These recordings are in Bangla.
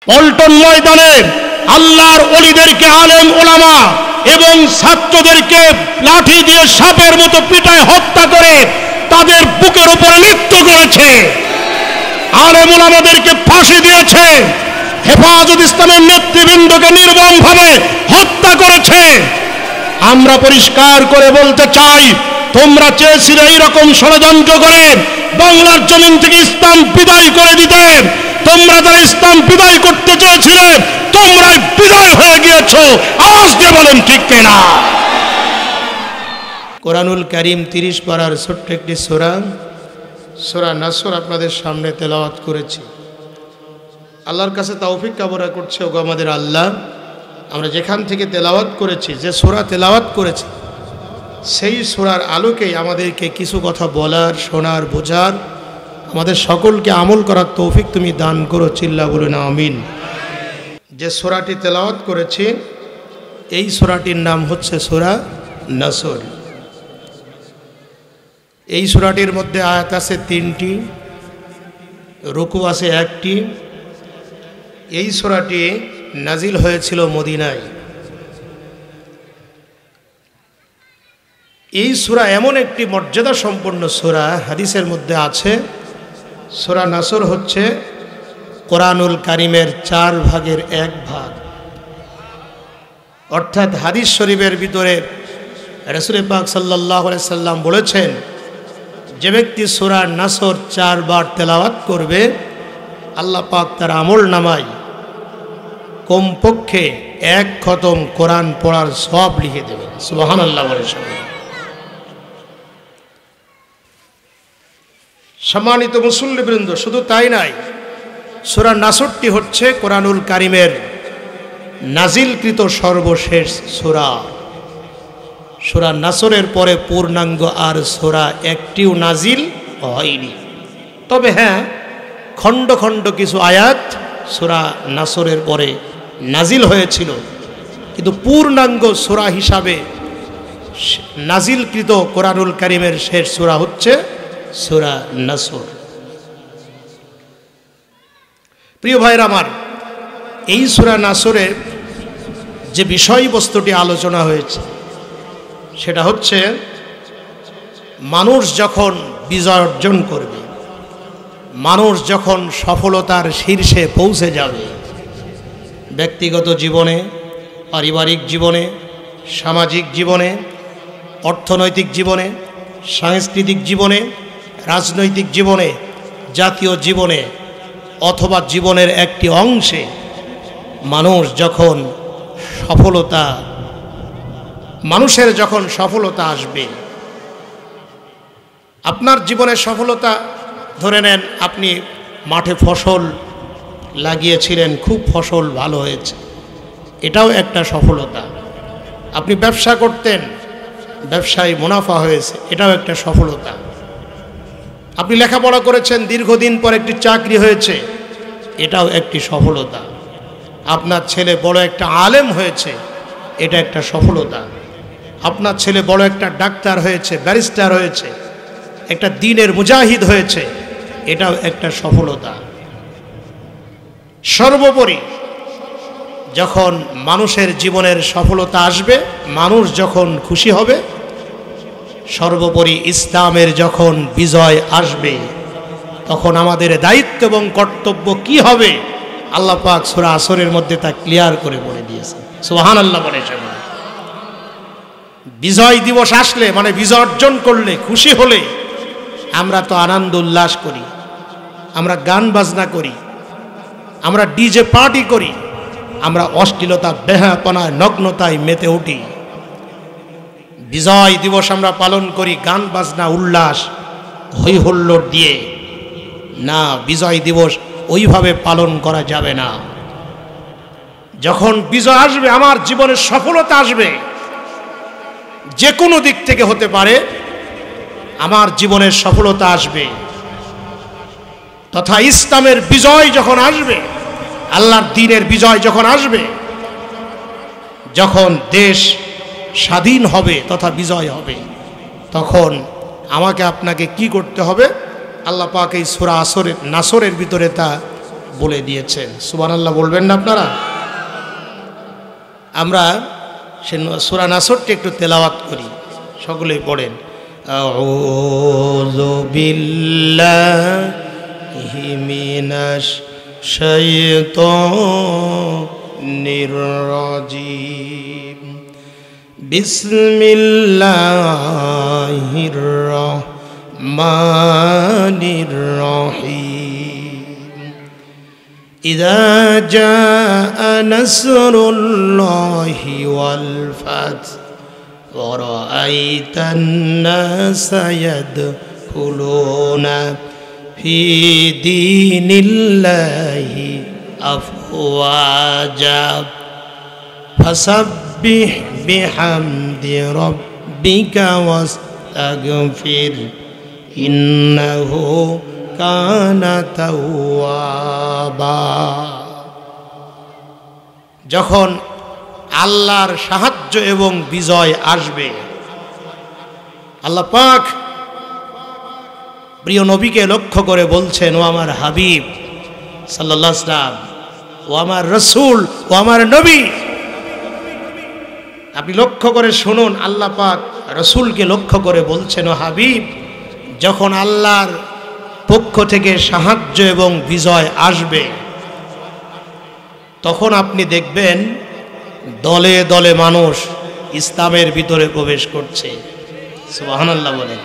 পল্টন ময়দানে আল্লাহর ওলিদেরকে আলেম ওলামা এবং ছাত্রদেরকে লাঠি দিয়ে সাপের মতো পিটায় হত্যা করে তাদের বুকের উপরে নৃত্য করেছে। আলেম ওলামাদেরকে ফাঁসি দিয়েছে। হেফাজত ইসলামের নেতৃবৃন্দকে নির্মমভাবে হত্যা করেছে। আমরা পরিষ্কার করে বলতে চাই, তোমরা চেয়েছিলে এইরকম ষড়যন্ত্র করে বাংলার জমিন থেকে ইসলাম বিদায় করে দিতে। তোমরা যারা ইসলাম বিদায় করতে চেয়েছিলে, তোমরাই বিদায় হয়ে গিয়েছো। আওয়াজ দিয়ে বলেন ঠিক কিনা? কোরআনুল কারীম 30 পারার ছোট্ট একটি সূরা, সূরা নাসর আপনাদের সামনে তেলাওয়াত করেছি। আল্লাহর কাছে তৌফিক কামনা করছে, ওগো আমাদের আল্লাহ, আমরা যেখান থেকে তেলাওয়াত করেছি, যে সূরা তেলাওয়াত করেছি, সেই সূরার আলোকেই আমাদেরকে কিছু কথা বলার, শোনার, বোঝার, আমাদের সকলকে আমল করার তৌফিক তুমি দান করো। চিল্লা বলুন আমিন। যে সূরাটি তেলাওয়াত করেছি, এই সূরাটির নাম হচ্ছে সূরা নাসর। এই সূরাটির মধ্যে আয়াত আছে 3টি, রুকু আছে 1টি। এই সূরাটি নাজিল হয়েছিল মদিনায়। এই সূরা এমন একটি মর্যাদা সম্পন্ন সূরা, হাদিসের মধ্যে আছে সূরা নাসর হচ্ছে কোরআনুল কারীমের 4 ভাগের 1 ভাগ। অর্থাৎ হাদিস শরীফের ভিতরে রাসূল পাক সাল্লাল্লাহু আলাইহি সাল্লাম বলেছেন, যে ব্যক্তি সূরা নাসর 4 বার তেলাওয়াত করবে, আল্লাহ পাক তার আমল নামায় কমপক্ষে 1 খতম কোরআন পড়ার সওয়াব লিখে দেবেন। সুবহানাল্লাহ বলে সবাই। সম্মানিত মুসল্লিবৃন্দ, শুধু তাই নয়, সূরা নাসরটি হচ্ছে কোরআনুল কারীমের নাজিলকৃত সর্বশেষ সূরা। সূরা নাসরের পরে পূর্ণাঙ্গ আর সূরা একটিও নাজিল হয়নি। তবে হ্যাঁ, খণ্ড খণ্ড কিছু আয়াত সূরা নাসরের পরে নাজিল হয়েছিল, কিন্তু পূর্ণাঙ্গ সূরা হিসাবে নাজিলকৃত কোরআনুল কারীমের শেষ সূরা হচ্ছে সূরা নাসর। প্রিয় ভাইরা আমার, এই সূরা নাসরের যে বিষয়বস্তুটি আলোচনা হয়েছে, সেটা হচ্ছে মানুষ যখন বিজয় অর্জন করবে, মানুষ যখন সফলতার শীর্ষে পৌঁছে যাবে, ব্যক্তিগত জীবনে, পারিবারিক জীবনে, সামাজিক জীবনে, অর্থনৈতিক জীবনে, সাংস্কৃতিক জীবনে, রাজনৈতিক জীবনে, জাতীয় জীবনে অথবা জীবনের একটি অংশে মানুষ যখন মানুষের যখন সফলতা আসবে, আপনার জীবনের সফলতা, ধরে নেন আপনি মাঠে ফসল লাগিয়েছিলেন, খুব ফসল ভালো হয়েছে, এটাও একটা সফলতা। আপনি ব্যবসা করতেন, ব্যবসায় মুনাফা হয়েছে, এটাও একটা সফলতা। আপনি লেখাপড়া করেছেন, দীর্ঘদিন পর একটি চাকরি হয়েছে, এটাও একটি সফলতা। আপনার ছেলে বড় একটা আলেম হয়েছে, এটা একটা সফলতা। আপনার ছেলে বড় একটা ডাক্তার হয়েছে, ব্যারিস্টার হয়েছে, একটা দ্বীনের মুজাহিদ হয়েছে, এটাও একটা সফলতা। সর্বোপরি যখন মানুষের জীবনের সফলতা আসবে, মানুষ যখন খুশি হবে, সর্বোপরি ইসলামের যখন বিজয় আসবে, তখন আমাদের দায়িত্ব এবং কর্তব্য কি হবে, আল্লাহ পাক সূরা আসরের মধ্যে তা ক্লিয়ার করে বলে দিয়েছে। সুবহানাল্লাহ বলে সবাই। বিজয় দিবস আসলে, মানে বিজয় অর্জন করলে, খুশি হলে আমরা তো আনন্দ উল্লাস করি, আমরা গান বাজনা করি, আমরা ডিজে পার্টি করি, আমরা অশ্লীলতা, বেহাপনায়, নগ্নতায় মেতে উঠি। বিজয় দিবস আমরা পালন করি গান বাজনা, উল্লাস, হই হুল্লোড় দিয়ে। না, বিজয় দিবস ওইভাবে পালন করা যাবে না। যখন বিজয় আসবে, আমার জীবনের সফলতা আসবে, যে কোনো দিক থেকে হতে পারে, আমার জীবনের সফলতা আসবে, তথা ইসলামের বিজয় যখন আসবে, আল্লাহর দ্বীনের বিজয় যখন আসবে, যখন দেশ স্বাধীন হবে তথা বিজয় হবে, তখন আমাকে আপনাকে কি করতে হবে? আল্লাহ পাক এই সূরা নাসরের ভিতরে তা বলে দিয়েছেন। সুবহানাল্লাহ বলবেন না আপনারা? আমরা সে সূরা নাসরটি একটু তেলাওয়াত করি, সকলেই পড়েন। আউযু বিল্লাহি মিনাশ শাইতানির রাজিম। বিসমিল্লাহির রহমানির রহিম। ইযা জাআ নাসরুল্লাহি ওয়াল ফাth ওয়া রাআইতান নাসা ইয়াদখুলুনা ফি দীনিল্লাহি আফওয়াজা ফাসাব্বিহ বিহামদি রাব্বিকা ওয়াস্তাগফির ইন্নাহু কানা তাওয়াবা। যখন আল্লাহর সাহায্য এবং বিজয় আসবে, আল্লাহ পাক প্রিয় নবীকে লক্ষ্য করে বলছেন, ও আমার হাবিব সাল্লাল্লাহু আলাইহি ওয়াসাল্লাম, ও আমার রাসূল, ও আমার নবী, আপনি লক্ষ্য করে শুনুন। আল্লাহ পাক রাসূলকে লক্ষ্য করে বলছেন, ও হাবিব, যখন আল্লাহর পক্ষ থেকে সাহায্য এবং বিজয় আসবে, তখন আপনি দেখবেন দলে দলে মানুষ ইসলামের ভিতরে প্রবেশ করছে। সুবহানাল্লাহ বলেন।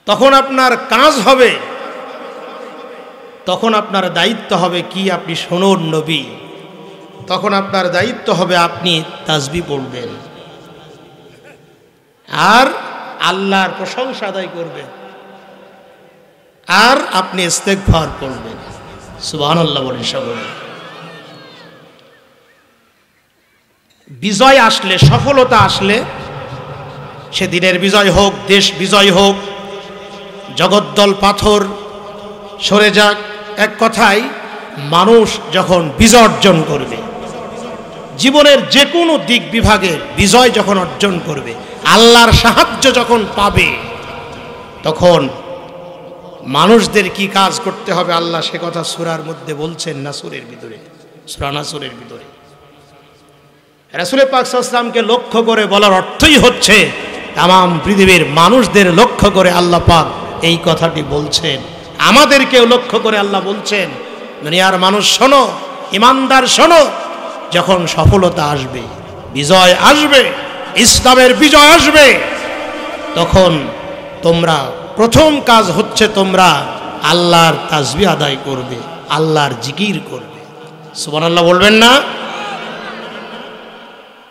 তখন আপনার কাজ হবে, তখন আপনার দায়িত্ব হবে কি? আপনি শুনুন নবী, তখন আপনার দায়িত্ব হবে আপনি তাসবিহ পড়বেন আর আল্লাহর প্রশংসা আদায় করবেন আর আপনি ইস্তেগফার করবেন। সুবহানাল্লাহ বলেন সকলে। বিজয় আসলে, সফলতা আসলে, সে দিনের বিজয় হোক, দেশ বিজয় হোক, জগদ্দল পাথর সরে যাক, এক কথায় মানুষ যখন বিজয় অর্জন করবে, জীবনের যে কোনো দিক বিভাগে বিজয় যখন অর্জন করবে, আল্লাহর সাহায্য যখন পাবে, তখন মানুষদের কি কাজ করতে হবে আল্লাহ সে কথা সূরার মধ্যে বলছেন, নাসরের ভিতরে, সূরা নাসরের ভিতরে। রাসূল পাক সাল্লাল্লাহু আলাইহি ওয়াসাল্লামকে লক্ষ্য করে বলার অর্থই হচ্ছে তাম পৃথিবীর মানুষদের লক্ষ্য করে আল্লাহ পাক এই কথাটি বলছেন। আমাদেরকেও লক্ষ্য করে আল্লাহ বলছেন, দুনিয়ার মানুষ শোনো, ইমানদার শোনো, যখন সফলতা আসবে, বিজয় আসবে, ইসলামের বিজয় আসবে, তখন তোমরা প্রথম কাজ হচ্ছে তোমরা আল্লাহর তাসবিহ আদায় করবে, আল্লাহর জিকির করবে। সুবহানাল্লাহ বলবেন না?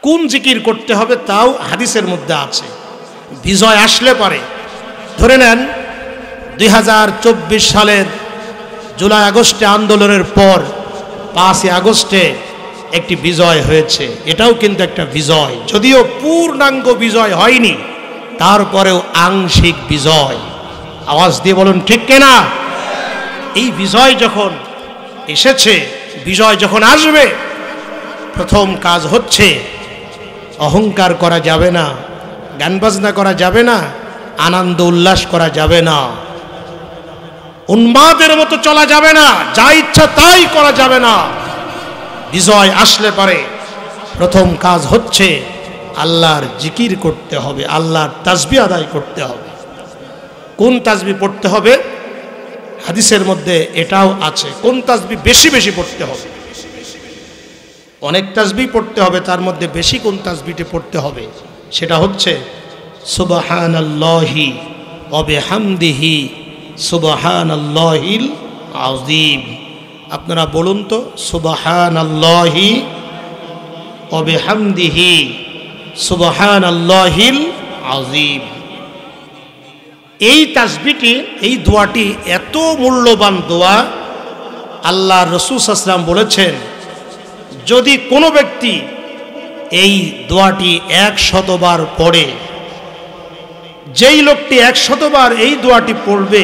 কোন জিকির করতে হবে তাও হাদিসের মধ্যে আছে। বিজয় আসলে পরে, ধরে নেন 2024 সালের জুলাই আগস্টে আন্দোলনের পর 5ই আগস্টে একটি বিজয় হয়েছে, এটাও কিন্তু একটা বিজয়, যদিও পূর্ণাঙ্গ বিজয় হয়নি, তারপরেও আংশিক বিজয়। আওয়াজ দিয়ে বলুন ঠিক কিনা? এই বিজয় যখন এসেছে, বিজয় যখন আসবে, প্রথম কাজ হচ্ছে অহংকার করা যাবে না, গান বাজনা করা যাবে না, আনন্দ উল্লাস করা যাবে না, উন্মাদের মতো চলা যাবে না, যা ইচ্ছা তাই করা যাবে না। বিজয় আসলে পরে প্রথম কাজ হচ্ছে আল্লাহর জিকির করতে হবে, আল্লাহর তাসবিহ আদায় করতে হবে। কোন তাসবিহ পড়তে হবে? হাদিসের মধ্যে এটাও আছে, কোন তাসবিহ বেশি বেশি পড়তে হবে। অনেক তাসবিহ পড়তে হবে, তার মধ্যে বেশি কোন তাসবিহটি পড়তে হবে সেটা হচ্ছে সুবহানাল্লাহি ওয়া বিহামদিহি সুবহানাল্লাহিল আযীম। আপনারা বলুন তো, সুবহানাল্লাহি ওয়া বিহামদিহি সুবহানাল্লাহিল আযীম। এই তাসবিহটি, এই দোয়াটি এত মূল্যবান দোয়া, আল্লাহর রাসূল সাল্লাল্লাহু আলাইহি ওয়াসাল্লাম বলেছেন, যদি কোনো ব্যক্তি এই দোয়াটি 100 বার পড়ে, যেই লোকটি 100 বার এই দোয়াটি পড়বে,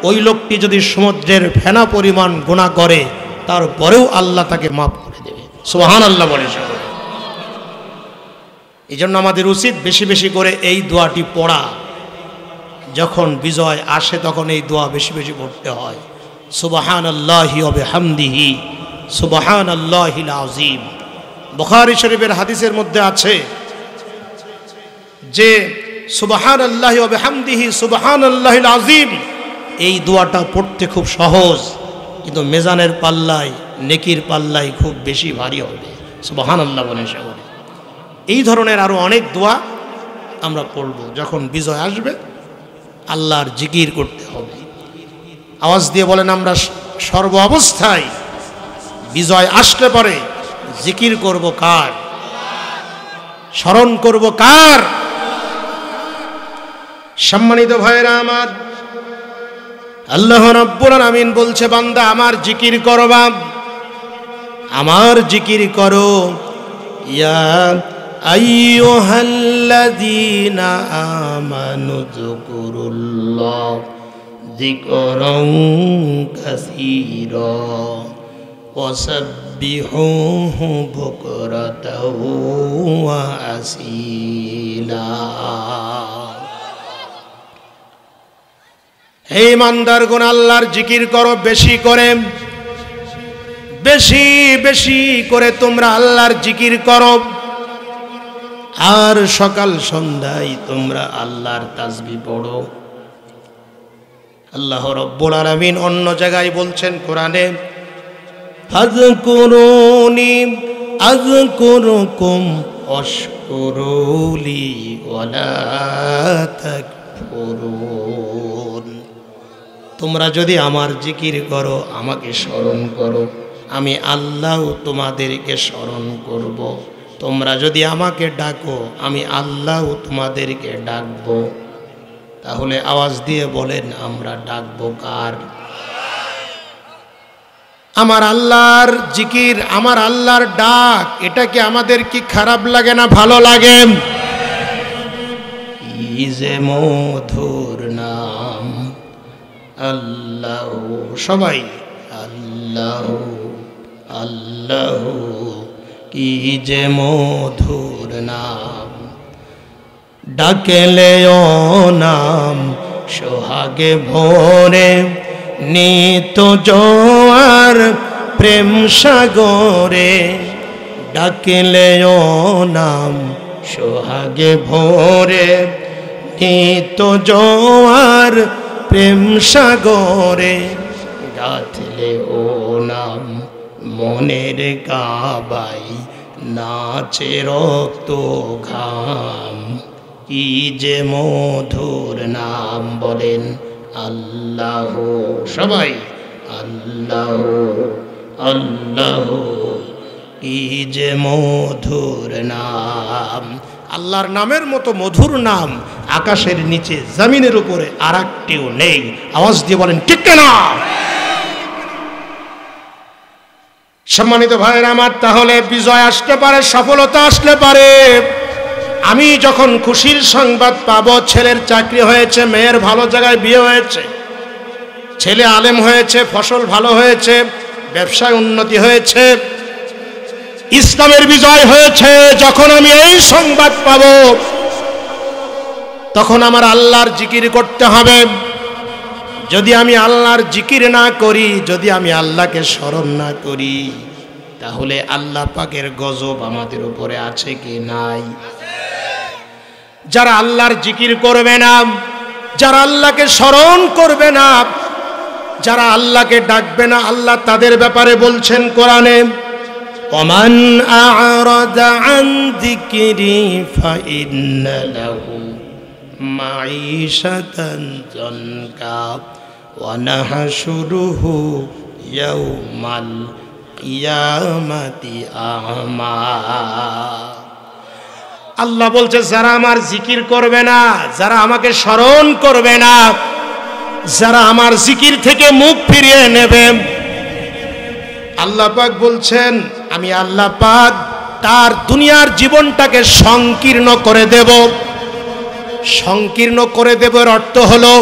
ওই লোকটি যদি সমুদ্রের ফেনা পরিমাণ গুনাহ করে, তারপরেও আল্লাহ তাকে মাফ করে দেবে। সুবহানাল্লাহ বলে সকলে। এই জন্য আমাদের উচিত বেশি বেশি করে এই দোয়াটি পড়া। যখন বিজয় আসে তখন এই দোয়া বেশি বেশি পড়তে হয়। সুবহানাল্লাহি ওয়া বিহামদিহি সুবহানাল্লাহিল আযীম। বুখারী শরীফের হাদিসের মধ্যে আছে যে সুবহানাল্লাহি ওয়া বিহামদিহি সুবহানাল্লাহিল আযীম, এই দোয়াটা পড়তে খুব সহজ, কিন্তু মিজানের পাল্লায়, নেকির পাল্লায় খুব বেশি ভারী হবে। সুবহানাল্লাহ বলেন সকলে। এই ধরনের আরো অনেক দোয়া আমরা পড়ব। যখন বিজয় আসবে আল্লাহর জিকির করতে হবে। আওয়াজ দিয়ে বলেন, আমরা সর্ব অবস্থায় বিজয় আসলে পরে জিকির করব কার? স্মরণ করব কার? সম্মানিত ভাইরা আমার, আল্লাহ রাব্বুল আলামিন বলছে, বান্দা আমার জিকির করবা, আমার জিকির করো। ইয়া আইয়ুহাল্লাযীনা আমানু যকুরুল্লাহ যিকরান কাসীরা ওয়াসাব্বিহুহু বুকরাতাও ওয়া আসীলা। হে ইমানদারগণ, আল্লাহর জিকির করো বেশি করে, বেশি বেশি করে তোমরা আল্লাহর জিকির করো। আর সকাল সন্ধ্যায় তোমরা আল্লাহর তাসবিহ পড়ো। আল্লাহ রাব্বুল আলামিন অন্য জায়গায় বলছেন কোরআনে, ফাযকুরুনি আযকুরুকুম ওয়াশকুরুলি ওয়ালা তাকফুরুন। তোমরা যদি আমার জিকির করো, আমাকে স্মরণ করো, আমি আল্লাহ তোমাদেরকে স্মরণ করব। তোমরা যদি আমাকে ডাকো, আমি আল্লাহ তোমাদেরকে ডাকবো। তাহলে আওয়াজ দিয়ে বলেন, আমরা ডাকবো কার? আমার আল্লাহর জিকির, আমার আল্লাহর ডাক, এটা কি আমাদের কি খারাপ লাগে না ভালো লাগে? কি যে মধুর নাম আল্লাহ। সবাই আল্লাহ আল্লাহ, কি যে মধুর নাম। ডাকলেও নাম সোহাগে ভোরে, নিত জোয়ার প্রেম সাগরে। ডাকলেও নাম সোহাগে ভোরে, নিত জোয়ার প্রেম সাগরে। গাথলে ও নাম মনের কাবাই, নাচে রক্ত ঘাম। কি যে মধুর নাম, বলেন আল্লাহ। সবাই আল্লাহ আল্লাহ, কি যে মধুর নাম। আল্লাহর নামের মতো মধুর নাম আকাশের নিচে জমিনের উপরে আর একটিও নেই। আওয়াজ দিয়ে বলেন ঠিক না? সম্মানিত ভাইরা আমার, তাহলে বিজয় আসতে পারে, সফলতা আসতে পারে। আমি যখন খুশির সংবাদ পাবো, ছেলের চাকরি হয়েছে, মেয়ের ভালো জায়গায় বিয়ে হয়েছে, ছেলে আলেম হয়েছে, ফসল ভালো হয়েছে, ব্যবসায় উন্নতি হয়েছে, ইসলামের বিজয় হয়েছে, যখন আমি এই সংবাদ পাবো, তখন আমার আল্লাহর জিকির করতে হবে। যদি আমি আল্লাহর জিকির না করি, যদি আমি আল্লাহকে স্মরণ না করি, তাহলে আল্লাহ পাকের গজব আমাদের উপরে আছে কি নাই? যারা আল্লাহর জিকির করবে না, যারা আল্লাহকে স্মরণ করবে না, যারা আল্লাহকে ডাকবে না, আল্লাহ তাদের ব্যাপারে বলছেন কোরআনে, ওমান আ'রাদা আন যিকরি ফাইন্না লাহু মাঈশাতান যানকা ওয়া নাহশুরুহু ইয়াওমাল কিয়ামাতি আ'মা। আল্লাহ বলছে, যারা আমার জিকির করবে না, যারা আমাকে স্মরণ করবে না, যারা আমার জিকির থেকে মুখ ফিরিয়ে নেবে, আল্লাহ পাক বলছেন, আমি আল্লাহ পাক তার দুনিয়ার জীবনটাকে সংকীর্ণ করে দেব। সংকীর্ণ করে দেবার অর্থ হলো,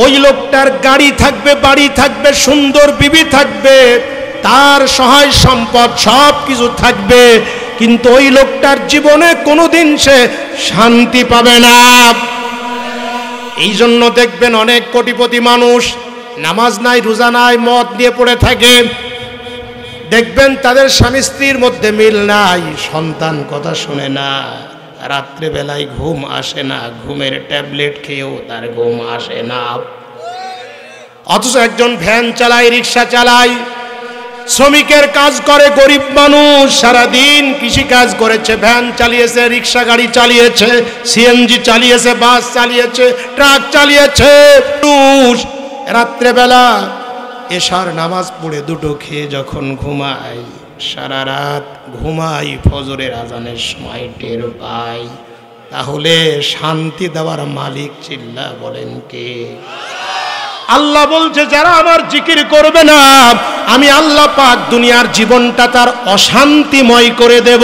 ওই লোকটার গাড়ি থাকবে, বাড়ি থাকবে, সুন্দর বিবি থাকবে, তার সহায় সম্পদ সব কিছু থাকবে, কিন্তু ওই লোকটার জীবনে কোনোদিন সে শান্তি পাবে না। এই জন্য দেখবেন অনেক কোটিপতি মানুষ নামাজ নাই, রোজা নাই, মদ নিয়ে পড়ে থাকে। দেখবেন তাদের স্বামী স্ত্রীর মধ্যে মিল নাই, সন্তান কথা শুনে না, রাত্রেবেলায় ঘুম আসে না, ঘুমের ট্যাবলেট খেয়েও তার ঘুম আসে না। অথচ একজন ভ্যান চালায়, রিক্সা চালায়, শ্রমিকের কাজ করে, গরিব মানুষ, সারাদিন কৃষি কাজ করেছে, ভ্যান চালিয়েছে, রিক্সা গাড়ি চালিয়েছে, সিএনজি চালিয়েছে, বাস চালিয়েছে, ট্রাক চালিয়েছে। রাত্রেবেলা এশার নামাজ পড়ে দুটো খেয়ে যখন ঘুমায়, সারা রাত ঘুমাই, ফজরের আজানের সময় টের পাই। তাহলে শান্তি দেওয়ার মালিক চিল্লা বলেন কে? আল্লাহ বলছে যারা আমার জিকির করবে না, আমি আল্লাহ পাক দুনিয়ার জীবনটা তার অশান্তিময় করে দেব।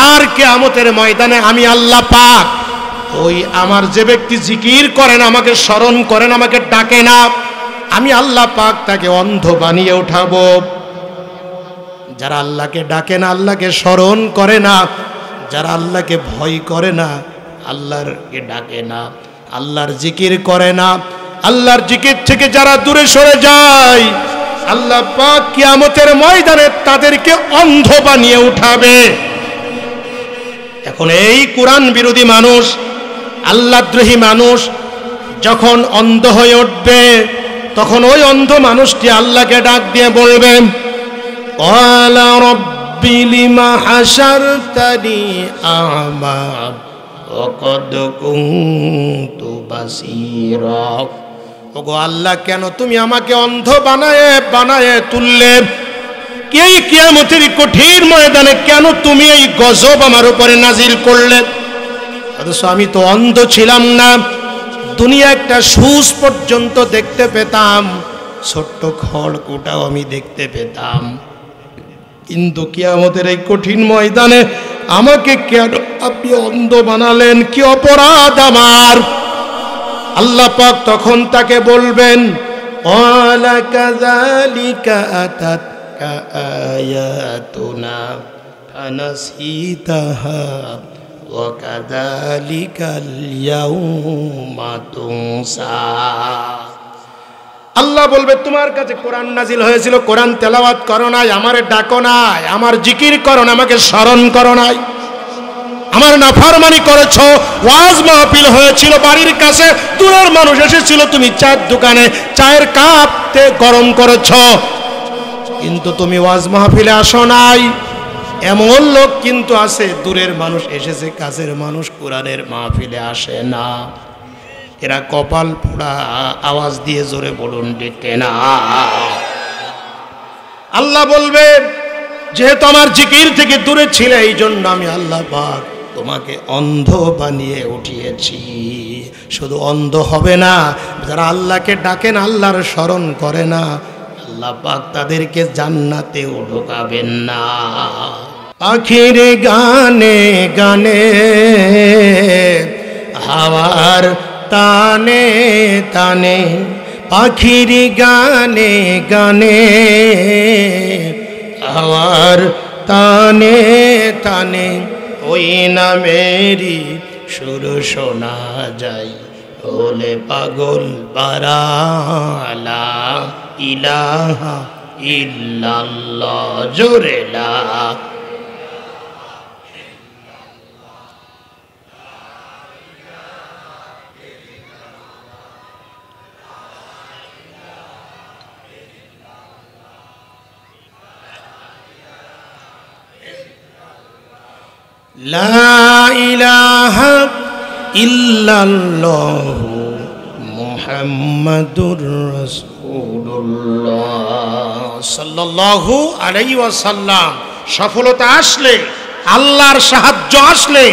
আর কিয়ামতের ময়দানে আমি আল্লাহ পাক ওই আমার যে ব্যক্তি জিকির করেন, আমাকে স্মরণ করেন, আমাকে ডাকে না, আমি আল্লাহ পাক তাকে অন্ধ বানিয়ে উঠাবো। যারা আল্লাহকে ডাকে না, আল্লাহকে স্মরণ করে না, যারা আল্লাহকে ভয় করে না, আল্লাহরকে ডাকে না, আল্লাহর জিকির করে না, আল্লাহর জিকির থেকে যারা দূরে সরে যায়, আল্লাহ পাক কিয়ামতের ময়দানে তাদেরকে অন্ধ বানিয়ে উঠাবে। এখন এই কোরআন বিরোধী মানুষ, আল্লাহদ্রোহী মানুষ যখন অন্ধ হয়ে উঠবে, তখন ওই অন্ধ মানুষটি আল্লাহকে ডাক দিয়ে বলবে, ক্বালা রাব্বি লিমা হাশারতানি আ'মা ওয়া ক্বাদ কুনতু বাসীরা। ওগো আল্লাহ, কেন তুমি আমাকে অন্ধ বানায়ে তুললে? এই কিয়ামতের কঠিন ময়দানে কেন তুমি এই গজব আমার উপরে নাজিল করলে? অথচ আমি তো অন্ধ ছিলাম না, দুনিয়া একটা সুস পর্যন্ত দেখতে পেতাম, ছোট্ট খড়কুটাও আমি দেখতে পেতাম, কিন্তু কিয়ামতের এই কঠিন ময়দানে আমাকে কেন আপনি অন্ধ বানালেন? কি অপরাধ আমার? আল্লাহ পাক তখন তাকে বলবেন, ওয়ালা কাযালিকা আতাতকা আয়াতুনা ফানাসিতাহা ওয়া কাযালিকাল ইয়াউমা তুনসা। আল্লাহ বলবে, তোমার কাছে কোরআন নাজিল হয়েছিল, কোরআন তেলাওয়াত করো নাই, আমারে ডাকো নাই, আমার জিকির করো না, আমাকে স্মরণ করো নাই, আমার নাফরমানি করেছো। ওয়াজ মাহফিল হয়েছিল বাড়ির কাছে, দূরের মানুষ এসেছিল, তুমি চায়ের দোকানে চায়ের কাপতে গরম করেছো, কিন্তু তুমি ওয়াজ মাহফিলে আসো নাই। এমন লোক কিন্তু আছে, দূরের মানুষ এসেছে, কাছের মানুষ কোরআনের মাহফিলে আসে না। এরা কপাল পোড়া। আওয়াজ দিয়ে জোরে বলুন ঠিক না? আল্লাহ বলবে, যেহেতু আমার জিকির থেকে দূরে ছিলে, এই জন্য আমি আল্লাহ পাক তোমাকে অন্ধ বানিয়ে উঠিয়েছি। শুধু অন্ধ হবে না, যারা আল্লাহকে ডাকেন, আল্লাহর স্মরণ করে না, আল্লাহ পাক তাদেরকে জান্নাতেও ঢোকাবেন না। পাখির গানে গানে হাওয়ার তানে তানে, পাখির গানে গানে হাওয়ার তানে তানে, ওই নামেরই সুর শোনা যায়, ওলে পাগল পারা লা ইলাহা ইল্লাল্লাহ, জোরে লা লা ইলাহা ইল্লাল্লাহু মুহাম্মাদুর রাসূলুল্লাহ সাল্লাল্লাহু আলাইহি ওয়াসাল্লাম। সফলতা আসলে, আল্লাহর সাহায্য আসলে,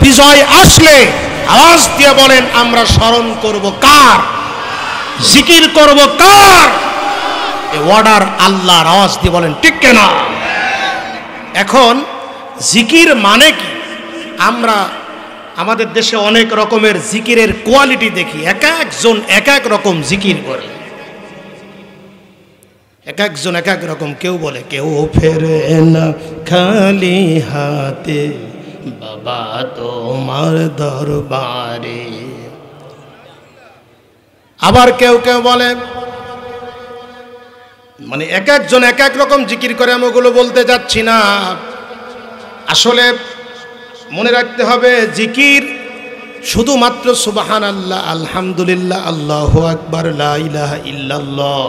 বিজয় আসলে আওয়াজ দিয়ে বলেন, আমরা স্মরণ করব কার? জিকির করব কার? এই অর্ডার আল্লাহর। আওয়াজ দিয়ে বলেন ঠিক না? এখন জিকির মানে কি? আমরা আমাদের দেশে অনেক রকমের জিকিরের কোয়ালিটি দেখি, এক একজন এক এক রকম জিকির করে, এক একজন এক এক রকম। কেউ বলে কেউ ফেরে না খালি হাতে বাবা তোমার দরবারে, আবার কেউ কেউ বলে, মানে এক একজন এক এক রকম জিকির করে, আমি ওগুলো বলতে যাচ্ছি না। আসলে মনে রাখতে হবে, জিকির শুধুমাত্র সুবহানাল্লাহ, আলহামদুলিল্লাহ, আল্লাহু আকবার, লা ইলাহা ইল্লাল্লাহ,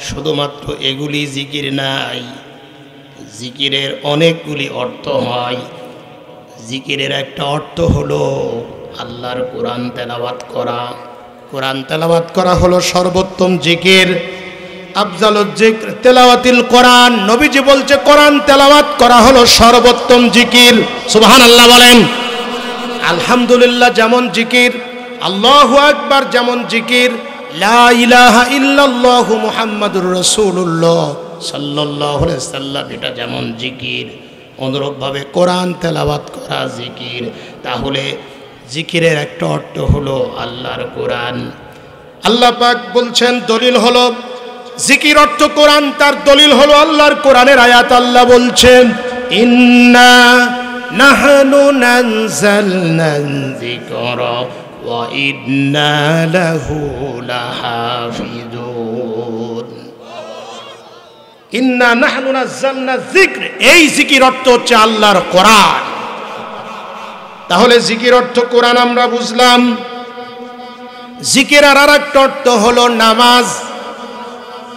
শুধুমাত্র এগুলি জিকির নাই। জিকিরের অনেকগুলি অর্থ হয়। জিকিরের একটা অর্থ হলো আল্লাহর কোরআন তেলাওয়াত করা। কোরআন তেলাওয়াত করা হলো সর্বোত্তম জিকির। আফজালুজ যিকর তেলাওয়াতিল কোরআন। নবীজি বলছে কোরআন তেলাওয়াত করা হলো সর্বোত্তম জিকির। সুবহানাল্লাহ বলেন। আলহামদুলিল্লাহ যেমন জিকির, আল্লাহু আকবার যেমন জিকির, লা ইলাহা ইল্লাল্লাহ মুহাম্মাদুর রাসূলুল্লাহ সাল্লাল্লাহু আলাইহি সাল্লাম এটা যেমন জিকির, অনুরূপভাবে কোরআন তেলাওয়াত করা জিকির। তাহলে জিকিরের একটা অর্থ হলো আল্লাহর কোরআন। আল্লাহ পাক বলছেন, দলিল হলো জিকির অর্থ কোরআন, তার দলিল হলো আল্লাহর কোরআনের আয়াত। আল্লাহ বলছেন, ইন্না নাহনু নাযালনা যিকরা ওয়া ইন্না লাহু লাহাফিজুন। ইন্না নাহনু নাযালনা যিকর, এই জিকির অর্থ হচ্ছে আল্লাহর কোরআন। তাহলে জিকির অর্থ কোরআন আমরা বুঝলাম। জিকির আর একটা অর্থ হলো নামাজ।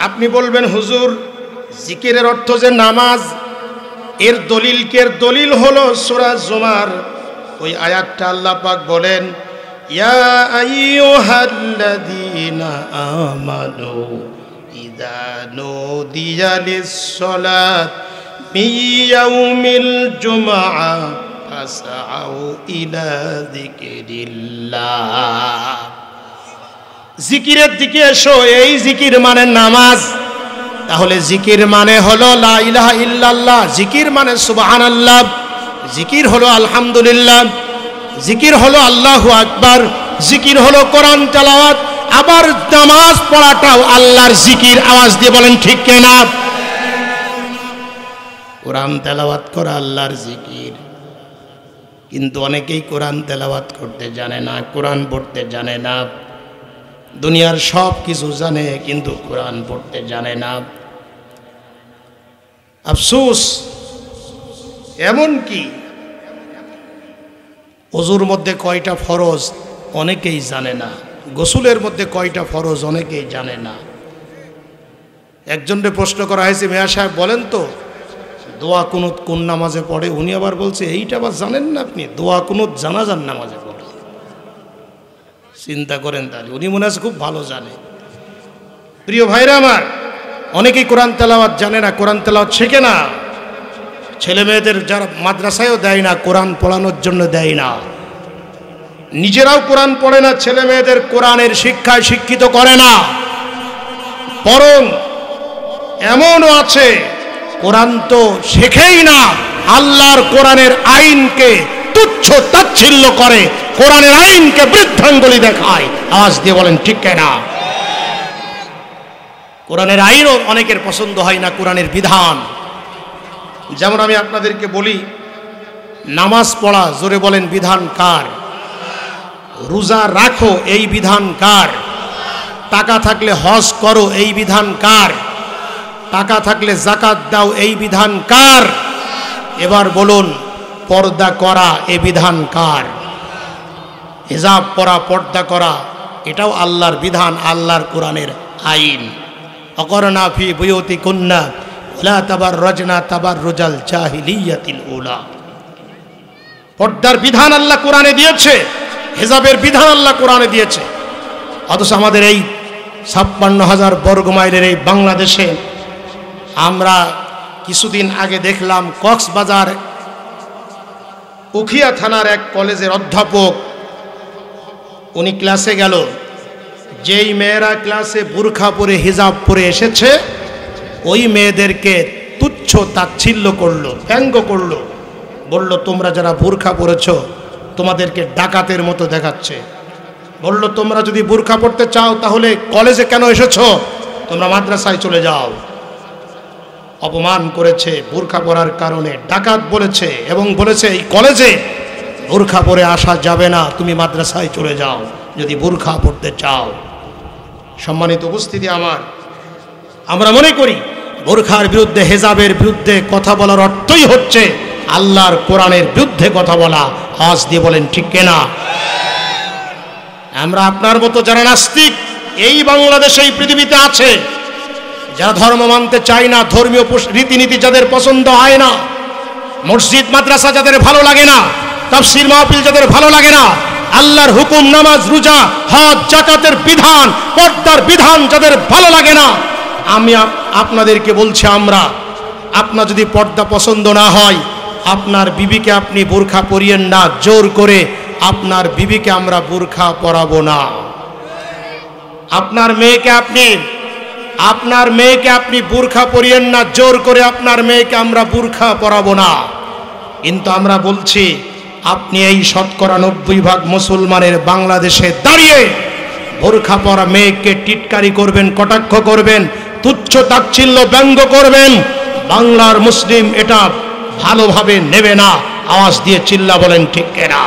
আপনি বলবেন, হুজুর জিকিরের অর্থ যে নামাজ, এর দলিল কে? এর দলিল হলো সূরা জুমার ওই আয়াতটা। আল্লাহ পাক বলেন, ইয়া আইয়ুহাল্লাযীনা আমানু ইযা নুদিয়া লিস-সালাত মিন ইয়াউমিল জুমআ ফাসআউ ইলা যিকরিল্লাহ। জিকিরের দিকে এসো। এই জিকির মানে নামাজ। তাহলে জিকির মানে হলো লা ইলাহা ইল্লাল্লাহ, জিকির মানে সুবহানাল্লাহ, জিকির হলো আলহামদুলিল্লাহ, জিকির হলো আল্লাহু আকবার, জিকির হলো কোরআন তেলাওয়াত। আবার নামাজ পড়াটাও আল্লাহর জিকির। আওয়াজ দিয়ে বলেন ঠিক কিনা? কোরআন তেলাওয়াত করা আল্লাহর জিকির। কিন্তু অনেকেই কোরআন তেলাওয়াত করতে জানে না, কোরআন পড়তে জানে না। দুনিয়ার সব কিছু জানে কিন্তু কোরআন পড়তে জানে না। আফসোস, এমন কি ওযুর মধ্যে কয়টা ফরজ অনেকেই জানে না, গোসলের মধ্যে কয়টা ফরজ অনেকেই জানে না। একজনকে প্রশ্ন করা হয়েছে, মিয়া সাহেব বলেন তো দোয়া কুনুত কোন নামাজে পড়ে? উনি আবার বলছে, এইটা আবার জানেন না আপনি? দোয়া কুনুত জানাজার নামাজে পড়ে। চিন্তা করেন, তাহলে উনি মনে আছে খুব ভালো জানে। প্রিয় ভাইরা আমার, অনেকেই কোরআন তেলাওয়াত জানে না, কোরআন তেলাওয়াত শেখে না। ছেলে মেয়েদের যারা মাদ্রাসায়ও দেয় না, কোরআন পড়ানোর জন্য দেয় না, নিজেরাও কোরআন পড়ে না, ছেলে মেয়েদের কোরআনের শিক্ষায় শিক্ষিত করে না। বরং এমনও আছে কোরআন তো শেখেই না, আল্লাহর কোরআনের আইনকে তুচ্ছ তাচ্ছিল্য করে, কোরআনের আইনকে বৃদ্ধাঙ্গুলি দেখায়। আওয়াজ দিয়ে বলেন ঠিক কিনা? কোরআনের আইনও অনেকের পছন্দ হয় না, কোরআনের বিধান। যেমন আমি আপনাদেরকে বলি, নামাজ পড়া, জোরে বলেন বিধান কার? রোজা রাখো, এই বিধান কার? টাকা থাকলে হজ করো, এই বিধান কার? টাকা থাকলে যাকাত দাও, এই বিধান কার? এবার বলুন, পর্দা করা, এ বিধান কার? হিজাব পরা, পর্দা করা, এটাও আল্লাহর বিধান, আল্লাহর কোরআনের আইন। অকরনা ফি বুয়ুতিকুন্না ওয়ালা তাবাররাজনা তাবাররুজাল জাহিলিয়াতিল উলা। পর্দার বিধান আল্লাহ কোরআনে দিয়েছে, হিজাবের বিধান আল্লাহ কোরআনে দিয়েছে। অথচ আমাদের এই ৫৬,০০০ বর্গ মাইলের এই বাংলাদেশে আমরা কিছুদিন আগে দেখলাম, কক্সবাজার উখিয়া থানার এক কলেজের অধ্যাপক, উনি ক্লাসে গেল, যেই মেয়েরা ক্লাসে বুরখা পরে হিজাব পরে এসেছে ওই মেয়েদেরকে তুচ্ছ তাচ্ছিল্য করলো, ব্যঙ্গ করলো, বলল তোমরা যারা বুরখা পরেছ তোমাদেরকে ডাকাতের মতো দেখাচ্ছে। বলল তোমরা যদি বুরখা পড়তে চাও তাহলে কলেজে কেন এসেছো? তোমরা মাদ্রাসায় চলে যাও। অপমান করেছে, বুরখা পরার কারণে ডাকাত বলেছে, এবং বলেছে এই কলেজে বুরখা পরে আসা যাবে না, তুমি মাদ্রাসায় চলে যাও যদি বুরখা পড়তে চাও। সম্মানিত উপস্থিতি আমার, আমরা মনে করি বোরখার বিরুদ্ধে, হেজাবের বিরুদ্ধে কথা বলার অর্থই হচ্ছে আল্লাহর কোরআনের বিরুদ্ধে কথা বলা। আওয়াজ দিয়ে বলেন ঠিক কিনা? আমরা আপনার মতো যারা নাস্তিক এই বাংলাদেশে, এই পৃথিবীতে আছে, যারা ধর্ম মানতে চায় না, ধর্মীয় রীতিনীতি যাদের পছন্দ হয় না, মসজিদ মাদ্রাসা যাদের ভালো লাগে না, তাফসীর মাহফিল যাদের ভালো লাগে না, আল্লাহর হুকুম, নামাজ, রোজা, হজ, যাকাতের বিধান, পর্দার বিধান যাদের ভালো লাগে না, আমি আপনাদেরকে বলছি, আপনার যদি পর্দা পছন্দ না হয়, আপনার বিবিকে আপনি বোরখা পরিয়েন না, জোর করে আপনার বিবিকে আমরা বোরখা পরাবো না। আপনার মেয়েকে আপনি বোরখা পরিয়েন না, জোর করে আপনার মেয়েকে আমরা বোরখা পরাবো না। কিন্তু আমরা বলছি, আপনি এই 90% মুসলমানের বাংলাদেশে দাঁড়িয়ে বোরখা পরা মেয়েকে টিটকারি করবেন, কটাক্ষ করবেন, তুচ্ছ তাচ্ছিল্য ব্যঙ্গ করবেন, বাংলার মুসলিম এটা ভালোভাবে নেবে না। আওয়াজ দিয়ে চিল্লা বলেন ঠিক কিনা?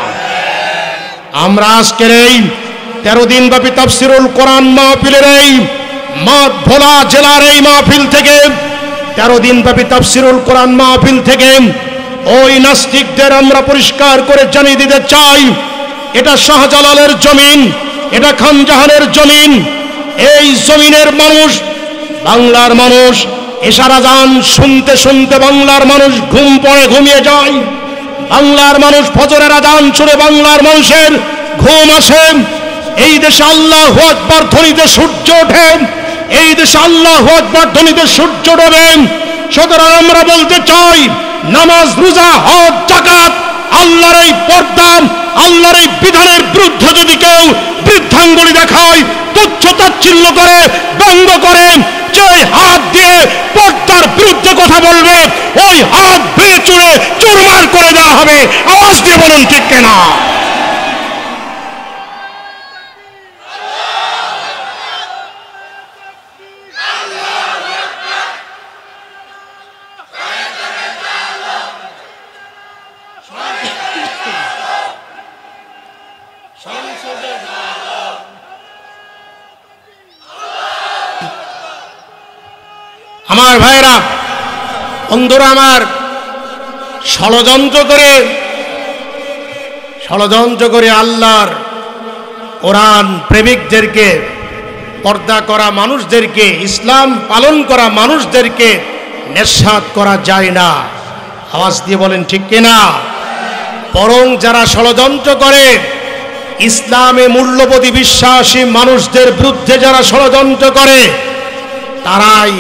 আমরা আজকের এই 13 দিন ব্যাপী তাফসীরুল কোরআন মাহফিলের এই ভোলা জেলার এই মাহফিল থেকে, 13 দিন ব্যাপী তাফসীরুল কোরআন মাহফিল থেকে ওই নাস্তিকদের আমরা পরিষ্কার করে জানিয়ে দিতে চাই, এটা শাহজালালের জমিন, এটা খানজাহানের জমিন। এই জমিনের মানুষ, বাংলার মানুষ, এশার আযান শুনতে শুনতে বাংলার মানুষ ঘুম পড়ে ঘুমিয়ে যায়। বাংলার মানুষ ফজরের আযান শুনে বাংলার মানুষের ঘুম আসে। এই দেশে আল্লাহু আকবার ধ্বনিতে সূর্য ওঠে, এই দেশে আল্লাহু আকবার ধ্বনিতে সূর্য ডোবে। সুতরাং আমরা বলতে চাই, নামাজ, রোজা, হজ, যাকাত, আল্লাহর এই পর্দা, আল্লাহর এই বিধানের বিরুদ্ধে যদি কেউ বৃদ্ধাঙ্গুলি দেখায়, তুচ্ছ তাচ্ছিল্য করে, ব্যঙ্গ করে, যে হাত দিয়ে পর্দার বিরুদ্ধে কথা বলবে, ওই হাত ভেঙে চুরে চুরমার করে দেওয়া হবে। আওয়াজ দিয়ে বলুন ঠিক কিনা? আমার ভাইরা, বন্ধুরা আমার, ষড়যন্ত্র করে আল্লাহর কোরআন প্রেমিকদেরকে, পর্দা করা মানুষদেরকে, ইসলাম পালন করা মানুষদেরকে নিঃসাত করা যায় না। আওয়াজ দিয়ে বলেন ঠিক কিনা? বরং যারা ষড়যন্ত্র করে, ইসলামে মূল্যবোধী বিশ্বাসী মানুষদের বিরুদ্ধে যারা ষড়যন্ত্র করে, তারাই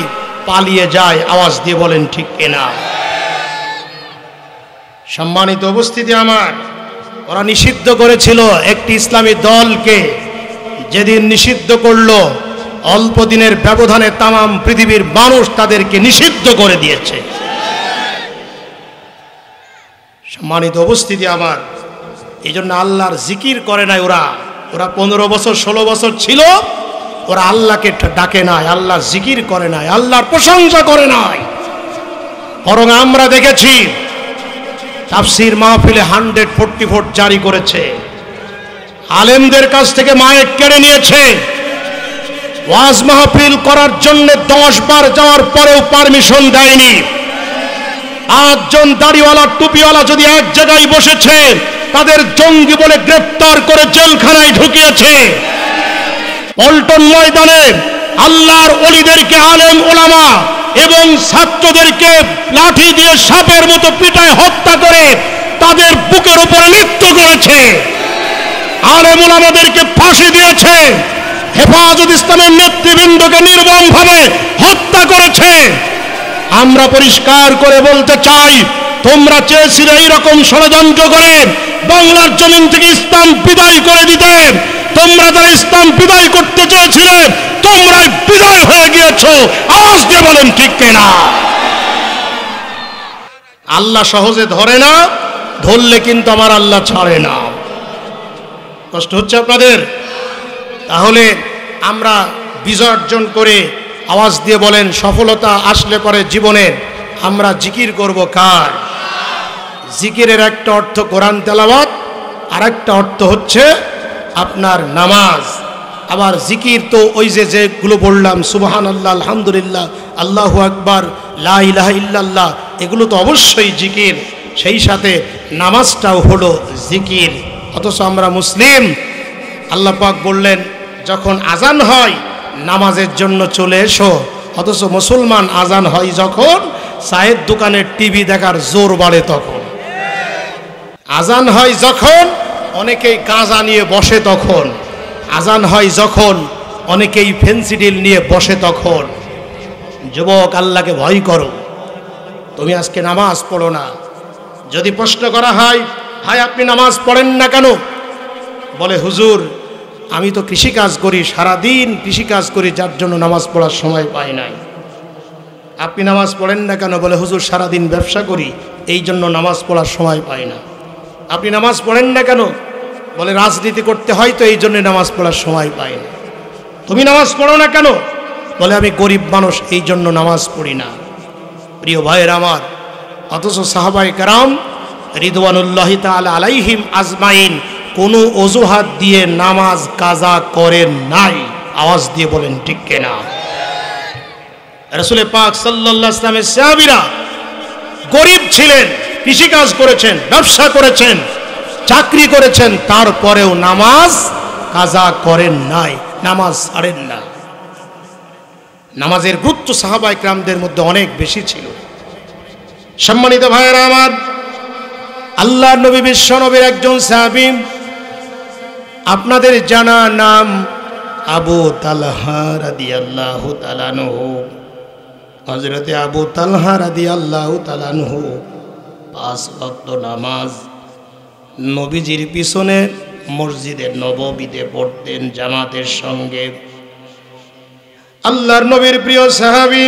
পালিয়ে যায়। আওয়াজ দিয়ে বলেন ঠিক কিনা? সম্মানিত উপস্থিতি আমার, ওরা নিষিদ্ধ করেছিল একটি ইসলামী দলকে, যেদিন নিষিদ্ধ করলো, অল্প দিনের ব্যবধানে তামাম পৃথিবীর মানুষ তাদেরকে নিষিদ্ধ করে দিয়েছে। সম্মানিত উপস্থিতি আমার, এই জন্য আল্লাহর জিকির করে নাই ওরা 15 বছর 16 বছর ছিল, ওরা আল্লাহকে ডাকে নাই, আল্লাহর জিকির করে নাই, আল্লাহর প্রশংসা করে নাই। বরং আমরা দেখেছি তাফসীর মাহফিলে 144 জারি করেছে, আলেমদের কাছ থেকে মাইক কেড়ে নিয়েছে, ওয়াজ মাহফিল করার জন্য 10 বার যাওয়ার পরেও পারমিশন দেয়নি। 8 জন দাড়িওয়ালা টুপিওয়ালা যদি এক জায়গায় বসেছে, তাদের জঙ্গি বলে গ্রেফতার করে জেলখানায় ঢুকিয়েছে। পল্টন ময়দানে আল্লাহর ওলিদেরকে, আলেম ওলামা এবং ছাত্রদেরকে লাঠি দিয়ে সাপের মতো পিটায় হত্যা করে তাদের বুকের উপরে নৃত্য করেছে। আলেম ওলামাদেরকে ফাঁসি দিয়েছে। হেফাজত ইসলামের নেতৃবৃন্দকে নির্মমভাবে হত্যা করেছে। আমরা পরিষ্কার করে বলতে চাই, তোমরা চেয়েছিলে এইরকম ষড়যন্ত্র করে বাংলার জমিন থেকে ইসলাম বিদায় করে দিতে। তোমরা যারা ইসলাম বিদায় করতে চেয়েছিলে, তোমরা বিদায় হয়ে গিয়েছো। আওয়াজ দিয়ে বলেন ঠিক কিনা? আল্লাহ সহজে ধরে না, ধরলে কিন্তু আমার আল্লাহ ছাড়ে না। কষ্ট হচ্ছে আপনাদের? তাহলে আমরা বিজয় অর্জন করে, আওয়াজ দিয়ে বলেন, সফলতা আসলে পরে জীবনে আমরা জিকির করব কার? জিকিরের একটা অর্থ কোরআন তেলাওয়াত, আর একটা অর্থ হচ্ছে আপনার নামাজ। আবার জিকির তো ওই যেগুলো বললাম, সুবহানাল্লাহ, আলহামদুলিল্লাহ, আল্লাহু আকবার, লা ইলাহা ইল্লাল্লাহ, এগুলো তো অবশ্যই জিকির। সেই সাথে নামাজটাও হলো জিকির। অথচ আমরা মুসলিম, আল্লাহ পাক বললেন যখন আজান হয় নামাজের জন্য চলে এসো, অথচ মুসলমান আজান হয় যখন চায়ের দোকানের টিভি দেখার জোর বাড়ে তখন, আজান হয় যখন অনেকেই গাঁজা নিয়ে বসে তখন, আজান হয় যখন অনেকেই ফেন্সিডিল নিয়ে বসে তখন। যুবক, আল্লাহকে ভয় করো, তুমি আজকে নামাজ পড়ো না। যদি প্রশ্ন করা হয়, ভাই আপনি নামাজ পড়েন না কেন? বলে হুজুর আমি তো কৃষিকাজ করি, সারাদিন কৃষিকাজ করি, যার জন্য নামাজ পড়ার সময় পাই নাই। আপনি নামাজ পড়েন না কেন? বলে হুজুর সারাদিন ব্যবসা করি, এই জন্য নামাজ পড়ার সময় পাই না। আপনি নামাজ পড়েন না কেন? বলে রাজনীতি করতে হয় তো এই জন্য নামাজ পড়ার সময় পাই না। তুমি নামাজ পড়ো না কেন? বলে আমি গরিব মানুষ, এই জন্য নামাজ পড়ি না। প্রিয় ভাইয়ের আমার, অথচ সাহাবায়ে কেরাম রিদওয়ানুল্লাহি তাআলা আলাইহিম আজমাইন কোনো অজুহাত দিয়ে নামাজ কাজা করেন নাই। আওয়াজ দিয়ে বলেন ঠিক কিনা? রাসূল পাক সাল্লাল্লাহু আলাইহি ওয়াসাল্লামের সাহাবীরা গরিব ছিলেন, কৃষিকাজ করেছেন, ব্যবসা করেছেন, চাকরি করেছেন, তারপরেও নামাজ কাজা করেন নাই, নামাজ ছাড়েন না। নামাজের গুরুত্ব সাহাবায়ে কেরামদের মধ্যে অনেক বেশি ছিল। সম্মানিত ভাইয়েরা আমার, আল্লাহর নবী বিশ্ব নবীর একজন সাহাবী, আপনাদের জানা নাম আবু তালহা রাদিয়াল্লাহু তাআলা আনহু। হযরতে আবু তালহা রাদিয়াল্লাহু তাআলা আনহু 5 ওয়াক্ত নামাজ নবীজির পিছনে মসজিদে নববীতে পড়তেন জামাতের সঙ্গে। আল্লাহর নবীর প্রিয় সাহাবী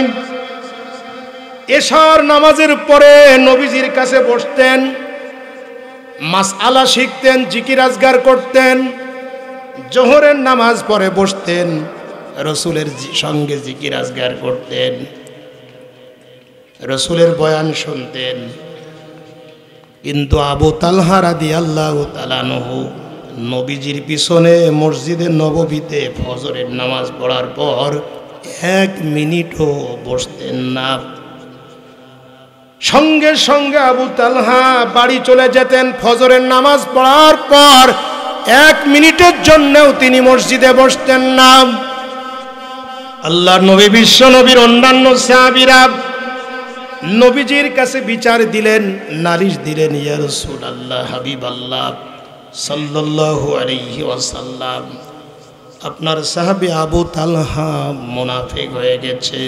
এশার নামাজের পরে নবীজির কাছে বসতেন, মাসআলা শিখতেন, জিকির আজগার করতেন। জোহরের নামাজ পরে বসতেন, রাসূলের সঙ্গে জিকির আজগার করতেন, রাসূলের বয়ান শুনতেন। কিন্তু আবু তালহা রাদিয়াল্লাহু তাআলা আনহু নবীজির পিছনে মসজিদে নববীতে ফজরের নামাজ পড়ার পর 1 মিনিটও বসতেন না। সঙ্গে সঙ্গে আবু তালহা বাড়ি চলে যেতেন। ফজরের নামাজ পড়ার পর 1 মিনিটের জন্যও তিনি মসজিদে বসতেন না। আল্লাহর নবী বিশ্ব নবীর অন্যান্য সাহাবীরা নবীজির কাছে বিচার দিলেন, নালিশ দিলেন, ইয়া রাসূলুল্লাহ, হাবিবাল্লাহ সাল্লাল্লাহু আলাইহি ওয়াসাল্লাম, আপনার সাহাবী আবু তালহা মুনাফিক হয়ে গেছে,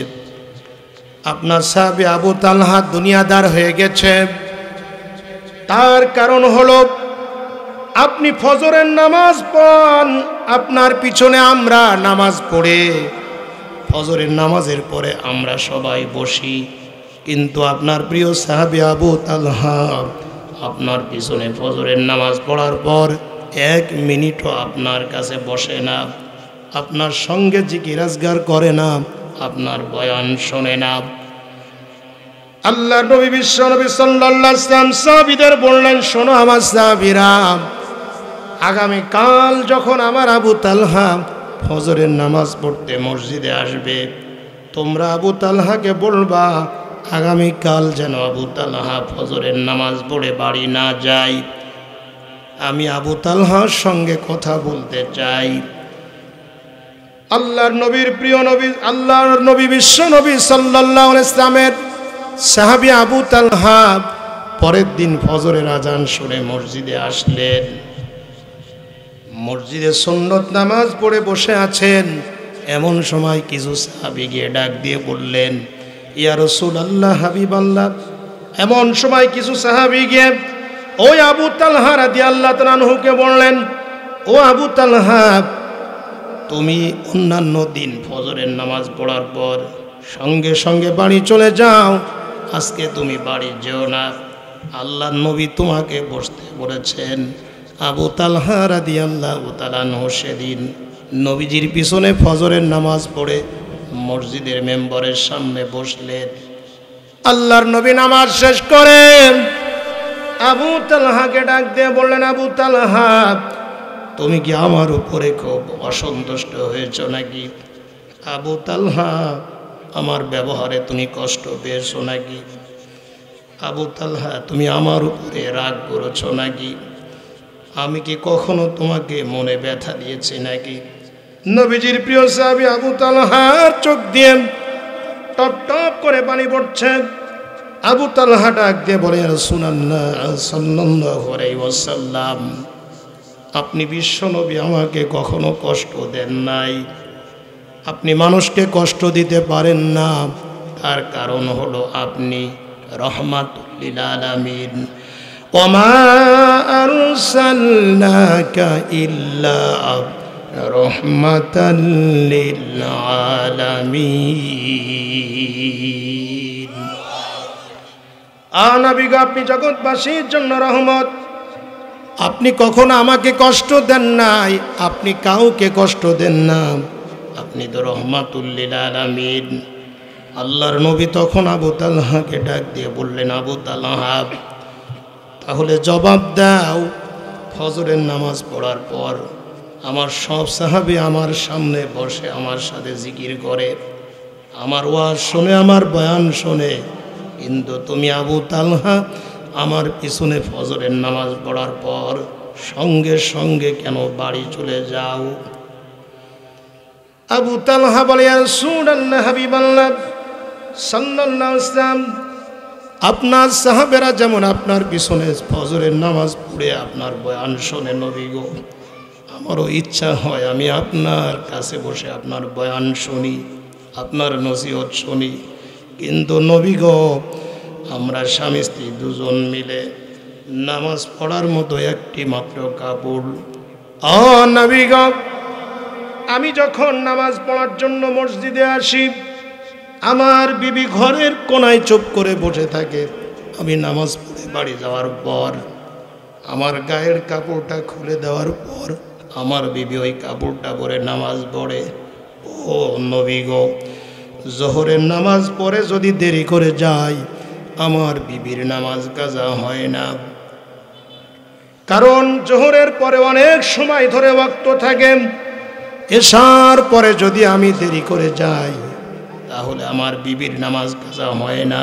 আপনার সাহাবী আবু তালহা দুনিয়াদার হয়ে গেছে। তার কারণ হলো আপনি ফজরের নামাজ পড়েন, আপনার পিছনে আমরা নামাজ পড়ে ফজরের নামাজের পরে আমরা সবাই বসি, কিন্তু আপনার প্রিয় সাহাবী আবু তালহা আপনার পিছনে ফজরের নামাজ পড়ার পর 1 মিনিটও আপনার কাছে বসে না, আপনার সঙ্গে জিকির আজগার করে না, আপনার বয়ান শোনে না। আল্লাহর নবী বিশ্ব নবী সাল্লাল্লাহু আলাইহি ওয়াসাল্লাম সাহাবীদের বললেন, শোনো আমার সাহাবীরা, আগামী কাল যখন আমার আবু তালহা ফজরের নামাজ পড়তে মসজিদে আসবে, তোমরা আবু তালহাকে বলবা আগামী কাল যেন আবু তালহা ফজরের নামাজ পড়ে বাড়ি না যায়, আমি আবু তালহার সঙ্গে কথা বলতে চাই। আল্লাহর নবীর প্রিয় নবী, আল্লাহর নবী বিশ্ব নবী সাল্লাল্লাহু আলাইহি ওয়াসাল্লামের সাহাবী আবু তালহা পরের দিন ফজরের আজান শুনে মসজিদে আসলেন। মসজিদে সুন্নত নামাজ পড়ে বসে আছেন, এমন সময় কিছু সাহাবী গিয়ে ডাক দিয়ে বললেন, ইয়া রাসূলুল্লাহ, হাবিবাল্লাহ। এমন সময় কিছু সাহাবী গিয়ে ওই আবু তালহা রাদিয়াল্লাহু তাআলা আনহুকে বললেন, ও আবু তালহা, তুমি অন্যান্য দিন ফজরের নামাজ পড়ার পর সঙ্গে সঙ্গে বাড়ি চলে যাও, আজকে তুমি বাড়ি যেও না, আল্লাহর নবী তোমাকে বসতে বলেছেন। আবু তালহা রাদিয়াল্লাহু তাআলা আনহু সেদিন নবীজির পিছনে ফজরের নামাজ পড়ে মসজিদের মেম্বরের সামনে বসলেন। আল্লাহর নবী নামাজ শেষ করে আবু তালহাকে ডাক দিয়ে বললেন, আবু তালহা, তুমি কি আমার উপরে খুব অসন্তুষ্ট হয়েছ নাকি? আবু তালহা, আমার ব্যবহারে তুমি কষ্ট পেয়েছো নাকি? আবু তালহা, তুমি আমার উপরে রাগ করেছো নাকি? আমি কি কখনো তোমাকে মনে ব্যথা দিয়েছি নাকি? নবীজির প্রিয় সাহাবী আবু তালহার চোখ দিয়ে টপ টপ করে পানি পড়ছে। আবু তালহা ডাক দিয়ে বলে, রাসূলুল্লাহ সাল্লাল্লাহু আলাইহি ওয়াসাল্লাম, আপনি বিশ্বনবী, আমাকে কখনো কষ্ট দেন নাই। আপনি মানুষকে কষ্ট দিতে পারেন না, তার কারণ হলো আপনি রহমাতুল লিল আলামিন। ওমা আরসালনাকা ইল্লা রহমাতাল লিল আলামিন। নবী গো, আপনি জগৎবাসীর জন্য রহমত। আপনি কখনো আমাকে কষ্ট দেন নাই, আপনি কাউকে কষ্ট দেন না, আপনি তো রহমাতুল লিল আলামিন। আল্লাহর নবী তখন আবু তালহাকে ডাক দিয়ে বললেন, আবু তালহা, তাহলে জবাব দাও, ফজরের নামাজ পড়ার পর আমার সব সাহাবী আমার সামনে বসে আমার সাথে জিকির করে, আমার ওয়াজ শোনে, আমার বয়ান শোনে, কিন্তু তুমি আবু তালহা আমার পিছনে ফজরের নামাজ পড়ার পর সঙ্গে সঙ্গে কেন বাড়ি চলে যাও? আবু তালহা বলে, ইয়া রাসূলুল্লাহ, হাবিবাল্লাহ সাল্লাল্লাহু আলাইহি ওয়াসাল্লাম, আপনার সাহাবেরা যেমন আপনার পিছনে ফজরের নামাজ পড়ে আপনার বয়ান শোনে নবী গো, আমারও ইচ্ছা হয় আমি আপনার কাছে বসে আপনার বয়ান শুনি, আপনার নসিহত শুনি, কিন্তু নবী গো, আমরা স্বামী স্ত্রী দুজন মিলে নামাজ পড়ার মতো একটি মাত্র কাপড়। নবী গো, আমি যখন নামাজ পড়ার জন্য মসজিদে আসি, আমার বিবি ঘরের কোনায় চুপ করে বসে থাকে। আমি নামাজ পড়ে বাড়ি যাওয়ার পর আমার গায়ের কাপড়টা খুলে দেওয়ার পর আমার বিবি ওই কাপড়টা পরে নামাজ পড়ে। ও নবী গো, জোহরের নামাজ পড়ে যদি দেরি করে যায়, আমার বিবির নামাজ কাজা হয় না, কারণ জোহরের পরে অনেক সময় ধরে ওয়াক্ত থাকে। এশার পরে যদি আমি দেরি করে যাই, তাহলে আমার বিবির নামাজ কাজা হয় না,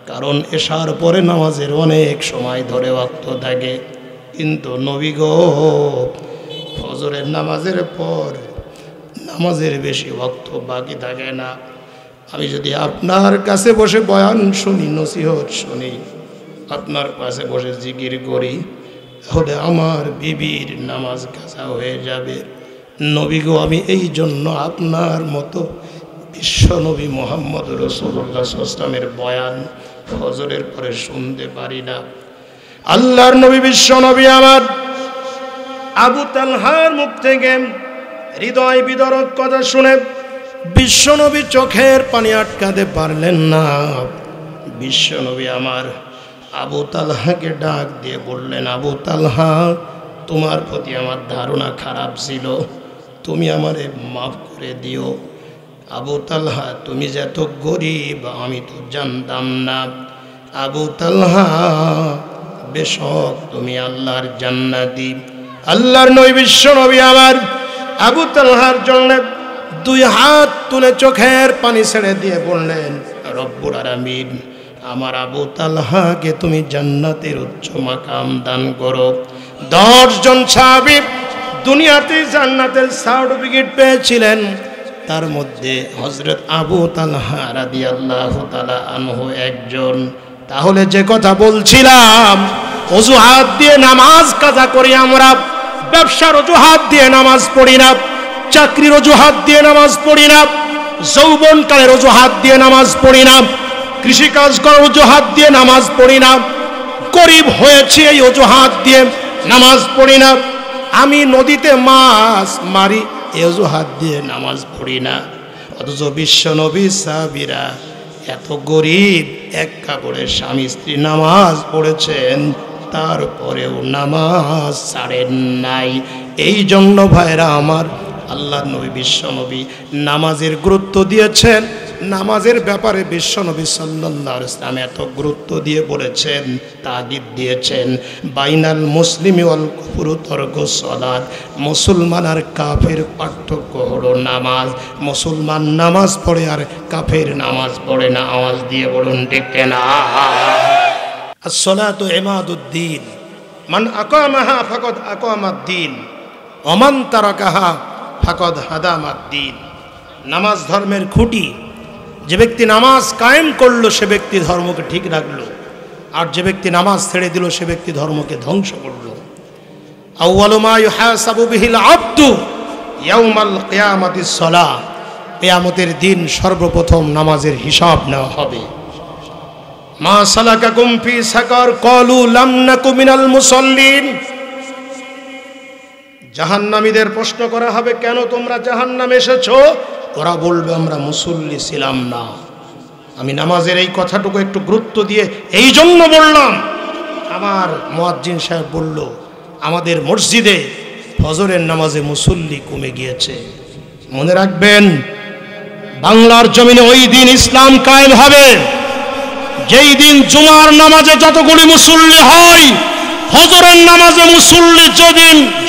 কারণ এশার পরে নামাজের অনেক সময় ধরে ওয়াক্ত থাকে। কিন্তু নবী গো, ফজরের নামাজের পর নামাজের বেশি ওয়াক্ত বাকি থাকে না। আমি যদি আপনার কাছে বসে বয়ান শুনি, নসিহত শুনি, আপনার কাছে বসে জিকির করি, তাহলে আমার বিবির নামাজ কাজা হয়ে যাবে। নবী গো, আমি এই জন্য আপনার মতো বিশ্বনবী মুহাম্মদ রাসূলুল্লাহ সাল্লাল্লাহু আলাইহি ওয়াসাল্লামের বয়ান ফজরের পরে শুনতে পারি না। আল্লাহর নবী বিশ্বনবী আমার আবু তালহার মুখ থেকে হৃদয় বিদারক কথা শুনে বিশ্বনবী চোখের পানি আটকাতে পারলেন না। বিশ্বনবী আমার আবু তালহাকে ডাক দিয়ে বললেন, আবু তালহা, তোমার প্রতি আমার ধারণা খারাপ ছিল, তুমি আমারে মাফ করে দিও। আবু তালহা, তুমি যে এত গরিব আমি তো জানতাম না। আবু তালহা, বেশক তুমি আল্লাহর জান্নাতি। আল্লাহর নবী বিশ্বনবী আমার আবু তালহার জন্য দুই হাত তুলে চোখের পানি ছেড়ে দিয়ে বললেন, রব্বুল আলামিন, আমার আবু তালহাকে তুমি জান্নাতের উচ্চ মাকাম দান করো। 10 জন সাহাবী দুনিয়াতে জান্নাতের সার্টিফিকেট পেয়েছিলেন, তার মধ্যে হযরত আবু তালহা রাদিয়াল্লাহু তাআলা আনহু একজন। তাহলে যে কথা বলছিলাম, অজুহাত দিয়ে নামাজ কাজা করি আমরা, ব্যবসার অজুহাত দিয়ে নামাজ পড়ি না, চাকরির অজুহাত দিয়ে নামাজ পড়ি না, যৌবনকালের অজুহাত দিয়ে নামাজ পড়ি না, কৃষিকাজ করার অজুহাত দিয়ে নামাজ পড়ি না, গরিব হয়েছে এই অজুহাত দিয়ে নামাজ পড়ি না, আমি নদীতে মাছ মারি এই অজুহাত দিয়ে নামাজ পড়ি না। অথচ বিশ্বনবী সাহাবীরা এত গরিব, এক কাপড়ে স্বামী স্ত্রী নামাজ পড়েছেন, তারপরেও নামাজ ছাড়েন নাই। এই জন্য ভাইরা আমার, আল্লাহর নবী বিশ্বনবী নামাজের গুরুত্ব দিয়েছেন নামাজের ব্যাপারে বিশ্বনবী সাল্লাল্লাহু আলাইহি ওয়াসাল্লাম এত গুরুত্ব দিয়ে বলেছেন, তাগিদ দিয়েছেন, বাইনাল মুসলিমি ওয়াল কুফরি তারকুস সালাত, মুসলমান আর কাফের পার্থক্য হলো নামাজ। মুসলমান নামাজ পড়ে আর কাফের নামাজ পড়ে না। আওয়াজ দিয়ে বলুন ঠিক না? as-salatu imaduddin, মান আকামাহা ফাকাদ আকামাদ-দ্বীন ওয়া মান তারাকাহা ফাকাদ হাদামাদ-দ্বীন। নামাজ ধর্মের খুঁটি। যে ব্যক্তি নামাজ কায়েম করলো সে ব্যক্তি ধর্মকে ঠিক রাখলো, আর যে ব্যক্তি নামাজ ছেড়ে দিল সে ব্যক্তি ধর্মকে ধ্বংস করলো। আউয়ালু মা ইউহাসাবু বিহিল আবদু ইয়াউমাল কিয়ামাতিস সালাহ, কিয়ামতের দিন সর্বপ্রথম নামাজের হিসাব নেওয়া হবে। মা সালাকাকুম ফি সাকার ক্বালু লাম নাকু মিনাল মুসাল্লিন, জাহান্নামীদের প্রশ্ন করা হবে, কেন তোমরা জাহান্নামে এসেছো? ওরা বলবে আমরা মুসল্লি ছিলাম না। আমি নামাজের এই কথাটুকু একটু গুরুত্ব দিয়ে এই জন্য বললাম, আমার মুয়াজ্জিন সাহেব বলল আমাদের মসজিদে ফজরের নামাজে মুসল্লি কমে গিয়েছে। মনে রাখবেন, বাংলার জমিনে ওই দিন ইসলাম কায়েম হবে যেই দিন জুমার নামাজে যতগুলি মুসল্লি হয়, ফজরের নামাজে মুসল্লি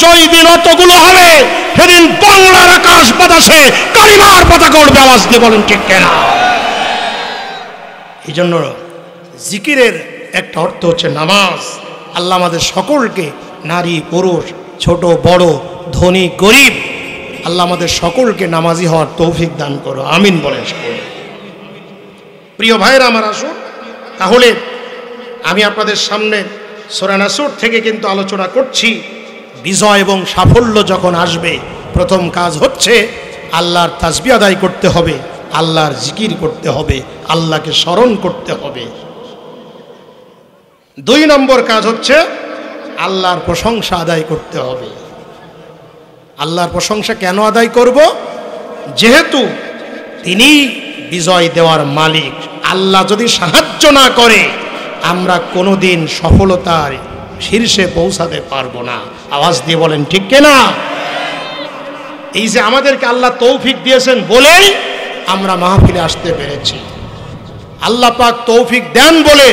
যেই দিন অতগুলো হবে, সেদিন বাংলার আকাশ বাতাসে কালিমার পতাকা উঠবে। আওয়াজ দিয়ে বলেন ঠিক কিনা? এই জন্য জিকিরের একটা অর্থ হচ্ছে নামাজ। আল্লাহ আমাদের সকলকে, নারী পুরুষ, ছোট বড়, ধনী গরিব, আল্লাহ আমাদের সকলকে নামাজি হওয়ার তৌফিক দান করো, আমিন বলেন সকলে। প্রিয় ভাইরা আমার, আসুন তাহলে আমি আপনাদের সামনে সূরা নাসর থেকে কিন্তু আলোচনা করছি। বিজয় এবং সাফল্য যখন আসবে, প্রথম কাজ হচ্ছে আল্লাহর তাসবিহ আদায় করতে হবে, আল্লাহর জিকির করতে হবে, আল্লাহকে স্মরণ করতে হবে। 2 নম্বর কাজ হচ্ছে আল্লাহর প্রশংসা আদায় করতে হবে। আল্লাহর প্রশংসা কেন আদায় করব? যেহেতু তিনি বিজয় দেওয়ার মালিক। আল্লাহ যদি সাহায্য না করে আমরা কোনোদিন সফলতার শীর্ষে পৌঁছাতে পারবো না। আওয়াজ দিয়ে বলেন ঠিক কিনা? এই যে আমাদেরকে আল্লাহ তৌফিক দিয়েছেন বলেই আমরা মাহফিলে আসতে পেরেছি। আল্লাহ পাক তৌফিক দেন বলে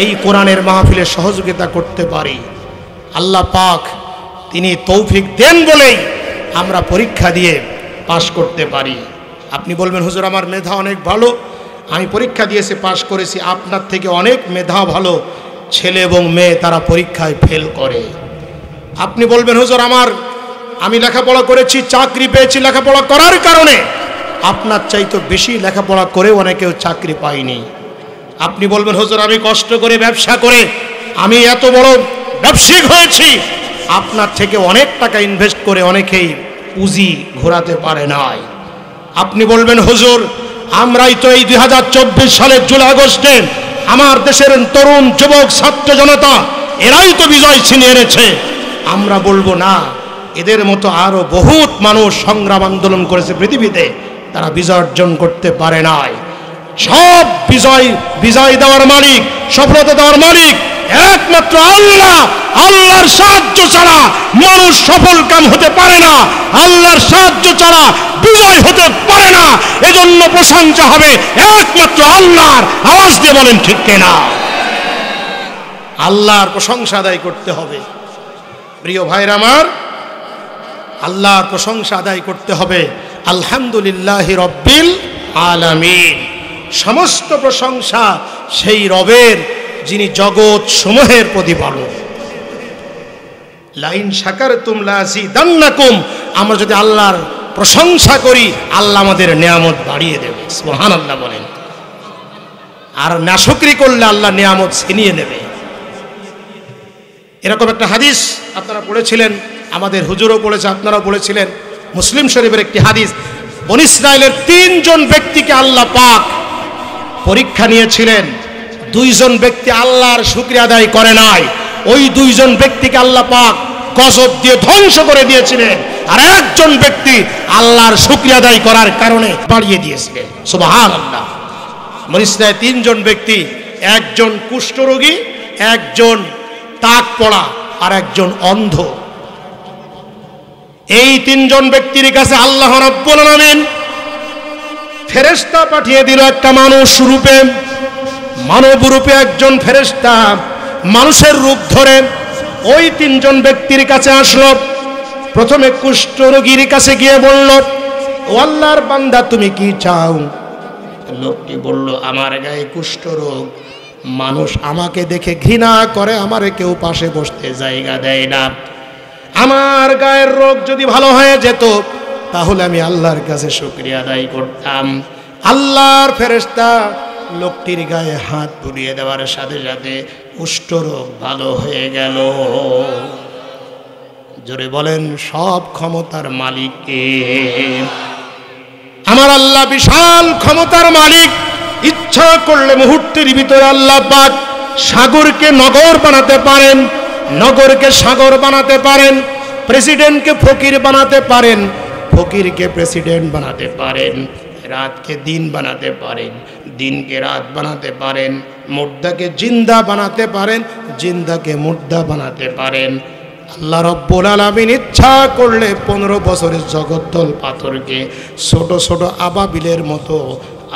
এই কোরআনের মাহফিলে সহযোগিতা করতে পারি। আল্লাহ পাক তিনি তৌফিক দেন বলেই আমরা পরীক্ষা দিয়ে পাশ করতে পারি। আপনি বলবেন, হুজুর আমার মেধা অনেক ভালো, আমি পরীক্ষা দিয়েছি পাশ করেছি। আপনার থেকে অনেক মেধা ভালো ছেলে এবং মেয়ে তারা পরীক্ষায় ফেল করে। আপনি বলবেন, হুজুর আমি লেখাপড়া করেছি, চাকরি পেয়েছি লেখাপড়া করার কারণে। আপনার চাইতে বেশি লেখাপড়া করেও অনেকেও চাকরি পায়নি। আপনি বলবেন, হুজুর আমি কষ্ট করে ব্যবসা করে আমি এত বড় ব্যবসায়িক হয়েছি। আপনার থেকে অনেক টাকা ইনভেস্ট করে অনেকেই পুঁজি ঘোরাতে পারে নাই। আপনি বলবেন, হুজুর আমরাই তো এই 2024 সালের জুলাই আগস্টে আমার দেশের তরুণ যুবক ছাত্র জনতা এরাই তো বিজয় ছিনিয়ে এনেছে। আমরা বলবো না, এদের মতো আরো বহুত মানুষ সংগ্রাম আন্দোলন করেছে পৃথিবীতে, তারা বিজয় অর্জন করতে পারে নাই। সব বিজয় দেওয়ার মালিক, সফলতা দেওয়ার মালিক একমাত্র আল্লাহ। আল্লাহর সাহায্য ছাড়া মানুষ সফল কাম হতে পারে না, আল্লাহর সাহায্য ছাড়া বিজয় হতে পারে না। এজন্য প্রশংসা হবে একমাত্র আল্লাহর। আওয়াজ দিয়ে বলেন ঠিক কিনা? আল্লাহর প্রশংসা আদায় করতে হবে। প্রিয় ভাইরা আমার, আল্লাহর প্রশংসা আদায় করতে হবে। আলহামদুলিল্লাহি রব্বিল আলামিন, সমস্ত প্রশংসা সেই রবের যিনি জগৎ সমূহের প্রতিপালক। লাইন শাকারতুম লাযিদান্নাকুম, আমরা যদি আল্লাহর প্রশংসা করি আল্লাহ আমাদের নিয়ামত বাড়িয়ে দেবে। সুবহানাল্লাহ বলেন। আর নাশুকরি করলে আল্লাহ নিয়ামত ছিনিয়ে নেবে। এরকম একটা হাদিস আপনারা পড়েছিলেন, আমাদের হুজুরও পড়েছে, আপনারাও পড়েছিলেন। মুসলিম শরীফের একটি হাদিস, বনী ইসরাইলের 3 জন ব্যক্তিকে আল্লাহ পাক পরীক্ষা নিয়েছিলেন। 2 জন ব্যক্তি আল্লাহর শুকরিয়া আদায় করে নাই, ওই 2 জন ব্যক্তিকে আল্লাহ পাক গজব দিয়ে ধ্বংস করে দিয়েছিলেন। আর একজন ব্যক্তি আল্লাহর শুকরিয়া আদায় করার কারণে বাড়িয়ে দিয়েছিলেন। সুবহানাল্লাহ। বনী ইসরাইলের 3 জন ব্যক্তি, একজন কুষ্ঠরোগী, একজন তাক পড়া, আর একজন অন্ধ। এই 3 জন ব্যক্তির কাছে আল্লাহ রাব্বুল আলামিন ফেরেশতা পাঠিয়ে দিল একটা মানুষ রূপে, মানব রূপে একজন ফেরেশতা মানুষের রূপ ধরে ওই তিনজন ব্যক্তির কাছে আসলো। প্রথমে কুষ্ঠরোগীর কাছে গিয়ে বলল, ও আল্লাহর বান্দা তুমি কি চাও? লোকটি বলল, আমার গায়ে কুষ্ঠরোগ, মানুষ আমাকে দেখে ঘৃণা করে, আমারে কেউ পাশে বসতে জায়গা দেয় না। আমার গায়ের রোগ যদি ভালো হয়ে যেত তাহলে আমি আল্লাহর কাছে শুকরিয়া আদায় করতাম। আল্লাহর ফেরেশতা লোকটির গায়ে হাত বুলিয়ে দেওয়ার সাথে সাথে কুষ্ঠরোগ ভালো হয়ে গেল। জোরে বলেন, সব ক্ষমতার মালিক কে? আমার আল্লাহ বিশাল ক্ষমতার মালিক। ইচ্ছা করলে মুহূর্তের ভিতরে আল্লাহ পাক সাগরকে নগর বানাতে পারেন, নগরকে সাগর বানাতে পারেন, প্রেসিডেন্টকে ফকির বানাতে পারেন, ফকিরকে প্রেসিডেন্ট বানাতে পারেন, রাতকে দিন বানাতে পারেন, দিনকে রাত বানাতে পারেন, মুর্দাকে জিন্দা বানাতে পারেন, জিন্দাকে মুর্দা বানাতে পারেন। আল্লাহ রব্বুল আলামিন ইচ্ছা করলে 15 বছরের জগদ্দল পাথরকে ছোট ছোট আবাবিলের মতো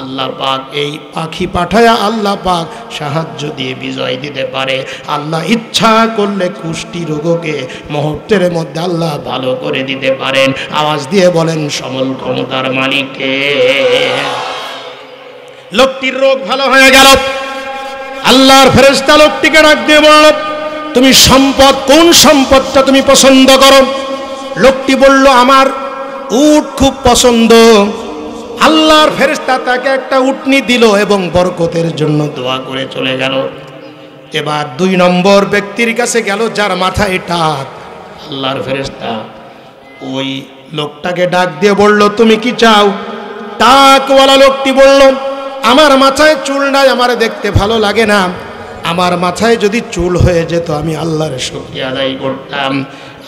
আল্লাহ পাক এই পাখি পাঠায়া আল্লাহ পাক সাহায্য দিয়ে বিজয় দিতে পারে। আল্লাহ ইচ্ছা করলে কুষ্টি রোগকে মুহূর্তের মধ্যে আল্লাহ ভালো করে দিতে পারেন। আওয়াজ দিয়ে বলেন, সমল ক্ষমতার মালিক কে? লোকটির রোগ ভালো হয়ে গেল। আল্লাহর ফেরেশতা লোকটিকে ডাক দিয়ে বলল, তুমি সম্পদ, কোন সম্পদটা তুমি পছন্দ করো? লোকটি বলল, আমার উট খুব পছন্দ। আল্লাহর ফেরেশতা তাকে একটা উটনি দিল এবং বরকতের জন্য দোয়া করে চলে গেল। এবার 2 নম্বর ব্যক্তির কাছে গেল, যার মাথায় টাক। আল্লাহর ফেরেশতা ওই লোকটাকে ডাক দিয়ে বলল, তুমি কি চাও? টাকওয়ালা লোকটি বলল, আমার মাথায় চুল নাই, আমার দেখতে ভালো লাগে না, আমার মাথায় যদি চুল হয়ে যেত আমি আল্লাহর শুকরিয়া আদায় করতাম।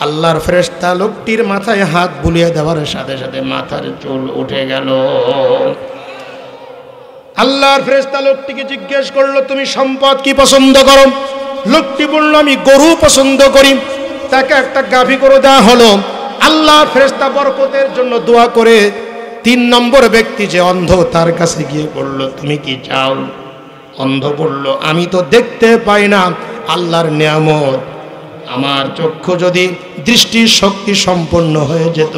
আল্লাহর ফেরেশতা লোকটির মাথায় হাত বুলিয়ে দেওয়ার সাথে সাথে মাথার চুল উঠে গেল। আল্লাহর ফেরেশতা লোকটিকে জিজ্ঞেস করলো, তুমি সম্পদ কি পছন্দ করো? লোকটি বলল, আমি গরু পছন্দ করি। তাকে একটা গাভী গরু দেওয়া হলো। আল্লাহর ফেরেশতা বরকতের জন্য দোয়া করে 3 নম্বর ব্যক্তি যে অন্ধ, তার কাছে গিয়ে বলল, তুমি কি চাও? অন্ধ বলল, আমি তো দেখতে পাই না, আল্লাহর নিয়ামত, আমার চক্ষু যদি দৃষ্টি শক্তি সম্পন্ন হয়ে যেত,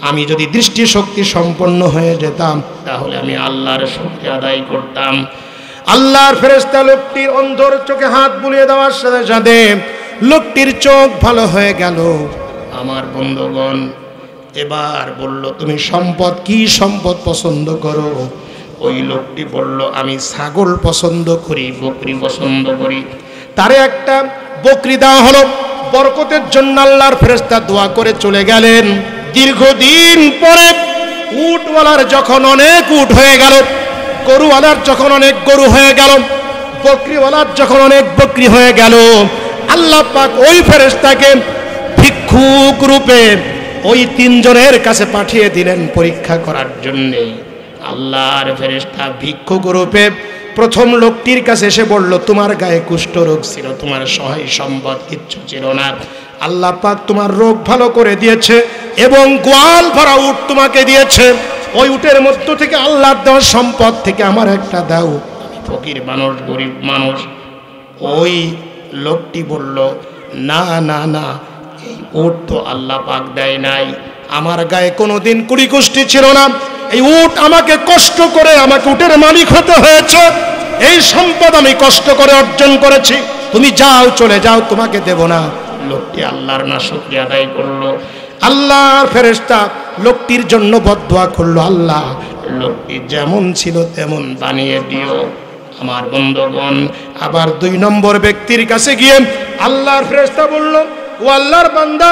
আমি যদি দৃষ্টি শক্তি সম্পন্ন হয়ে যেতাম তাহলে আমি আল্লাহর শুকরিয়া আদায় করতাম। আল্লাহর ফেরেশতা লোকটির অন্ধর চোখে হাত বুলিয়ে দেওয়ার সাথে সাথে লোকটির চোখ ভালো হয়ে গেল। আমার বন্ধুগণ, এবার বলল, তুমি সম্পদ, কি সম্পদ পছন্দ করো? ওই লোকটি বলল, আমি ছাগল পছন্দ করি, বকরি পছন্দ করি। তারে একটা বকরি দেওয়া হলো। বরকতের জন্য আল্লাহর ফেরেশতা দোয়া করে চলে গেলেন। দীর্ঘদিন পরে উটওয়ালার যখন অনেক উট হয়ে গেল, গরুওয়ালার যখন অনেক গরু হয়ে গেল, বকরিওয়ালার যখন অনেক বকরি হয়ে গেল, আল্লাহ পাক ওই ফেরেশতাকে ভিক্ষুক রূপে ওই 3 জনের কাছে পাঠিয়ে দিলেন পরীক্ষা করার জন্যে। আল্লাহর ফেরেশতা ভিক্ষুক রূপে প্রথম লোকটির কাছে এসে বলল, তোমার গায়ে কুষ্ঠরোগ ছিল, তোমার সহায় সম্পদ কিচ্ছু ছিল না, আল্লাহ পাক তোমার রোগ ভালো করে দিয়েছে এবং গোয়াল ভরা উট তোমাকে দিয়েছে। ওই উটের মধ্য থেকে আল্লাহর দেওয়া সম্পদ থেকে আমার একটা দাও, ফকির মানুষ, গরিব মানুষ। ওই লোকটি বলল, না না না, এই উট তো আল্লাহ পাক দেয় নাই, আমার গায়ে কোনোদিন কুড়ি কুষ্টি ছিল না, এই উট আমাকে কষ্ট করে আমাকে উটের মালিক হতে হয়েছে, এই সম্পদ আমি কষ্ট করে অর্জন করেছি, তুমি যাও, চলে যাও, তোমাকে দেব না। লোকটি আল্লাহর না শুকরিয়া আদায় করলো। আল্লাহর ফেরেশতা লোকটির জন্য বদদোয়া করলো, আল্লাহ লোকটি যেমন ছিল তেমন বানিয়ে দিও। আমার বন্ধুগণ, আবার 2 নম্বর ব্যক্তির কাছে গিয়ে আল্লাহর ফেরেশতা বলল, ও আল্লাহর বান্দা,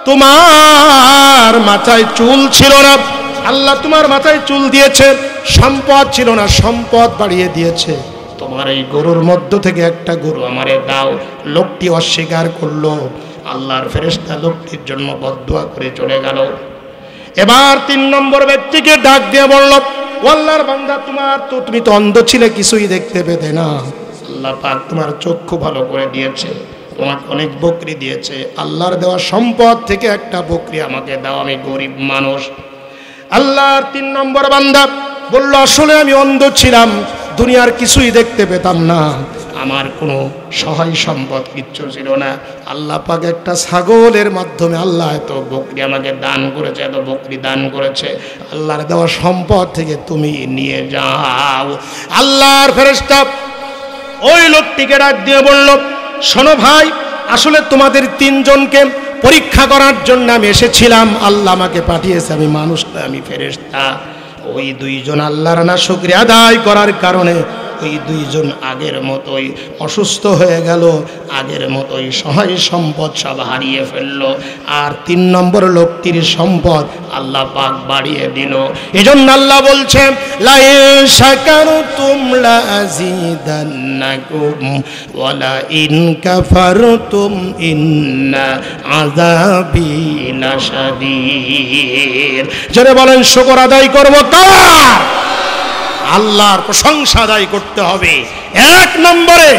তোমার মাথায় চুল ছিল না, আল্লাহ তোমার মাথায় চুল দিয়েছে, সম্পদ ছিল না, সম্পদ বাড়িয়ে দিয়েছে, তোমার এই গরুর মধ্য থেকে একটা গরু আমারে দাও। লোকটি অস্বীকার করলো। আল্লাহর ফেরেশতা লোকটির জন্য বদদোয়া করে চলে গেল। এবার 3 নম্বর ব্যক্তিকে ডাক দিয়ে বলল, ও আল্লাহর বান্দা, তুমি তো অন্ধ ছিলে, কিছুই দেখতে পেতে না, আল্লাহ পাক তোমার চক্ষু ভালো করে দিয়েছে, তোমাকে অনেক বকরি দিয়েছে, আল্লাহর দেওয়া সম্পদ থেকে একটা বকরি আমাকে দাও, আমি গরিব মানুষ। আল্লাহর 3 নম্বর বান্দা বলল, আসলে আমি অন্ধ ছিলাম, দুনিয়ার কিছুই দেখতে পেতাম না, আমার কোনো সহায় সম্পদ কিচ্ছু ছিল না। আল্লাহ পাক একটা ছাগলের মাধ্যমে আল্লাহ এত বকরি আমাকে দান করেছে, এত বকরি দান করেছে, আল্লাহর দেওয়া সম্পদ থেকে তুমি নিয়ে যাও। আল্লাহর ফেরেশতা ওই লোকটিকে ডাক দিয়ে বলল, শোনো ভাই, আসলে তোমাদের 3 জনকে পরীক্ষা করার জন্য আমি এসেছিলাম, আল্লাহ আমাকে পাঠিয়েছে, আমি মানুষ না, আমি ফেরেশতা। ওই 2 জন আল্লাহর নাশকরিয়া আদায় করার কারণে ওই 2 জন আগের মতোই অসুস্থ হয়ে গেল, আগের মতোই সহায় সম্পদ সব হারিয়ে ফেলল। আর 3 নম্বর লোকটির সম্পদ আল্লাহ পাক বাড়িয়ে দিল। এজন্য আল্লাহ বলছে, লা ইন শাকারতুম লা আযীদান্নাকুম ওয়া লা ইন কাফারতুম ইন্না আযাবি লাশাদীদ। যারা বলেন শুকর আদায় করব কার? আল্লাহর প্রশংসা আদায় করতে হবে। 1 নম্বরে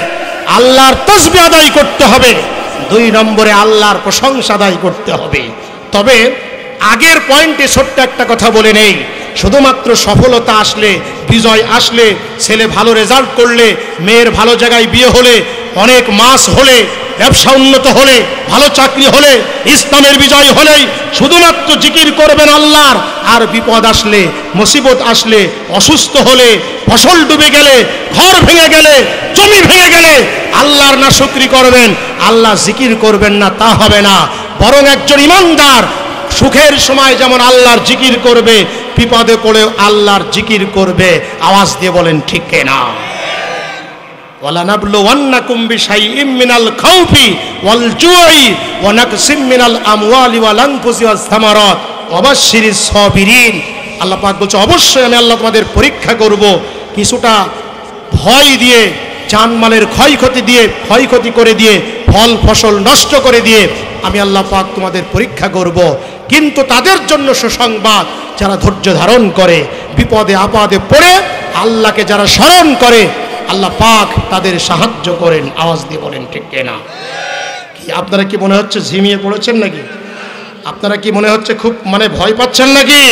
আল্লাহর তাসবিহ আদায় করতে হবে, 2 নম্বরে আল্লাহর প্রশংসা আদায় করতে হবে। তবে আগের পয়েন্টে ছোট্ট একটা কথা বলে নেই, শুধুমাত্র সফলতা আসলে, বিজয় আসলে, ছেলে ভালো রেজাল্ট করলে, মেয়ের ভালো জায়গায় বিয়ে হলে, অনেক মাস হলে, ব্যবসা উন্নত হলে, ভালো চাকরি হলে, ইসলামের বিজয় হলেই শুধুমাত্র জিকির করবেন আল্লাহর, আর বিপদ আসলে, মুসিবত আসলে, অসুস্থ হলে, ফসল ডুবে গেলে, ঘর ভেঙে গেলে, জমি ভেঙে গেলে আল্লাহর নাশকরি করবেন, আল্লাহ জিকির করবেন না, তা হবে না। বরং একজন ইমানদার সুখের সময় যেমন আল্লাহর জিকির করবে, বিপদে পড়েও আল্লাহর জিকির করবে। আওয়াজ দিয়ে বলেন ঠিক কিনা? ওয়ালানাবলুওয়ান্নাকুম বিশাইইম মিনাল খাউফি ওয়াল জুই ওয়া নাকসিম মিনাল আমওয়ালি ওয়াল আনফুসি ওয়াস সামারাত ওয়া বাশশিরিস সাবিরিন। আল্লাহ পাক বলছে, অবশ্যই আমি আল্লাহ তোমাদের পরীক্ষা করব, কিছুটা ভয় দিয়ে, জানমালের ক্ষয়ক্ষতি করে দিয়ে, ফল ফসল নষ্ট করে দিয়ে আমি আল্লাহ পাক তোমাদের পরীক্ষা করব। কিন্তু তাদের জন্য সুসংবাদ, যারা ধৈর্য ধারণ করে, বিপদে আপদে পড়ে আল্লাহকে যারা স্মরণ করে, আল্লাহ পাক তাদের সাহায্য করেন। আওয়াজ দিয়ে বলেন ঠিক কিনা? কি আপনারা কি মনে হচ্ছে ঝিমিয়ে পড়েছেন নাকি? আপনারা কি মনে হচ্ছে খুব ভয় পাচ্ছেন নাকি?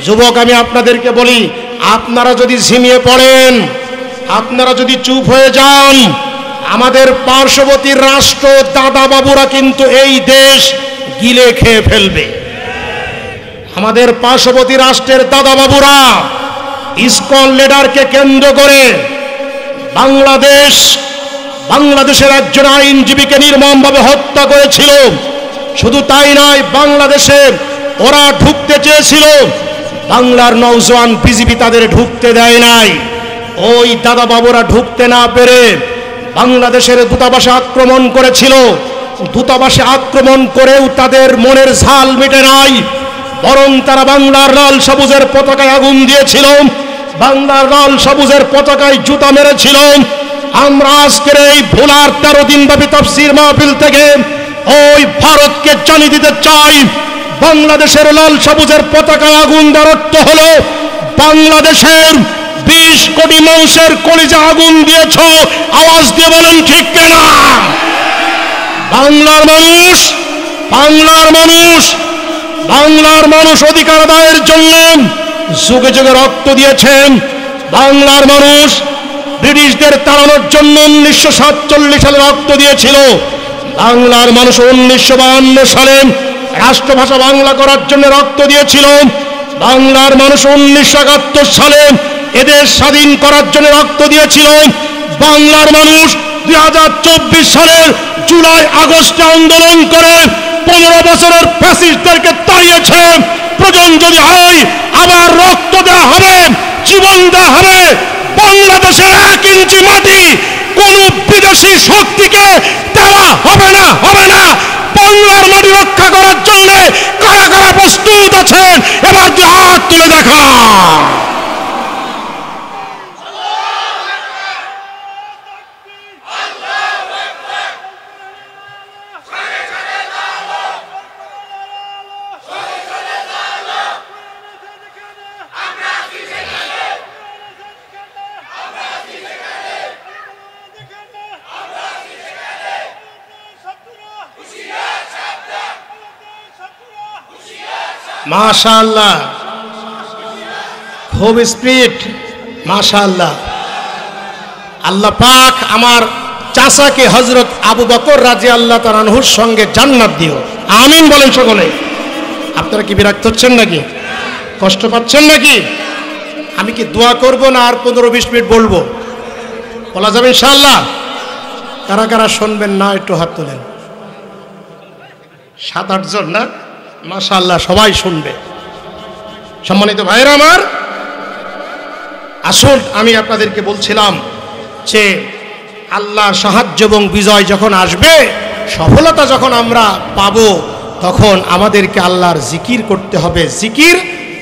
যুবক, আমি আপনাদেরকে বলি, আপনারা যদি ঝিমিয়ে পড়েন, আপনারা যদি চুপ হয়ে যান, আমাদের পার্শ্ববর্তী রাষ্ট্র দাদা বাবুরা কিন্তু এই দেশ গিলে খেয়ে ফেলবে। আমাদের পার্শ্ববর্তী রাষ্ট্রের দাদা বাবুরা ইসকন লিডারকে কেন্দ্র করে বাংলাদেশের একজন আইনজীবীকে নির্মমভাবে হত্যা করেছিল। শুধু তাই নয়, বাংলাদেশে ওরা ঢুকতে চেয়েছিল, বাংলার নওজোয়ান বিজিবি তাদের ঢুকতে দেয় নাই। ওই দাদা বাবুরা ঢুকতে না পেরে বাংলাদেশের দূতাবাসে আক্রমণ করেছিল। দূতাবাসে আক্রমণ করেও তাদের মনের ঝাল মিটে নাই, বরং তারা বাংলার লাল সবুজের পতাকায় আগুন দিয়েছিল, বাংলার লাল সবুজের পতাকায় জুতা মেরেছিল। আমরা আজকের এই ভোলার 13 দিন ব্যাপী তাফসীর মাহফিল থেকে ওই ভারতকে জানিয়ে দিতে চাই, বাংলাদেশের লাল সবুজের পতাকায় আগুন দেওয়ার অর্থ হলো বাংলাদেশের 20 কোটি মানুষের কলিজা আগুন দিয়েছ। আওয়াজ দিয়ে বলেন ঠিক কিনা? বাংলার মানুষ অধিকার আদায়ের জন্য যুগে যুগে রক্ত দিয়েছেন। বাংলার মানুষ ব্রিটিশদের তাড়ানোর জন্য 1947 সালে রক্ত দিয়েছিল। বাংলার মানুষ 1952 সালে রাষ্ট্রভাষা বাংলা করার জন্য রক্ত দিয়েছিল। বাংলার মানুষ 1971 সালে এদের স্বাধীন করার জন্য রক্ত দিয়েছিল। বাংলার মানুষ 2024 সালের জুলাই আগস্টে আন্দোলন করে 15 বছরের ফ্যাসিস্টদেরকে তাড়িয়েছে। প্রয়োজন যদি হয় আবার রক্ত দেওয়া হবে, জীবন দেওয়া হবে। বাংলাদেশের 1 ইঞ্চি মাটি কোন বিদেশি শক্তিকে দেওয়া হবে না। বাংলার মাটি রক্ষা করার জন্য কারা কারা প্রস্তুত আছেন? এবার হাত তুলে দেখা। মাশাআল্লাহ। খুব স্পিড, মাশাআল্লাহ। আল্লাহ পাক আমার চাচাকে হযরত আবু বকর রাদিয়াল্লাহু তাআলা আনহুর সঙ্গে জান্নাত দিও, আমিন বলেন সকলে। আপনারা কি বিরক্ত হচ্ছেন নাকি, কষ্ট পাচ্ছেন নাকি? আমি কি দোয়া করব না আর 15-20 মিনিট বলবো? বলা যাবে ইনশাআল্লাহ? কারা কারা শুনবেন না একটু হাত তোলেন। 7-8 জন না? মাশাআল্লাহ, সবাই শুনবে। সম্মানিত ভাইরা আমার, আসল আমি আপনাদেরকে বলছিলাম যে আল্লাহর সাহায্য এবং বিজয় যখন আসবে, সফলতা যখন আমরা পাবো, তখন আমাদেরকে আল্লাহর জিকির করতে হবে। জিকির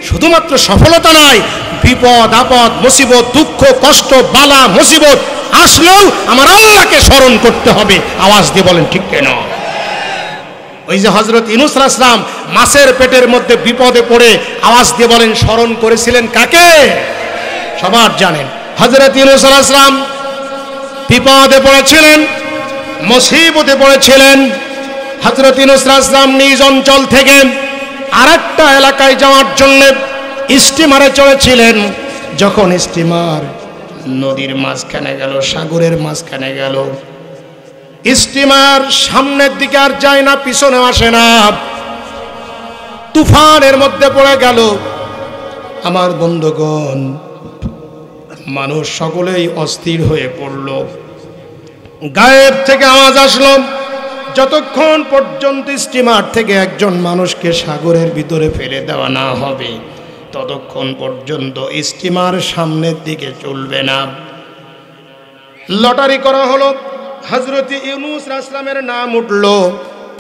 শুধুমাত্র সফলতা নয়, বিপদ আপদ মুসিবত দুঃখ কষ্ট বালা মুসিবত আসলেও আমার আল্লাহকে স্মরণ করতে হবে। আওয়াজ দিয়ে বলেন ঠিক কেনা? ওই যে হযরত ইউনূস আলাইহিস সালাম মাছের পেটের মধ্যে বিপদে পড়ে আওয়াজ দিয়ে বলেন স্মরণ করেছিলেন কাকে? সবার জানেন, হযরত ইউনূস আলাইহিস সালাম বিপদে পড়েছিলেন, মুসিবতে পড়েছিলেন। হযরত ইউনূস আলাইহিস সালাম নিজ অঞ্চল থেকে আরেকটা এলাকায় যাওয়ার জন্য স্টিমারে চড়েছিলেন। যখন স্টিমার নদীর মাঝখানে গেল, সাগরের মাঝখানে গেল, স্টিমার সামনের দিকে আর যায় না, পিছনে আসে না, তুফানের মধ্যে পড়ে গেল। আমার বন্ধুগণ, মানুষ সকলেই অস্থির হয়ে পড়ল। গায়েব থেকে আওয়াজ আসলো, যতক্ষণ পর্যন্ত স্টিমার থেকে একজন মানুষকে সাগরের ভিতরে ফেলে দেওয়া না হবে ততক্ষণ পর্যন্ত স্টিমার সামনের দিকে চলবে না। লটারি করা হলো, হযরত ইউনূস আলাইহিস সালামের নাম উঠল।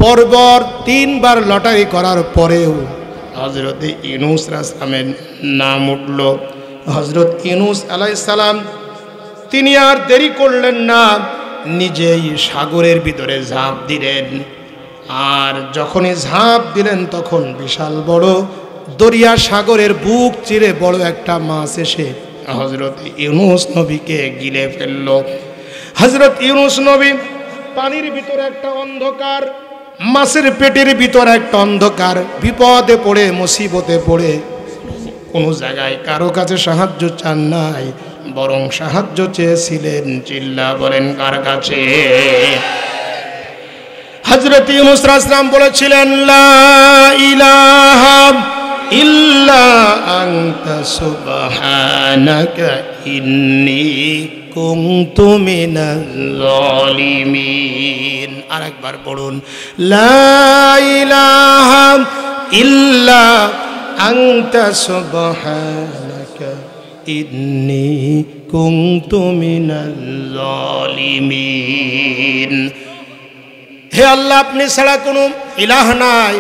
পরপর 3 বার লটারি করার পরেও হযরত ইউনূস আলাইহিস সালামের নাম উঠল। হযরত ইউনূস আলাইহিস সালাম তিনি আর দেরি করলেন না, নিজেই সাগরের ভিতরে ঝাঁপ দিলেন। আর যখনই ঝাঁপ দিলেন তখন বিশাল বড় দরিয়া সাগরের বুক চিরে বড় একটা মাছ এসে হযরত ইউনূস নবীকে গিলে ফেলল। হযরত ইউনূস নবী পানির ভিতরে একটা অন্ধকার, মাছের পেটের ভিতরে একটা অন্ধকার, বিপদে পড়ে মুসিবতে পড়ে কোনো জায়গায় কারো কাছে সাহায্য চান নাই, বরং সাহায্য চেয়েছিলেন। চিল্লা বলেন কার কাছে? হযরত ইউনূস আলাইহিস সালাম বলেছিলেন, লা ইলাহা ইল্লা আনতা সুবহানাকা ইন্নী কুনতু মিনাজ জালিমিন। আরেকবার পড়ুন, লা ইলাহা ইল্লা আনতা সুবহানাকা ইন্নী কুনতু মিনাল জালিমিন। হে আল্লাহ, আপনি ছাড়া কোনো ইলাহ নাই,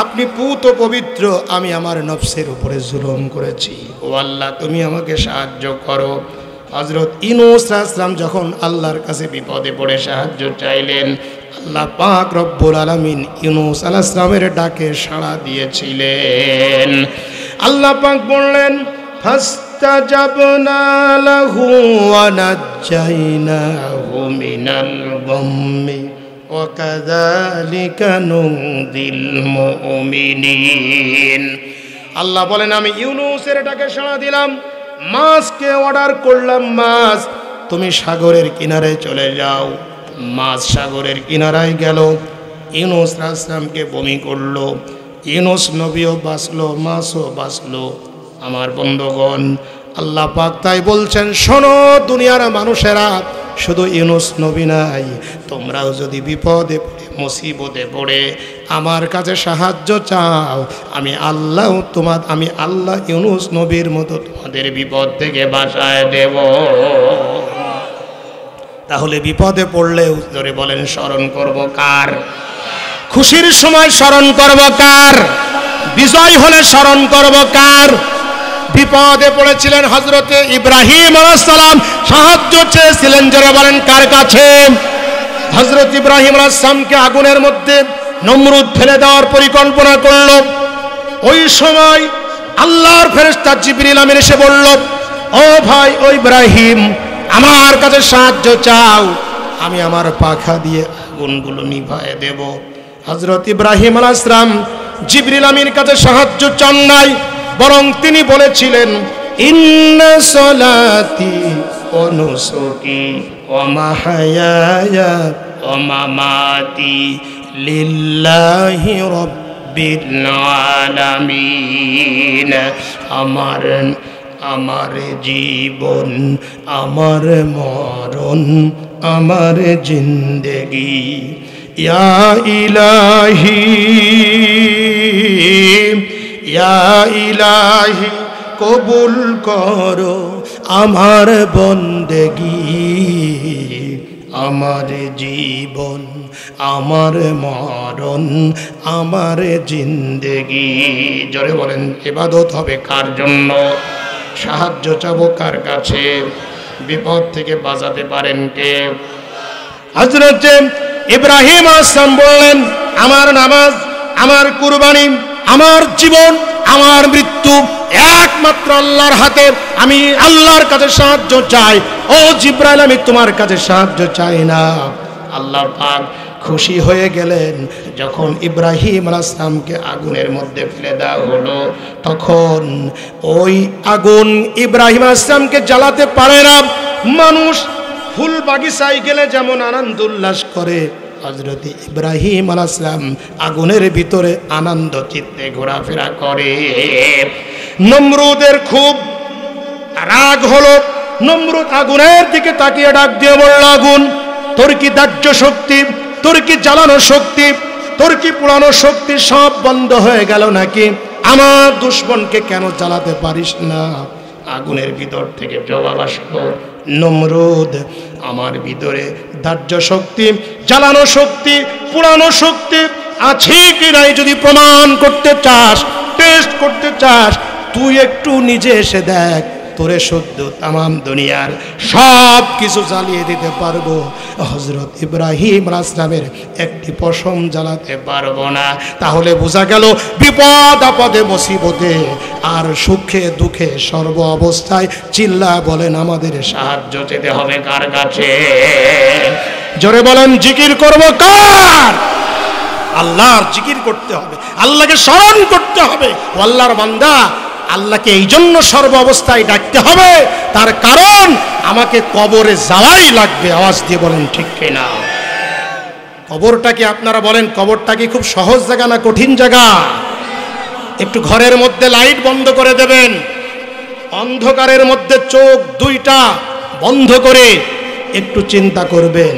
আপনি পুত পবিত্র, আমি আমার নফসের উপরে জুলুম করেছি। ও আল্লাহ, তুমি আমাকে সাহায্য করো। হযরত ইউনূস আলাইহিস সালাম যখন আল্লাহর কাছে বিপদে পড়ে সাহায্য চাইলেন, আল্লাহ পাক রব্বুল আলামিন ইউনূস আলাইহিস সালামের ডাকে সাড়া দিয়েছিলেন। আল্লাহ পাক বললেন, ফাস্তাজাবনা লাহু ওয়া নাজ্জাইনাহু মিনাল গাম্মি ওয়া কাযালিকা নুনজিল মুমিনিন। আল্লাহ বলেন, আমি ইউনূসের ডাকে সাড়া দিলাম, মাছকে অর্ডার করলাম, মাছ তুমি সাগরের কিনারে চলে যাও। মাছ সাগরের কিনারায় গেল, ইউনূস আলাইহিস সালামকে বমি করলো, ইউনূস নবীও বাঁচলো, মাছও বাঁচলো। আমার বন্ধুগণ, আল্লাহ পাক তাই বলছেন, শোনো দুনিয়ার মানুষেরা, শুধু ইউনূস নবী নাই, তোমরাও যদি বিপদে পড়ে মুসিবতে পড়ে আমার কাছে সাহায্য চাও, আমি আল্লাহ ইউনূস নবীর মতো তোমাদের বিপদ থেকে বাঁচায় দেব। তাহলে বিপদে পড়লেও ধরে বলেন স্মরণ করব কার? খুশির সময় স্মরণ করব কার? বিজয় হলে স্মরণ করব কার? বিপদে পড়েছিলেন হযরতে ইব্রাহিম আলাইহিস সালাম, সাহায্য চেয়েছিলেন, যারা বলেন কার কাছে? হযরত ইব্রাহিম আলাইহিস সালামকে আগুনের মধ্যে নমরুদ ফেলে দেওয়ার পরিকল্পনা করল। ওই সময় আল্লাহর ফেরেশতা জিবরিল আমিন এসে বলল, ও ভাই, ও ইব্রাহিম, আমার কাছে সাহায্য চাও, আমি আমার পাখা দিয়ে আগুনগুলো নিভায়ে দেব। হযরত ইব্রাহিম আলাইহিস সালাম জিবরিল আমিনের কাছে সাহায্য চান নাই, বরং তিনি বলেছিলেন, ইন্না সলাতি ওয়া নুসুকি ওয়া মাহইয়ায়া ওয়া মামাতি লিল্লাহি রাব্বিল আলামিন। আমার জীবন, আমার মরণ, আমার জিন্দেগি ইয়া ইলাহি, ইয়া ইলাহি কবুল করো আমার বন্দেগি। আমার জীবন, আমার মরণ, আমার জিন্দেগি। জোরে বলেন, ইবাদত হবে কার জন্য? সাহায্য চাবো কার কাছে? বিপদ থেকে বাঁচাতে পারেন কে? হযরত ইব্রাহিম আলাইহিস সালাম বললেন, আমার নামাজ, আমার কুরবানি, আমার জীবন, আমার মৃত্যু একমাত্র আল্লাহর হাতে। আমি আল্লাহর কাছে সাহায্য চাই। ও জিবরাইল, আমি তোমার কাছে সাহায্য চাই না। আল্লাহ পাক খুশি হয়ে গেলেন যখন ইব্রাহিম আলাইহিস সালামকে আগুনের মধ্যে ফেলে দেওয়া হলো। তখন ওই আগুন ইব্রাহিম আলাইহিস সালামকে জ্বালাতে পারে না। মানুষ ফুল বাগিচায় গেলে যেমন আনন্দ উল্লাস করে, হযরত ইব্রাহিম আলাইহিস সালাম আগুনের ভিতরে আনন্দ চিত্তে ঘোরাফেরা করে। নমরুদের খুব রাগ হলো। নমরুদ আগুনের দিকে তাকিয়ে ডাক দিয়ে বলল, আগুন, তোর কি দাহ্য শক্তি, তোর কি জ্বালানো শক্তি, তোর কি পোড়ানো শক্তি সব বন্ধ হয়ে গেল নাকি? আমার দুশমনকে কেন জ্বালাতে পারিস না? আগুনের ভিতর থেকে জবাব আসলো, নমরুদ, আমার ভিতরে দাহ্য শক্তি, জ্বালানো শক্তি, পোড়ানো শক্তি আছে কি নাই যদি প্রমাণ করতে চাস, টেস্ট করতে চাস, তুই একটু নিজে এসে দেখ। তোরে শুদ্ধ তামাম দুনিয়ার সব কিছু জ্বালিয়ে দিতে পারবো, হযরত ইব্রাহিম আলাইহিস সালামের একটি পশম জ্বালাতে পারবো না। তাহলে বোঝা গেল বিপদ আপদে মুসিবতে আর সুখে দুঃখে সর্ব অবস্থায় চিল্লা বলেন আমাদের সাহায্য চেতে হবে কার কাছে? জোরে বলেন, জিকির করব কার? আল্লাহর জিকির করতে হবে, আল্লাহকে স্মরণ করতে হবে। আল্লাহর বান্দা, আল্লাহকে এই জন্য সর্ব অবস্থায় ডাকতে হবে, তার কারণ আমাকে কবরে যাওয়াই লাগবে। আওয়াজ দিয়ে বলেন ঠিক কিনা? কবরটা কি, আপনারা বলেন, কবরটা কি খুব সহজ জায়গা না কঠিন জায়গা? একটু ঘরের মধ্যে লাইট বন্ধ করে দেবেন, অন্ধকারের মধ্যে চোখ দুইটা বন্ধ করে একটু চিন্তা করবেন,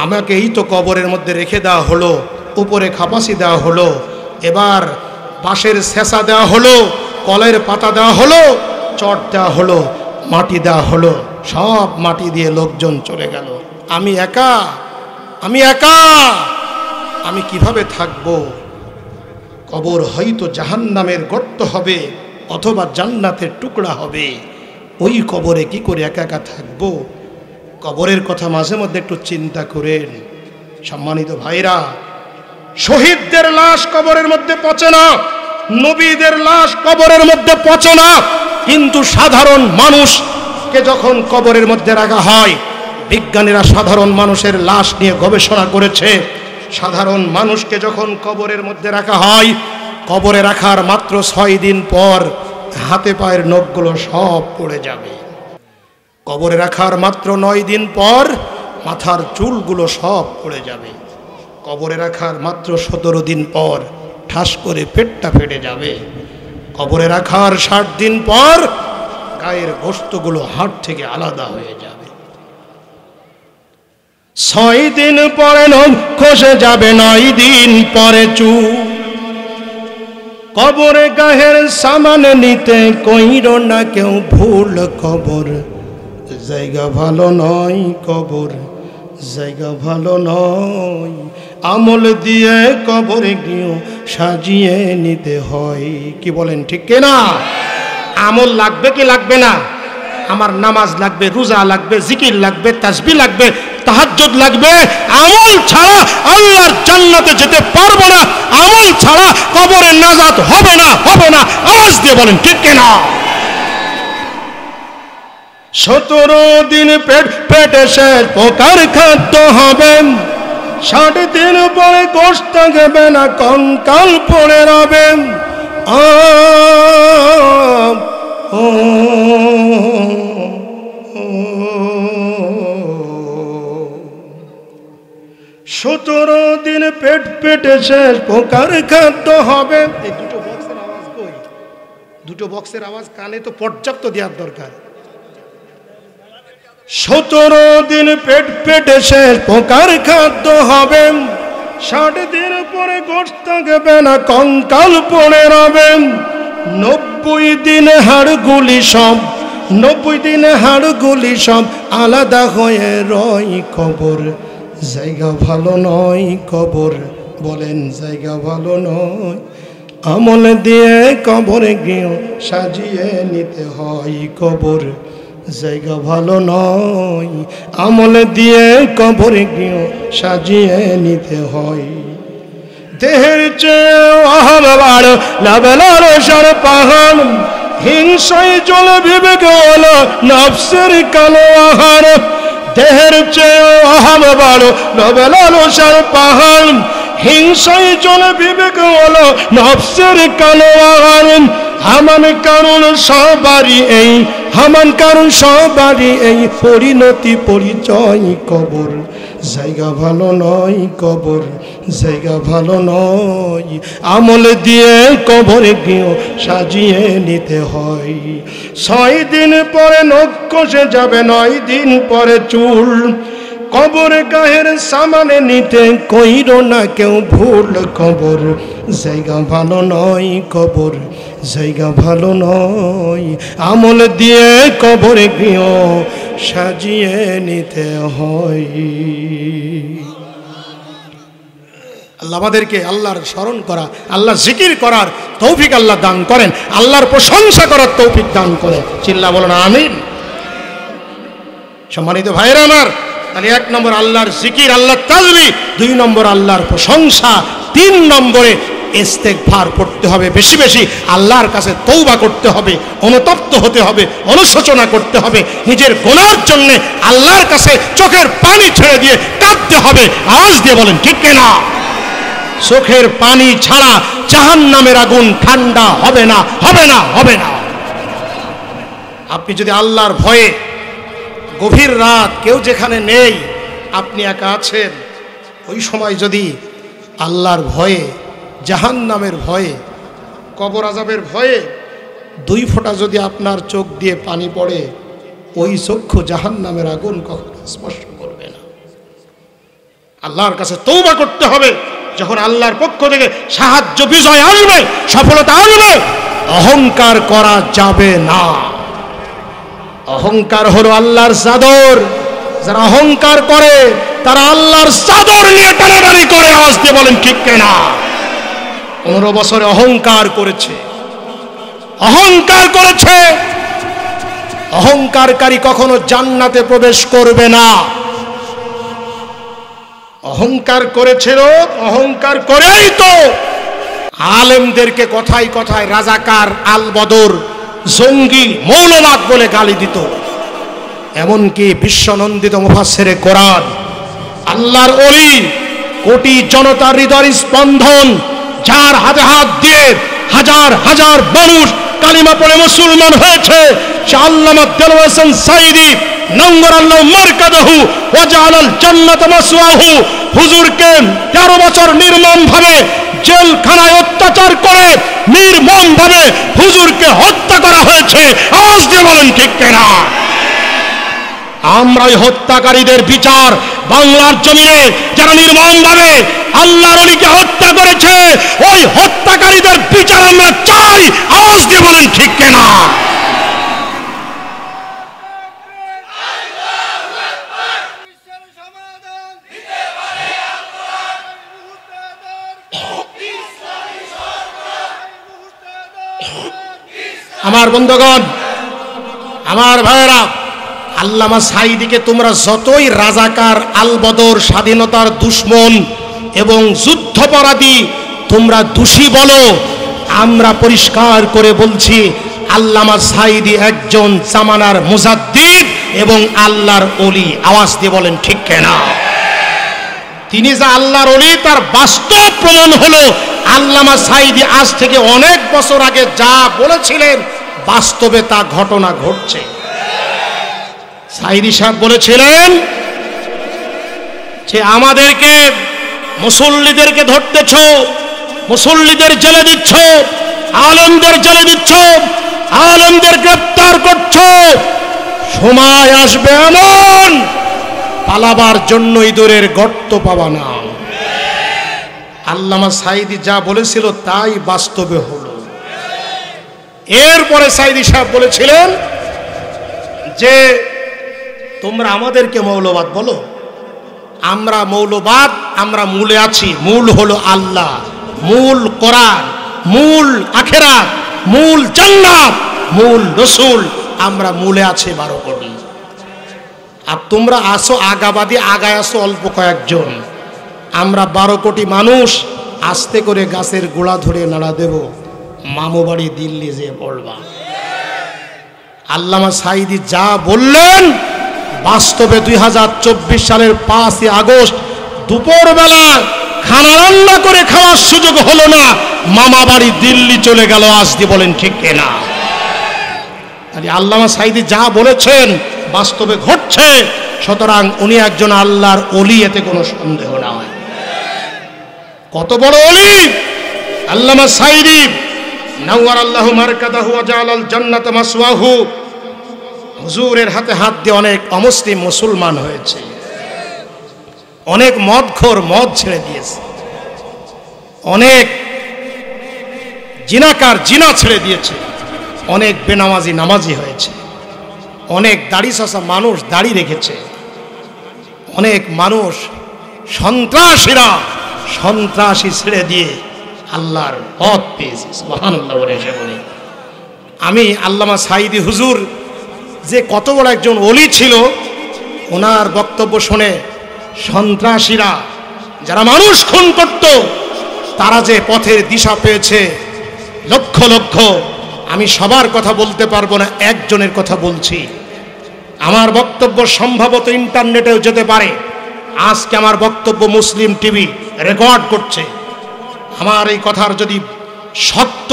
আমাকে এই তো কবরের মধ্যে রেখে দেওয়া হলো, উপরে খাপাসি দেওয়া হলো, এবার বাঁশের ছেঁচা দেওয়া হলো, কলের পাতা দেওয়া হলো, চট দেওয়া হলো, মাটি দেওয়া হলো, সব মাটি দিয়ে লোকজন চলে গেল। আমি একা, আমি একা, আমি কিভাবে থাকবো? কবর হয়তো জাহান্নামের গর্ত হবে অথবা জান্নাতের টুকরা হবে। ওই কবরে কি করে একা একা থাকবো? কবরের কথা মাঝে মধ্যে একটু চিন্তা করেন। সম্মানিত ভাইরা, শহীদদের লাশ কবরের মধ্যে পচে না, নবীদের লাশ কবরের মধ্যে পচে না, কিন্তু সাধারণ মানুষকে যখন কবরের মধ্যে রাখা হয়, বিজ্ঞানীরা সাধারণ মানুষের লাশ নিয়ে গবেষণা করেছে, সাধারণ মানুষকে যখন কবরের মধ্যে রাখা হয়, কবরে রাখার মাত্র 6 দিন পর হাতে পায়ের নখগুলো সব পড়ে যাবে। কবরে রাখার মাত্র 9 দিন পর মাথার চুলগুলো সব পড়ে যাবে। কবরে রাখার মাত্র 17 দিন পর ঠাস করে পেটটা ফেটে যাবে। কবরে রাখার 60 দিন পর গায়ের গোশতগুলো হাড় থেকে আলাদা হয়ে যাবে। 6 দিন পরে নখ খসে যাবে, 9 দিন পরে চুল। কবরে গায়ের সামান নিতে কইর না কেউ ভুল, কবর জায়গা ভালো নয়, কবর জায়গা ভালো নয়। আমল দিয়ে কবরে গিয়ে সাজিয়ে নিতে হয়। কি বলেন ঠিক কিনা? আমল লাগবে কি লাগবে না? আমার নামাজ লাগবে, রোজা লাগবে, জিকির লাগবে, তাসবিহ লাগবে, তাহাজ্জুদ লাগবে। আমল ছাড়া আল্লাহর জান্নাতে যেতে পারবো না, আমল ছাড়া কবরে নাজাত হবে না, হবে না। আওয়াজ দিয়ে বলেন ঠিক কিনা? 17 দিন পেটে শেষ পোকার খাদ্য হবে, 60 দিন পরে গোশত থাকবে না, কঙ্কাল পড়ে রবে। ও ও 17 দিন পেট পেটে শেষ পোকার খাদ্য হবে। এই দুটো বক্সের আওয়াজ কই? দুটো বক্সের আওয়াজ কানে তো পর্যাপ্ত দেওয়ার দরকার। 17 দিন পেট পেটে শেষ পোকার খাদ্য হবে। 60 দিন পরে গোশত থাকবে না, কঙ্কাল পড়ে রবে। 90 দিন হাড়গুলি সব, 90 দিন হাড়গুলি সব আলাদা হয়ে রয় কবর। জায়গা ভালো নয় কবর, বলেন জায়গা ভালো নয়। আমল দিয়ে কবরে গিয়ে সাজিয়ে নিতে হয় কবর। জায়গা ভালো নয়, আমল দিয়ে কবরে গিয়ে সাজিয়ে নিতে হয়। দেহের চেয়ে অহম বাড় লাভেলার সার পাহাড়। হিংসায় জল বিবেক হলো নফসের কালো আহার। দেহের চেয়ে অহম বাড় লাভেলার সার পাহাড়। হিংসায় জল বিবেক হলো নফসের কালো আহার। হামান কারণ সবারই এই, হামান কারণ সবারই এই পরিণতি পরিচয় কবর। জায়গা ভালো নয় কবর, জায়গা ভালো নয়। আমল দিয়ে কবরে গিয়ে সাজিয়ে নিতে হয়। 6 দিন পরে নখ কষে যাবে, 9 দিন পরে চুল। কবরে গায়ের সামানে নিতে কইর না কেউ ভুল কবর। জায়গা ভালো নয় কবর, জায়গা ভালো নয়। আমল দিয়ে কবরে গিয়ে সাজিয়ে নিতে হয়। আল্লাহ আমাদেরকে আল্লাহর স্মরণ করা, আল্লাহ জিকির করার তৌফিক আল্লাহ দান করেন, আল্লাহর প্রশংসা করার তৌফিক দান করেন। চিল্লা বলেন আমিন। সম্মানিত ভাইরা আমার, তাহলে 1 নম্বর আল্লাহর জিকির, আল্লাহর তাসবিহ, 2 নম্বর আল্লাহর প্রশংসা, 3 নম্বরে ইস্তেগফার পড়তে হবে বেশি বেশি, আল্লাহর কাছে তওবা করতে হবে, অনুতপ্ত হতে হবে, অনুশোচনা করতে হবে, নিজের গুনাহের জন্য আল্লাহর কাছে চোখের পানি ছেড়ে দিয়ে কাঁদতে হবে। আওয়াজ দিয়ে বলেন ঠিক কিনা? চোখের পানি ছাড়া জাহান্নামের আগুন ঠান্ডা হবে না, হবে না, হবে না। আপনি যদি আল্লাহর ভয়ে, গভীর রাত কেউ যেখানে নেই, আপনি একা আছেন, ওই সময় যদি আল্লাহর ভয়ে, জাহান্নামের ভয়ে, কবর আযাবের ভয়ে 2 ফোঁটা যদি আপনার চোখ দিয়ে পানি পড়ে, ওই চক্ষু জাহান্নামের আগুন কখনো স্পর্শ করবে না। আল্লাহর কাছে তওবা করতে হবে। যখন আল্লাহর পক্ষ থেকে সাহায্য, বিজয় আসবে, সফলতা আসবে, অহংকার করা যাবে না। অহংকার হলো আল্লাহর চাদর। যারা অহংকার করে তারা আল্লাহর চাদর নিয়ে টানাটানি করে। আওয়াজ দিয়ে বলেন ঠিক কিনা? 15 বছরে অহংকার করেছে, অহংকার করেছে। অহংকারকারী কখনো জান্নাতে প্রবেশ করবে না। অহংকার করেছিল, অহংকার করেই তো আলেমদেরকে কথায় কথায় রাজাকার, আলবদর, জঙ্গি, মৌলবাদ বলে গালি দিত। এমনকি বিশ্বনন্দিত মুফাসসিরে কোরআন, আল্লাহর ওলি, কোটি জনতার হৃদয়ের স্পন্দন, যার হাতে হাত দিয়ে হাজার হাজার মানুষ কালিমা পড়ে মুসলমান হয়েছে, সে আল্লামা দেলওয়ার হোসেন সাঈদী নঙ্গরাল্লাহু মারকাদাহু ওয়া জাআলাল জান্নাত মাসওয়াহু, হুজুরকে 13 বছর নির্মমভাবে জেলখানায় অত্যাচার করে নির্মমভাবে হুজুরকে হত্যা করা হয়েছে। আওয়াজ দিয়ে বলেন ঠিক কিনা? আমরা ওই হত্যাকারীদের বিচার বাংলার জমিনে, যারা নির্মমভাবে আল্লাহর ওলিকে হত্যা করেছে, ওই হত্যাকারীদের বিচার আমরা চাই। আওয়াজ দিয়ে বলেন ঠিক কিনা? আমার বন্ধুগণ, আমার ভাইয়েরা, আল্লামা সাঈদীকে তোমরা যতই রাজাকার, আলবদর, স্বাধীনতার দুশমন এবং যুদ্ধাপরাধী তোমরা দোষী বলো, আমরা পরিষ্কার করে বলছি, আল্লামা সাঈদী একজন জামানার মুজাদ্দিদ এবং আল্লাহর ওলি। আওয়াজ দিয়ে বলেন ঠিক কিনা? তিনি যে আল্লাহর ওলি তার বাস্তব প্রমাণ হলো আল্লামা সাঈদী আজ থেকে অনেক বছর আগে যা বলেছিলেন, বাস্তবে তা ঘটনা ঘটছে। সাইদি সাহেব বলেছিলেন যে আমাদেরকে মুসল্লিদেরকে ধরতেছ, মুসল্লিদের জেলে দিচ্ছ, আলেমদের জেলে দিচ্ছ, আলেমদের গ্রেফতার করছ, সময় আসবে এমন পালাবার জন্য ইঁদুরের গর্ত পাবা না। আল্লামা সাইদি যা বলেছিল তাই বাস্তবে হলো। এরপরে সাইদি সাহেব বলেছিলেন যে তোমরা আমাদেরকে মৌলবাদ বলো, আমরা মৌলবাদ, আমরা মূলে আছি। মূল হলো আল্লাহ, মূল কোরআন, মূল আখিরাত, মূল জান্নাত, মূল রসুল। আমরা মূলে আছে 12 কোটি। আর তোমরা আসো আগাবাদী, আগায় আসো অল্প কয়েকজন। আমরা 12 কোটি মানুষ আস্তে করে গাছের গোড়া ধরে নাড়া দেব, মামু বাড়ি দিল্লি যেয়ে পড়বা। আল্লামা সাইদি যা বললেন বাস্তবে 2024 সালের 5ই আগস্ট দুপুরবেলা খানা রান্না করে খাওয়ার সুযোগ হলো না, মামা বাড়ি দিল্লি চলে গেল। আজকে বলেন ঠিক কিনা? আল্লামা সাইদি যা বলেছেন বাস্তবে ঘটছে, সুতরাং উনি একজন আল্লাহর ওলি, এতে কোনো সন্দেহ নাই। কত বড় ওলি আল্লামা সাইদি! নাওয়ার আল্লাহু মারকাদাহু ওয়া জাআলাল জান্নাতা মাসওয়াহু। হুজুরের হাতে হাত দিয়ে অনেক অমুসলিম মুসলমান হয়েছে, অনেক মদখোর মদ ছেড়ে দিয়েছে, অনেক জিনাকার জিনা ছেড়ে দিয়েছে, অনেক বেনামাজি নামাজি হয়েছে, অনেক দাড়ি চাষা মানুষ দাড়ি রেখেছে, অনেক মানুষ সন্ত্রাসীরা সন্ত্রাসী ছেড়ে দিয়ে আল্লাহর পথ পেয়েছে। সুবহানাল্লাহ বলে সে বলে। আমি আল্লামা সাইদি হুজুর যে কত বড় একজন ওলি ছিল, ওনার বক্তব্য শুনে সন্ত্রাসীরা যারা মানুষ খুন করত, তারা যে পথের দিশা পেয়েছে লক্ষ লক্ষ। আমি সবার কথা বলতে পারবো না, একজনের কথা বলছি। আমার বক্তব্য সম্ভবত ইন্টারনেটেও যেতে পারে। আজকে আমার বক্তব্য মুসলিম টিভি রেকর্ড করছে। আমার এই কথার যদি সত্য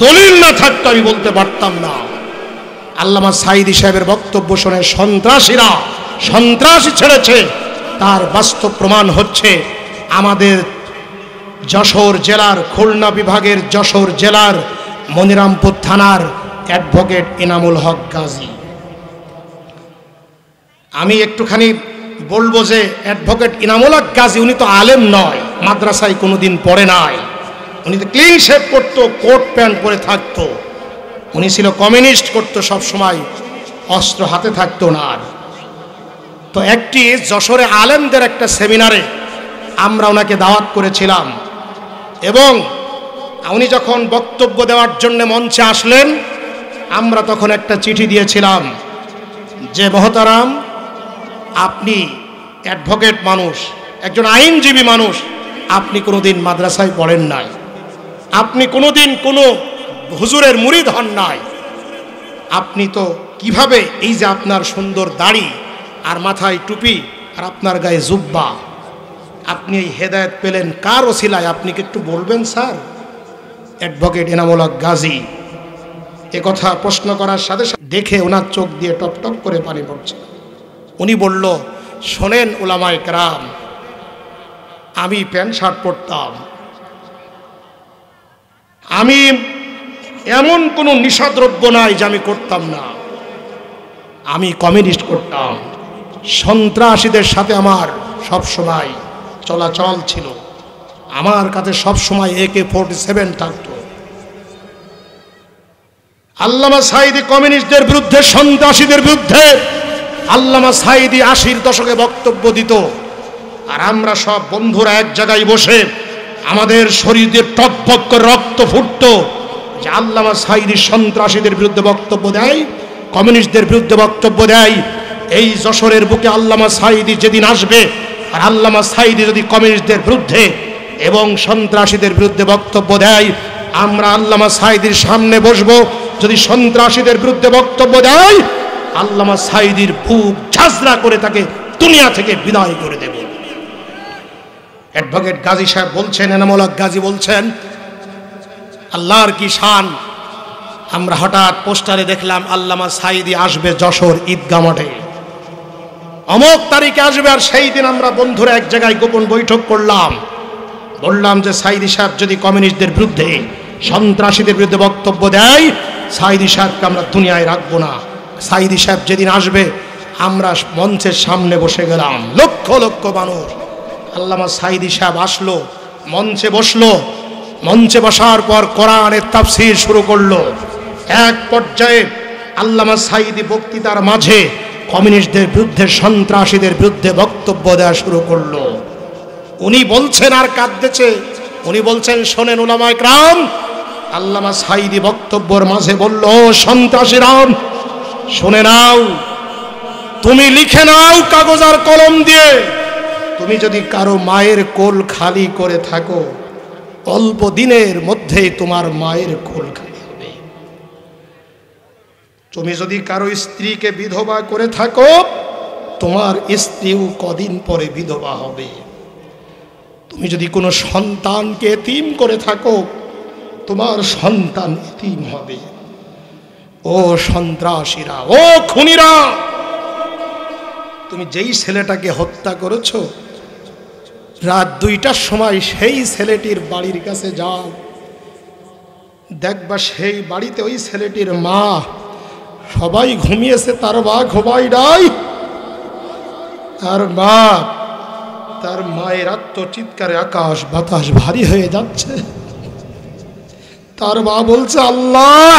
দলিল না থাকতো আমি বলতে পারতাম না। আল্লামা সাইদি সাহেবের বক্তব্য শুনে সন্ত্রাসীরা সন্ত্রাসী ছেড়েছে, তার বাস্তব প্রমাণ হচ্ছে আমাদের যশোর জেলার, খুলনা বিভাগের যশোর জেলার মনিরামপুর থানার অ্যাডভোকেট এনামুল হক গাজী। আমি একটুখানি বলবো যে অ্যাডভোকেট এনামুল হক গাজী উনি তো আলেম নয়, মাদ্রাসায় কোনোদিন পড়ে নাই, উনি তো ক্লিন শেভ করতো, কোট প্যান্ট পরে থাকতো। উনি ছিল কমিউনিস্ট, করতো সব সময়, অস্ত্র হাতে থাকতো না। তো একটি যশোরে আলেমদের একটা সেমিনারে আমরা ওনাকে দাওয়াত করেছিলাম, এবং উনি যখন বক্তব্য দেওয়ার জন্য মঞ্চে আসলেন, আমরা তখন একটা চিঠি দিয়েছিলাম যে মহতারাম, আপনি অ্যাডভোকেট মানুষ, একজন আইনজীবী মানুষ, আপনি কোনোদিন মাদ্রাসায় পড়েন নাই, আপনি কোনোদিন কোনো হুজুরের মুরিদ হন নাই, আপনি তো কিভাবে এই যে আপনার সুন্দর দাড়ি আর মাথায় টুপি আর আপনার গায়ে জুব্বা, আপনি এই হেদায়েত পেলেন কার ওসিলায়? আপনি কি একটু বলবেন স্যার? অ্যাডভোকেট এনামুল হক গাজী এ কথা প্রশ্ন করার সাথে সাথে দেখে ওনার চোখ দিয়ে টপ টপ করে পানি পড়ছে। উনি বলল, শোনেন উলামায়ে কেরাম, আমি প্যান্ট শার্ট পরতাম, আমি এমন কোনো নিশাদ্রব্য নাই যে আমি করতাম না, আমি কমিউনিস্ট করতাম, সন্ত্রাসীদের সাথে আমার সব সময় চলাচল ছিল, আমার কাছে সব সময় AK-47 থাকতো। আল্লামা সাইদি কমিউনিস্টদের বিরুদ্ধে, সন্ত্রাসীদের বিরুদ্ধে আল্লামা সাইদি 80-র দশকে বক্তব্য দিত, আর আমরা সব বন্ধুরা এক জায়গায় বসে আমাদের শরীরে টকবক করে রক্ত ফুটত যে আল্লামা সাইদি সন্ত্রাসীদের বিরুদ্ধে বক্তব্য দেয়, কমিউনিস্টদের বিরুদ্ধে বক্তব্য দেয়। এই যশোরের বুকে আল্লামা সাইদি যেদিন আসবে, আর আল্লামা সাইদি যদি কমিউনিস্টদের বিরুদ্ধে এবং সন্ত্রাসীদের বিরুদ্ধে বক্তব্য দেয়, আমরা আল্লামা সাইদির সামনে বসবো। যদি সন্ত্রাসীদের বিরুদ্ধে বক্তব্য দেয়, আল্লামা সাইদির বুক ঝাঁঝরা করে তাকে দুনিয়া থেকে বিদায় করে দেব। অ্যাডভোকেট গাজী সাহেব বলছেন, এনামুল হক গাজী বলছেন, আল্লাহর কি শান, আমরা হঠাৎ পোস্টারে দেখলাম আল্লামা সাঈদী আসবে যশোর ঈদগাহ মাঠে, অমুক তারিখে আসবে। আর সেই দিন আমরা বন্ধুরা এক জায়গায় গোপন বৈঠক করলাম, বললাম যে সাঈদী সাহেব যদি কমিউনিস্টদের বিরুদ্ধে, সন্ত্রাসীদের বিরুদ্ধে বক্তব্য দেয়, সাঈদী সাহেবকে আমরা দুনিয়ায় রাখবো না। সাঈদী সাহেব যেদিন আসবে আমরা মঞ্চের সামনে বসে গেলাম, লক্ষ লক্ষ মানুষ। আল্লামা সাঈদী সাহেব আসলো, মঞ্চে বসলো। মঞ্চে বসার পর কোরআনের তাফসীর শুরু করলো। এক পর্যায়ে আল্লামা সাঈদী বক্তৃতার মাঝে কমিউনিস্টদের বিরুদ্ধে, সন্ত্রাসীদের বিরুদ্ধে বক্তব্য দেওয়া শুরু করলো। উনি বলছেন আর কাঁদতেছে, উনি বলছেন শোনেন উলামায়ে কেরাম। আল্লামা সাঈদী বক্তব্যের মাঝে বলল, ও সন্ত্রাসীরাম শুনে নাও, তুমি লিখে নাও কাগজ আর কলম দিয়ে, তুমি যদি কারো মায়ের কোল খালি করে থাকো, অল্প দিনের মধ্যেই তোমার মায়ের কোল খালি হবে। তুমি যদি কারো স্ত্রীকে বিধবা করে থাকো, তোমার স্ত্রীও কদিন পরে বিধবা হবে। তুমি যদি কোনো সন্তানকে এতিম করে থাকো, তোমার সন্তান এতিম হবে। ও সন্ত্রাসীরা, ও খুনিরা, তুমি যেই ছেলেটাকে হত্যা করেছো, রাত 2টার সময় সেই ছেলেটির বাড়ির কাছে যাও, দেখবা সেই বাড়িতে ওই ছেলেটির মা, সবাই ঘুমিয়েছে, তার মা ঘুমায় নাই। তার মায়ের আত্মচিৎকারে আকাশ বাতাস ভারী হয়ে যাচ্ছে। তার মা বলছে, আল্লাহ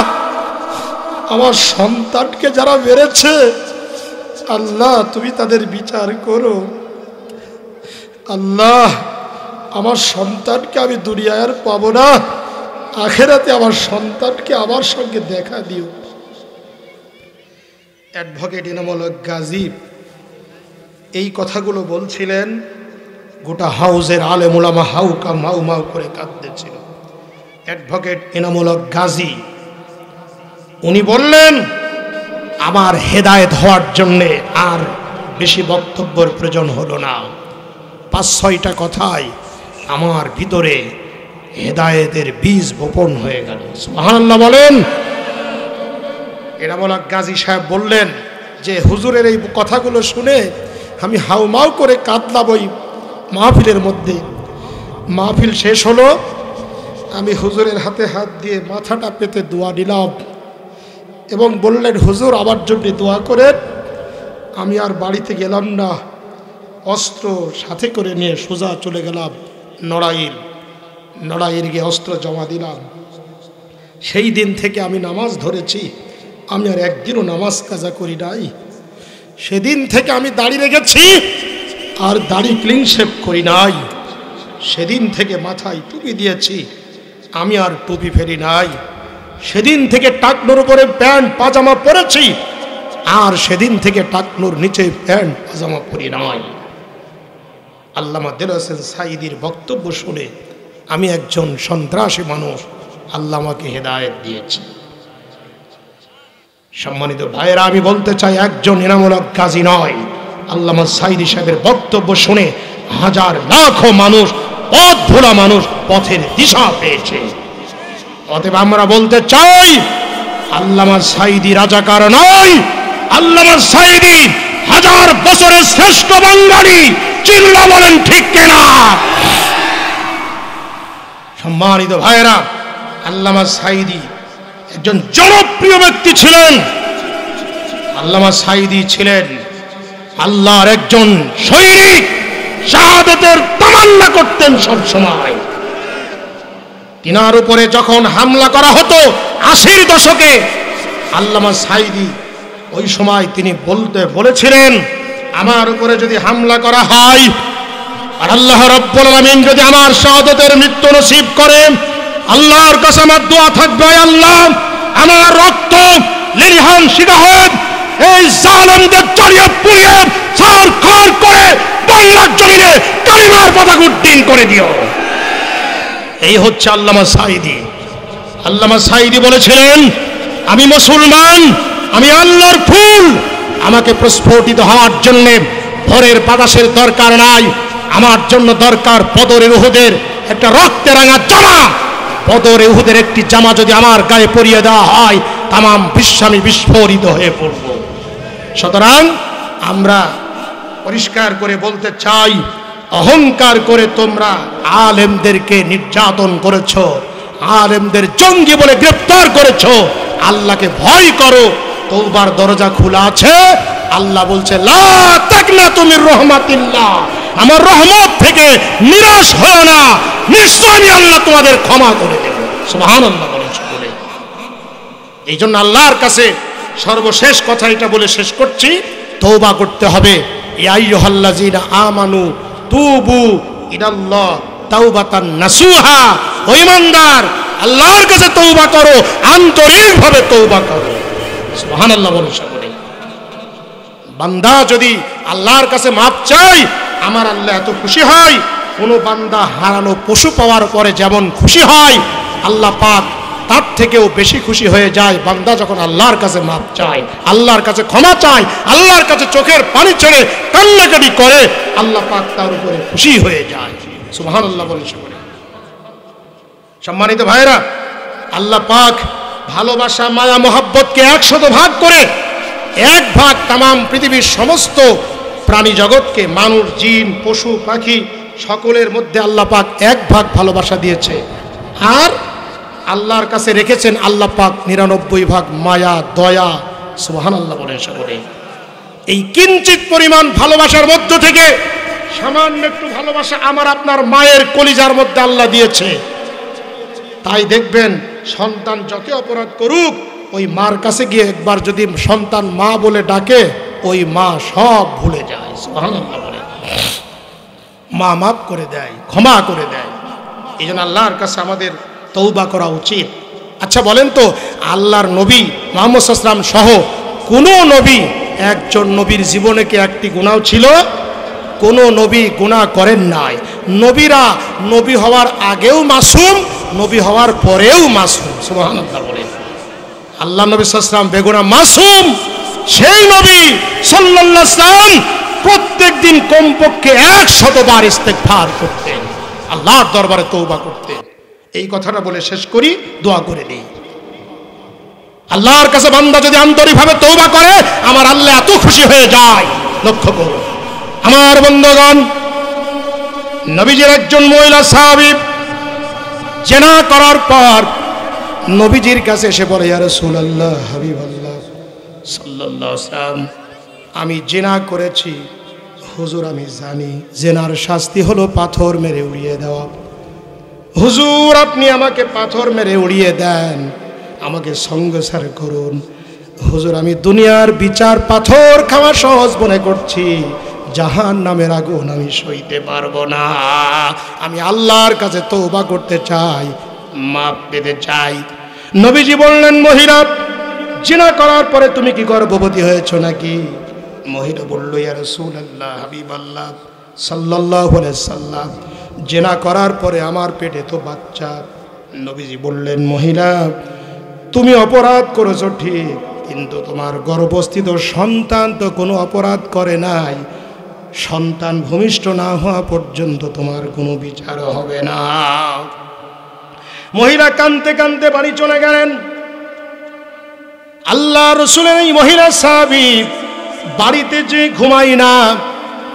আমার সন্তানকে যারা মেরেছে, আল্লাহ তুমি তাদের বিচার করো। আল্লাহ আমার সন্তানকে আমি দুনিয়ায় আর পাবো না, আখেরাতে আমার সন্তানকে আমার সঙ্গে দেখা দিও। অ্যাডভোকেট এনামুল হক গাজী এই কথাগুলো বলছিলেন, গোটা হাউজের আলেম ওলামা হাউকা মাউ মাউ করে কাঁদতেছিল। অ্যাডভোকেট এনামুল হক গাজী উনি বললেন, আমার হেদায়েত হওয়ার জন্যে আর বেশি বক্তব্যের প্রয়োজন হলো না, 5-6টা কথায় আমার ভিতরে হেদায়েতের বীজ বপন হয়ে গেল। সুবহানাল্লাহ বলেন। এনামুল হক গাজী সাহেব বললেন যে হুজুরের এই কথাগুলো শুনে আমি হাউমাউ করে কাঁদলাম ওই মাহফিলের মধ্যে। মাহফিল শেষ হলো, আমি হুজুরের হাতে হাত দিয়ে মাথাটা পেতে দোয়া দিলাম এবং বললেন, হুজুর আমার জন্য দোয়া করেন। আমি আর বাড়িতে গেলাম না, অস্ত্র সাথে করে নিয়ে সোজা চলে গেলাম নড়াইল গিয়ে অস্ত্র জমা দিলাম। সেই দিন থেকে আমি নামাজ ধরেছি, আমি আর একদিনও নামাজ কাজা করি নাই। সেদিন থেকে আমি দাড়ি রেখেছি, আর দাড়ি ক্লিন শেভ করি নাই। সেদিন থেকে মাথায় টুপি দিয়েছি, আমি আর টুপি ফেরি নাই। সেদিন থেকে টাকনুর উপরে প্যান্ট পাজামা পরেছি, আর সেদিন থেকে টাকনুর নিচে প্যান্ট পাজামা পরি নাই। আল্লামা দেলোয়ার হোসেন সাঈদীর বক্তব্য শুনে আমি একজন সন্ত্রাসী মানুষ, আল্লাহ আমাকে হেদায়েত দিয়েছে। সম্মানিত ভাইয়েরা, আমি বলতে চাই, একজন এনামুল হক গাজী নয়, আল্লামা সাঈদী সাহেবের বক্তব্য শুনে হাজার লাখো মানুষ, পথ ভোলা মানুষ পথের দিশা পেয়েছে। অতএব আমরা বলতে চাই, আল্লামা সাঈদী রাজাকার নয়, আল্লামা সাঈদী 1000 বছরের শ্রেষ্ঠ বাঙালি। চিল্লা বলেন ঠিক কিনা? সম্মানিত ভাইয়েরা, আল্লামা সাঈদী একজন জনপ্রিয় ব্যক্তি ছিলেন। আল্লামা সাঈদী ছিলেন আল্লাহর একজন সৈনিক, শাহাদাতের তামান্না করতেন সব সময়। তিনার উপরে যখন হামলা করা হতো 80-র দশকে, আল্লামা সাঈদী ওই সময় তিনি বলেছিলেন, আমার উপরে যদি হামলা করা হয় আর আল্লাহ রাব্বুল আলামিন যদি আমার শাহাদাতের মৃত্যু নসিব করেন, আল্লাহর কাছে আমার দোয়া থাকবে, আল্লাহ আমার রক্ত লিরিহান শিখা হোক, এই জালেমদের জড়িয়ে পুড়িয়ে ছারখার করে বাংলার জমিনে কালিমার পতাকা উড্ডীন করে দিও। এই হচ্ছে আল্লামা সাঈদী। আল্লামা সাঈদী বলেছিলেন, আমি মুসলমান, আমি আল্লাহর ফুল, আমাকে প্রস্ফুটিত হওয়ার জন্য ভোরের বাতাসের দরকার নাই, আমার জন্য দরকার বদরের উহুদের একটা রক্তে রাঙা জামা। বদর উহুদের একটি জামা যদি আমার গায়ে পরিয়ে দেওয়া হয় তামাম বিশ্ব আমি বিস্ফোরিত হয়ে পড়ব। সুতরাং আমরা পরিষ্কার করে বলতে চাই, অহংকার করে তোমরা আলেমদেরকে নির্যাতন করেছো, আলেমদের জঙ্গি বলে গ্রেফতার করেছো। আল্লাহকে ভয় করো, তওবার দরজা খোলা আছে। আল্লাহ বলছে লা তাকনাতু মির রাহমাতিল্লাহ, আমার রহমত থেকে নিরাশ হও না, নিশ্চয় আমি আল্লাহ তোমাদের ক্ষমা করে দেব। সুবহানাল্লাহ বলেন সকলে। এই জন্য আল্লাহর কাছে সর্বশেষ কথা এটা বলে শেষ করছি, তওবা করতে হবে। ইয়া আইয়ুহাল্লাযীনা আমানু তুবু ইলাল্লাহ তাওবাতান নাসুহা। ও ঈমানদার, আল্লাহর কাছে তওবা করো, আন্তরিকভাবে তওবা করো। সুবহানাল্লাহ বলেন সকলে। বান্দা যদি আল্লাহর কাছে মাপ চায়, আমার আল্লাহ এত খুশি হয়। কোন বান্দা হারানো পশু পাওয়ার পরে যেমন খুশি হয়, আল্লাহ পাক তার থেকেও বেশি খুশি হয়ে যায় বান্দা যখন আল্লাহর কাছে মাপ চায়, আল্লাহর কাছে ক্ষমা চায়, আল্লাহর কাছে চোখের পানি ছেড়ে কান্নাকাটি করে, আল্লাহ পাক তার উপরে খুশি হয়ে যায়। সুবহানাল্লাহ বলেন সকলে। সম্মানিত ভাইরা, আল্লাহ পাক ভালোবাসা মায়া মোহাব্বতকে 100 ভাগ করে 1 ভাগ তামাম পৃথিবীর সমস্ত প্রাণী জগৎকে, মানুষ, জিন, পশু পাখি সকলের মধ্যে আল্লাহ পাক 1 ভাগ ভালোবাসা দিয়েছে। আর আল্লাহর কাছে রেখেছেন আল্লাহ পাক 99 ভাগ মায়া দয়া। সুবহানাল্লাহ বলেন সকলে। এই কিঞ্চিত পরিমাণ ভালোবাসার মধ্য থেকে সামান্য একটু ভালোবাসা আমার আপনার মায়ের কলিজার মধ্যে আল্লাহ দিয়েছে। তাই দেখবেন সন্তান যত অপরাধ করুক, ওই মার কাছে গিয়ে একবার যদি সন্তান মা বলে ডাকে, ওই মা সব ভুলে যায়। সুবহানাল্লাহ বলে। মা মাফ করে দেয়, ক্ষমা করে দেয়। এই জন্য আল্লাহর কাছে আমাদের তওবা করা উচিত। আচ্ছা বলেন তো, আল্লাহর নবী মুহাম্মদ সাল্লাল্লাহু আলাইহি ওয়াসাল্লাম সহ কোন নবী, একজন নবীর জীবনে কি একটি গুনাহ ছিল? কোন নবী গুনাহ করেন নাই। নবীরা নবী হওয়ার আগেও মাসুম, নবী হওয়ার পরেও মাসুম। সুবহানাল্লাহ বলেন। আল্লাহ নবী সাল্লাল্লাহু আলাইহি ওয়াসাল্লাম বেগুনাহ মাসুম। সেই নবী সাল্লাল্লাহু আলাইহি ওয়াসাল্লাম প্রত্যেকদিন কমপক্ষে 100 বার ইস্তেগফার করতেন, আল্লাহর দরবারে তওবা করতেন। এই কথাটা বলে শেষ করি, দোয়া করে নেই। আল্লাহর কাছে বান্দা যদি আন্তরিকভাবে তওবা করে, আমার আল্লাহ এত খুশি হয়ে যায়। লক্ষ্য করুন আমার বন্ধুগণ, নবীজির একজন মহিলা সাহাবী জিনা করার পর নবীজির কাছে এসে বলে, ইয়া রাসূলুল্লাহ, হাবিবাল্লাহ সাল্লাল্লাহু আলাইহি ওয়াসাল্লাম, আমি জিনা করেছি হুজুর, আমি জানি জিনার শাস্তি হলো পাথর মেরে উড়িয়ে দেওয়া। হুজুর আপনি আমাকে পাথর মেরে উড়িয়ে দেন, আমাকে সংসার করুন। হুজুর আমি দুনিয়ার বিচার পাথর খাওয়া সহজ মনে করছি, জাহান্নামের আগুন আমি সইতে পারবো না। আমি আল্লাহর কাছে তওবা করতে চাই, মাপ পেতে চাই। নবীজি বললেন, মহিলা জিনা করার পরে তুমি কি গর্ভবতী হয়েছো নাকি? মহিলা বলল, ইয়া রাসূলুল্লাহ, হাবিবাল্লাহ সাল্লাল্লাহু আলাইহি সাল্লাম, জিনা করার পরে আমার পেটে তো বাচ্চা। নবীজি বললেন, মহিলা তুমি অপরাধ করেছো ঠিক, কিন্তু তোমার গর্ভস্থিত সন্তান তো কোনো অপরাধ করে নাই। সন্তান ভূমিষ্ঠ না হওয়া পর্যন্ত তোমার কোনো বিচার হবে না। মহিলা কাঁদতে কাঁদতে বাড়ি চলে গেলেন। আল্লাহ রাসূলের এই মহিলা সাহাবী বাড়িতে যে ঘুমাই না,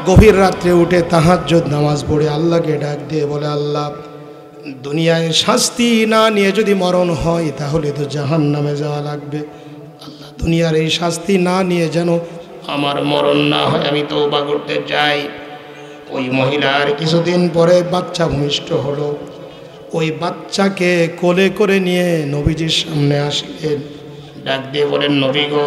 গভীর রাত্রে উঠে তাহাজ্জুদ নামাজ পড়ে আল্লাহকে ডাক দিয়ে বলে, আল্লাহ দুনিয়ায় শাস্তি না নিয়ে যদি মরণ হয় তাহলে তো জাহান্নামে যাওয়া লাগবে। আল্লাহ দুনিয়ার এই শাস্তি না নিয়ে যেন আমার মরণ না হয়, আমি তওবা করতে চাই। ওই মহিলার কিছুদিন পরে বাচ্চা ভূমিষ্ঠ হলো। ওই বাচ্চাকে কোলে করে নিয়ে নবীজির সামনে আসলেন, ডাক দিয়ে বলেন, নবী গো,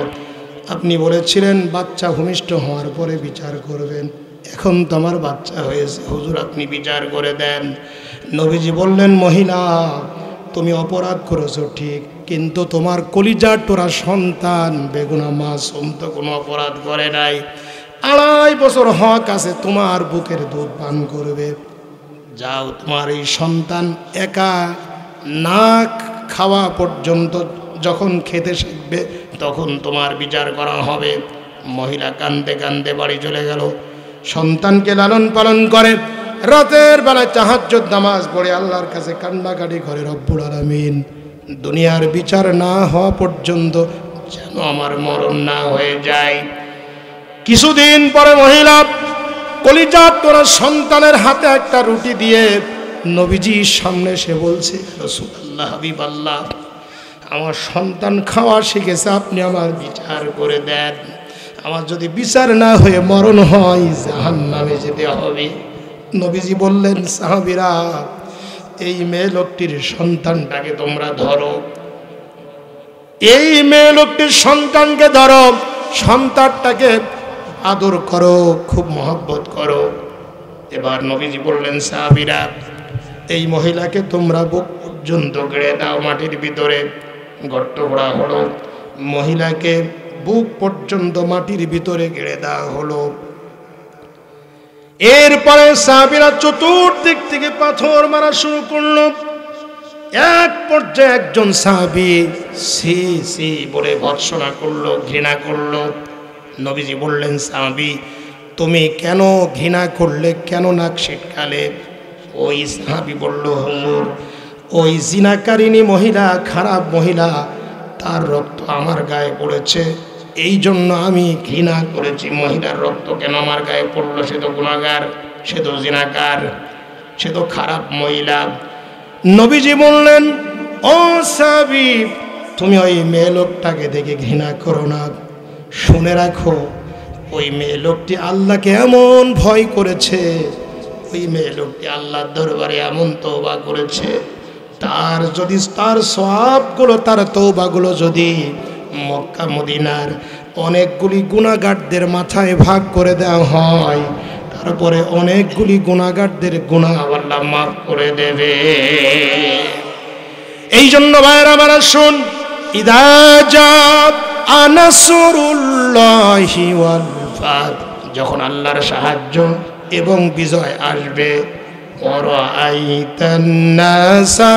আপনি বলেছিলেন বাচ্চা ভূমিষ্ঠ হওয়ার পরে বিচার করবেন, এখন তো আমার বাচ্চা হয়েছে, হুজুর আপনি বিচার করে দেন। নবীজি বললেন, মহিলা তুমি অপরাধ করেছো ঠিক, কিন্তু তোমার কলিজার টোরা সন্তান বেগুনা মাসুম, তো কোনো অপরাধ করে নাই। 2.5 বছর হক আছে, তোমার বুকের দুধ পান করবে। যাও, তোমার এই সন্তান একা না খাওয়া পর্যন্ত যখন খেতে শিখবে তখন তোমার বিচার করা হবে। মহিলা কান্দে কান্দে বাড়ি চলে গেল। সন্তানকে লালন পালন করে রাতের বেলায় তাহাজ্জুদ নামাজ পড়ে আল্লাহর কাছে কান্নাকাটি করে, রব্বুল আলামিন দুনিয়ার বিচার না হওয়া পর্যন্ত যেন আমার মরণ না হয়ে যায়। কিছুদিন পরে মহিলা কলিজা তোরা সন্তানের হাতে একটা রুটি দিয়ে নবীজির সামনে এসে বলছে, রাসূলুল্লাহ হাবিবাল্লাহ, আমার সন্তান খাওয়া শিখেছে, আপনি আমার বিচার করে দেন। আমার যদি বিচার না হয়ে মরণ হয় জাহান্নামে যেতে হবে। নবীজি বললেন, সাহাবীরা, এই মেয়ে লোকটির সন্তানটাকে তোমরা ধরো, এই মেয়ে লোকটির সন্তানকে ধরো, সন্তানটাকে আদর করো, খুব মহব্বত করো। এবার নবীজি বললেন, সাহাবীরা, এই মহিলাকে তোমরা বুক পর্যন্ত গেড়ে দাও, মাটির ভিতরে গর্ত করা হলো, মহিলাকে বুক পর্যন্ত মাটির ভিতরে গেড়ে দেওয়া হলো। এরপরে সাহাবীরা চতুর্দিক থেকে পাথর মারা শুরু করলো। এক পর্যায়ে একজন সাহাবী সি সি বলে ভর্ৎসনা করলো, ঘৃণা করলো। নবীজি বললেন, সাহাবী, তুমি কেন ঘৃণা করলে, কেন নাক ছিটকালে? ওই সাহাবী বলল, হুজুর, ওই জিনাকারিনী মহিলা, খারাপ মহিলা, তার রক্ত আমার গায়ে পড়েছে, এই জন্য আমি ঘৃণা করেছি। মহিলার রক্ত কেন আমার গায়ে পড়লো? সে তো গুনাহগার, সে তো জিনাকার, সে তো খারাপ মহিলা। নবীজি বললেন, ও সাহাবী, তুমি ওই মেয়ে লোকটাকে দেখে ঘৃণা করো না। শুনে রাখো, ওই মেয়ে লোকটি আল্লাহকে এমন ভয় করেছে, ওই মেয়ে লোকটি আল্লাহর দরবারে এমন তওবা করেছে, তার যদি তার সওয়াবগুলো, তার তওবাগুলো যদি মক্কা মদিনার অনেকগুলি গুনাহগারদের মাথায় ভাগ করে দেওয়া হয়, তারপরে অনেকগুলি গুনাহগারদের গুনাহ আল্লাহ মাফ করে দেবে। এই জন্য ভাইরা আমার শুন, ইদা জাআ নাসরুল্লাহি ওয়াল ফাত, যখন আল্লাহর সাহায্য এবং বিজয় আসবে, ওয়ারাআইতান নাসা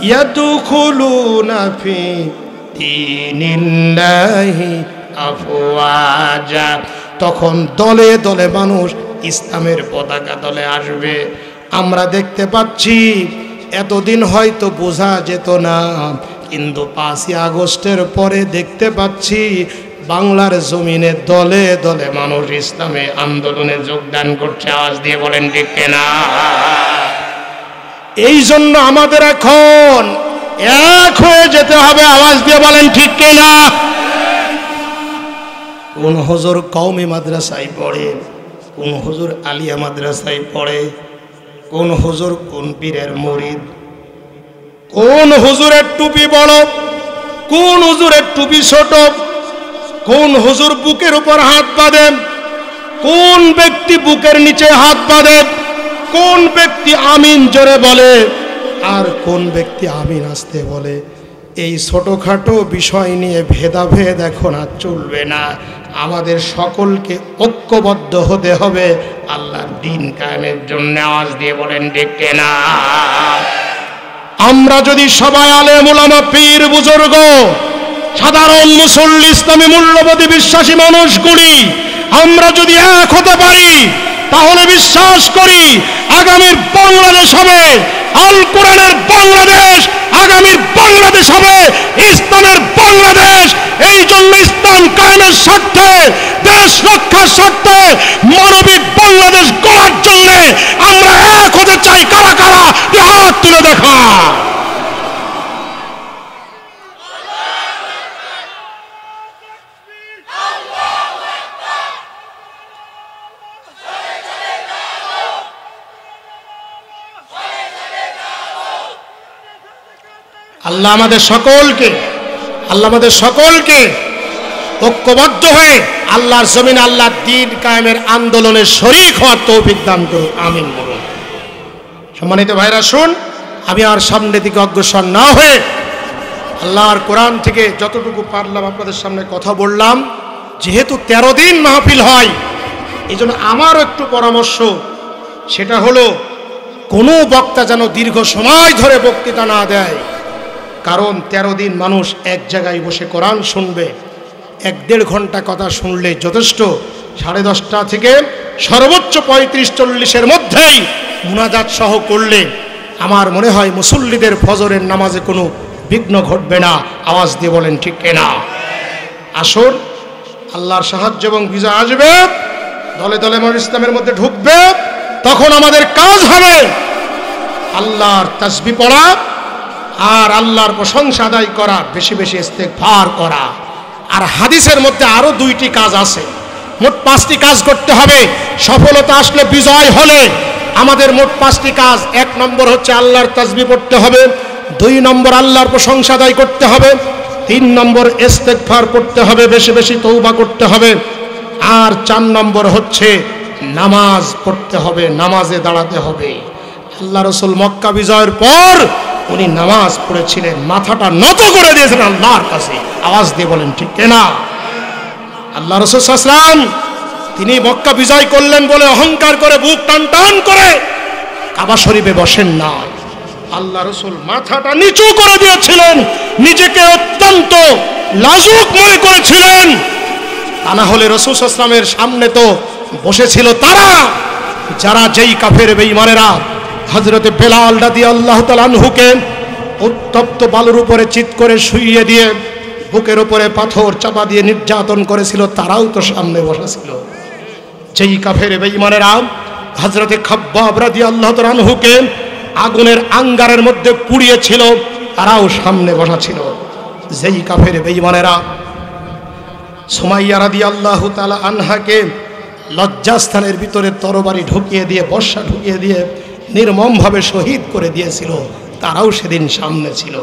ইয়াদখুলুনা ফি দীনিল্লাহি আফওয়াজা, তখন দলে দলে মানুষ ইসলামের পতাকা তলে আসবে। আমরা দেখতে পাচ্ছি, এতদিন হয়তো বোঝা যেত না, কিন্তু 5ই আগস্টের পরে দেখতে পাচ্ছি বাংলার জমিনে দলে দলে মানুষ ইসলামে আন্দোলনে যোগদান করছে। আওয়াজ দিয়ে বলেন ঠিক কিনা? এই জন্য আমাদের এখন এক হয়ে যেতে হবে। আওয়াজ দিয়ে বলেন ঠিক কিনা? কোন হুজুর কওমি মাদ্রাসায় পড়ে, কোন হুজুর আলিয়া মাদ্রাসায় পড়ে, কোন হুজুর কোন পীরের মুরিদ, কোন হুজুরের টুপি বড়, কোন হুজুরের টুপি ছোট, কোন হুজুর বুকের উপর হাত বাঁধে, কোন ব্যক্তি বুকের নিচে হাত বাঁধে, কোন ব্যক্তি আমিন জোরে বলে, আর কোন ব্যক্তি আমিন আস্তে বলে। এই ছোটখাটো বিষয় নিয়ে ভেদাভেদ এখন আর চলবে না। আমাদের সকলকে ঐক্যবদ্ধ হতে হবে আল্লাহর দ্বীন কায়েমের জন্য। আওয়াজ দিয়ে বলেন ঠিক কিনা? আমরা যদি সবাই আলেম ওলামা পীর বুজুর্গ সাধারণ মুসল্লি ইসলামী মূল্যবোধী বিশ্বাসী মানুষগুলি আমরা যদি এক হতে পারি, তাহলে বিশ্বাস করি আগামীর বাংলাদেশ হবে আল কোরআনের বাংলাদেশ, আগামীর বাংলাদেশ হবে ইসলামের বাংলাদেশ। এই জন্য ইসলাম কায়েমের স্বার্থে, দেশ রক্ষার স্বার্থে, মানবিক বাংলাদেশ গড়ার জন্য আমরা এক হতে চাই। কারা কারা হাত তুলে দেখা? আল্লাহ আমাদের সকলকে ঐক্যবদ্ধ হয়ে আল্লাহর জমিন আল্লাহর দ্বীন কায়েমের আন্দোলনের শরীক হওয়ার তৌফিক দান করুন। আমিন বলুন। সম্মানিত ভাইরা শুন, আমি আর সামনে দিকে অগ্রসর না হয়ে আল্লাহর কোরআন থেকে যতটুকু পারলাম আপনাদের সামনে কথা বললাম। যেহেতু 13 দিন মাহফিল হয়, এই জন্য আমারও একটু পরামর্শ, সেটা হলো কোনো বক্তা যেন দীর্ঘ সময় ধরে বক্তৃতা না দেয়। কারণ 13 দিন মানুষ এক জায়গায় বসে কোরআন শুনবে। 1-1.5 ঘন্টা কথা শুনলে যথেষ্ট। 10:30 থেকে সর্বোচ্চ 35-40-এর মধ্যেই মুনাজাত সহ করলে আমার মনে হয় মুসল্লিদের ফজরের নামাজে কোনো বিঘ্ন ঘটবে না। আওয়াজ দিয়ে বলেন ঠিক কিনা? আসুন, আল্লাহর সাহায্য এবং বিজয় আসবে, দলে দলে মানুষ ইসলামের মধ্যে ঢুকবে, তখন আমাদের কাজ হবে আল্লাহর তাসবিহ পড়া আর আল্লাহর প্রশংসা আদায় করা, বেশি বেশি ইস্তেগফার করা। আর হাদিসের মধ্যে আরো 2টি কাজ আছে, মোট 5টি কাজ করতে হবে। সফলতা আসলে, বিজয় হলে আমাদের মোট 5টি কাজ। 1 নম্বর হচ্ছে আল্লাহর তাসবিহ পড়তে হবে, 2 নম্বর আল্লাহর প্রশংসা আদায় করতে হবে, 3 নম্বর ইস্তেগফার করতে হবে, বেশি বেশি তওবা করতে হবে, আর 4 নম্বর হচ্ছে নামাজ পড়তে হবে, নামাজে দাঁড়াতে হবে। আল্লাহ রাসূল মক্কা বিজয়ের পর উনি নামাজ পড়েছিলেন, মাথাটা নত করে দিয়েছেন আল্লাহর কাছে। আওয়াজ দিয়ে বলেন ঠিক কিনা? আল্লাহ রাসূল সাল্লাল্লাহু আলাইহি ওয়াসাল্লাম তিনি মক্কা বিজয় করলেন বলে অহংকার করে বুক টান টান করে কাবা শরীফে বসেন না। আল্লাহ রাসূল মাথাটা নিচু করে দিয়েছিলেন, নিজেকে অত্যন্ত লাজুক মনে করেছিলেন। তা না হলে রাসূল সাল্লাল্লাহু আলাইহি ওয়াসাল্লামের সামনে তো বসেছিল তারা, যারা যেই কাফের বেঈমানেরা হযরতে বেলাল রাদিয়াল্লাহু তাআলা আনহুকে উত্তপ্ত বালুর উপরে চিৎ করে শুইয়ে দিয়ে বুকের উপরে পাথর চাপা দিয়ে নির্যাতন করেছিল, তারাও তো সামনে বসেছিল। যেই কাফের বেঈমানেরা হযরতে খাব্বাব রাদিয়াল্লাহু তাআলা আনহুকে আগুনের আঙ্গারের মধ্যে পুড়িয়েছিল, তারাও সামনে বসা ছিল। যেই কাফের বেঈমানেরা সুমাইয়া রাদিয়াল্লাহু তাআলা আনহাকে লজ্জাস্থানের ভিতরে তরবারি ঢুকিয়ে দিয়ে, বর্ষা ঢুকিয়ে দিয়ে নির্মমভাবে শহীদ করে দিয়েছিল, তারাও সেদিন সামনে ছিল।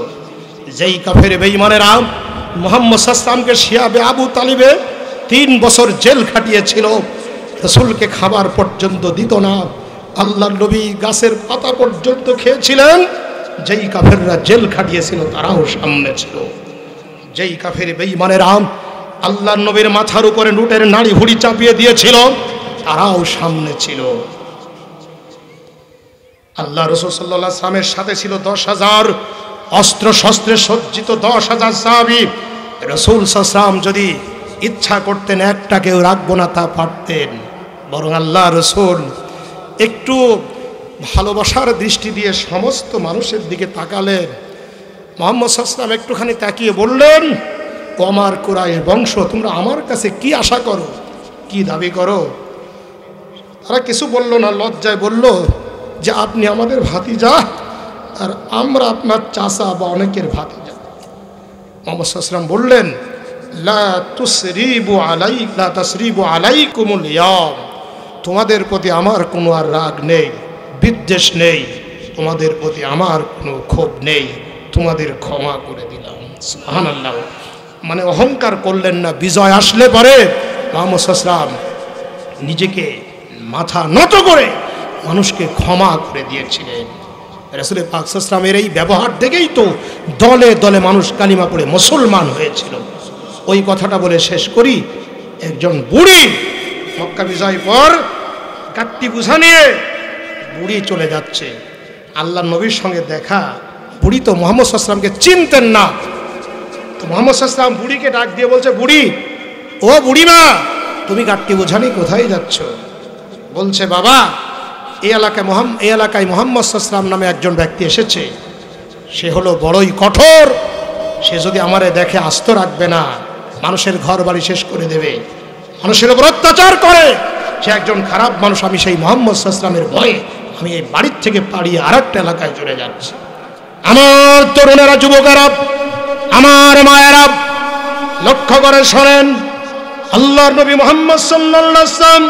যেই কাফের বেঈমানেরা মুহাম্মদ সাল্লাল্লাহু আলাইহি ওয়াসাল্লামকে শিয়াবে আবু তালিবে 3 বছর জেল খাটিয়েছিল, রাসূলকে খাবার পর্যন্ত দিত না, আল্লাহর নবী গাছের পাতা পর্যন্ত খেয়েছিলেন, যেই কাফেররা জেল খাটিয়েছিল তারাও সামনে ছিল। যেই কাফের বেঈমানেরা আল্লাহর নবীর মাথার উপরে নুটের নাড়ি ভুড়ি চাপিয়ে দিয়েছিল, তারাও সামনে ছিল। আল্লাহ রাসূল সাল্লাল্লাহু আলাইহি ওয়াসাল্লামের সাথে ছিল 10,000 অস্ত্র শস্ত্রে সজ্জিত 10,000 সাহাবী। রাসূল সাল্লাল্লাহু আলাইহি ওয়াসাল্লাম যদি ইচ্ছা করতেন একটাকেও রাখবো না তা পারতেন, বরং আল্লাহ রাসূল একটু ভালোবাসার দৃষ্টি দিয়ে সমস্ত মানুষের দিকে তাকালেন। মুহাম্মদ সাল্লাল্লাহু আলাইহি ওয়াসাল্লাম একটুখানি তাকিয়ে বললেন, ও আমার কুরাইশ বংশ, তোমরা আমার কাছে কি আশা করো, কি দাবি করো? তারা কিছু বলল না, লজ্জায় বলল যে আপনি আমাদের ভাতিজা আর আমরা আপনার চাচা বা অনেকের ভাতিজা। মুহাম্মদ সাল্লাল্লাহু আলাইহি ওয়াসাল্লাম বললেন, লা তাসরিবু আলাইকুমুল ইয়াম, তোমাদের প্রতি আমার কোনো আর রাগ নেই, বিদ্বেষ নেই, তোমাদের প্রতি আমার কোনো ক্ষোভ নেই, তোমাদের ক্ষমা করে দিলাম। সুবহানাল্লাহ। মানে অহংকার করলেন না। বিজয় আসলে পরে মুহাম্মদ সাল্লাল্লাহু আলাইহি ওয়াসাল্লাম নিজেকে মাথা নত করে মানুষকে ক্ষমা করে দিয়েছিলেন। রাসূল পাক সাল্লাল্লাহু আলাইহি ওয়াসাল্লামের এই ব্যবহার দেখেই তো দলে দলে মানুষ কালিমা পড়ে মুসলমান হয়েছিল। ওই কথাটা বলে শেষ করি। একজন বুড়ি মক্কা বিজয় পর গাট্টি বুঝা নিয়ে বুড়ি চলে যাচ্ছে, আল্লাহর নবীর সঙ্গে দেখা। বুড়ি তো মুহাম্মদ সাল্লাল্লাহু আলাইহি ওয়াসাল্লামকে চিনতেন না, তো মুহাম্মদ সাল্লাল্লাহু আলাইহি ওয়াসাল্লাম বুড়িকে ডাক দিয়ে বলছে, বুড়ি, ও বুড়িমা, তুমি গাট্টি বোঝা নিয়ে কোথায় যাচ্ছ? বলছে, বাবা, এই এলাকায় মুহাম্মদ সাল্লাল্লাহু আলাইহি ওয়াসাল্লাম নামে একজন ব্যক্তি এসেছে, সে হলো বড়ই কঠোর, সে যদি আমারে দেখে আস্ত রাখবে না, মানুষের ঘর বাড়ি শেষ করে দেবে, মানুষের উপর অত্যাচার করে, সে একজন খারাপ মানুষ। আমি সেই মুহাম্মদ সাল্লাল্লাহু আলাইহি ওয়াসাল্লামের ভয়ে আমি এই বাড়ির থেকে পালিয়ে আরেকটা এলাকায় চলে যাচ্ছি। আমার তরুণেরা, যুবকেরা, আমার মায়েরা, লক্ষ্য করে শোনেন, আল্লাহর নবী মুহাম্মদ সাল্লাল্লাহু আলাইহি ওয়াসাল্লাম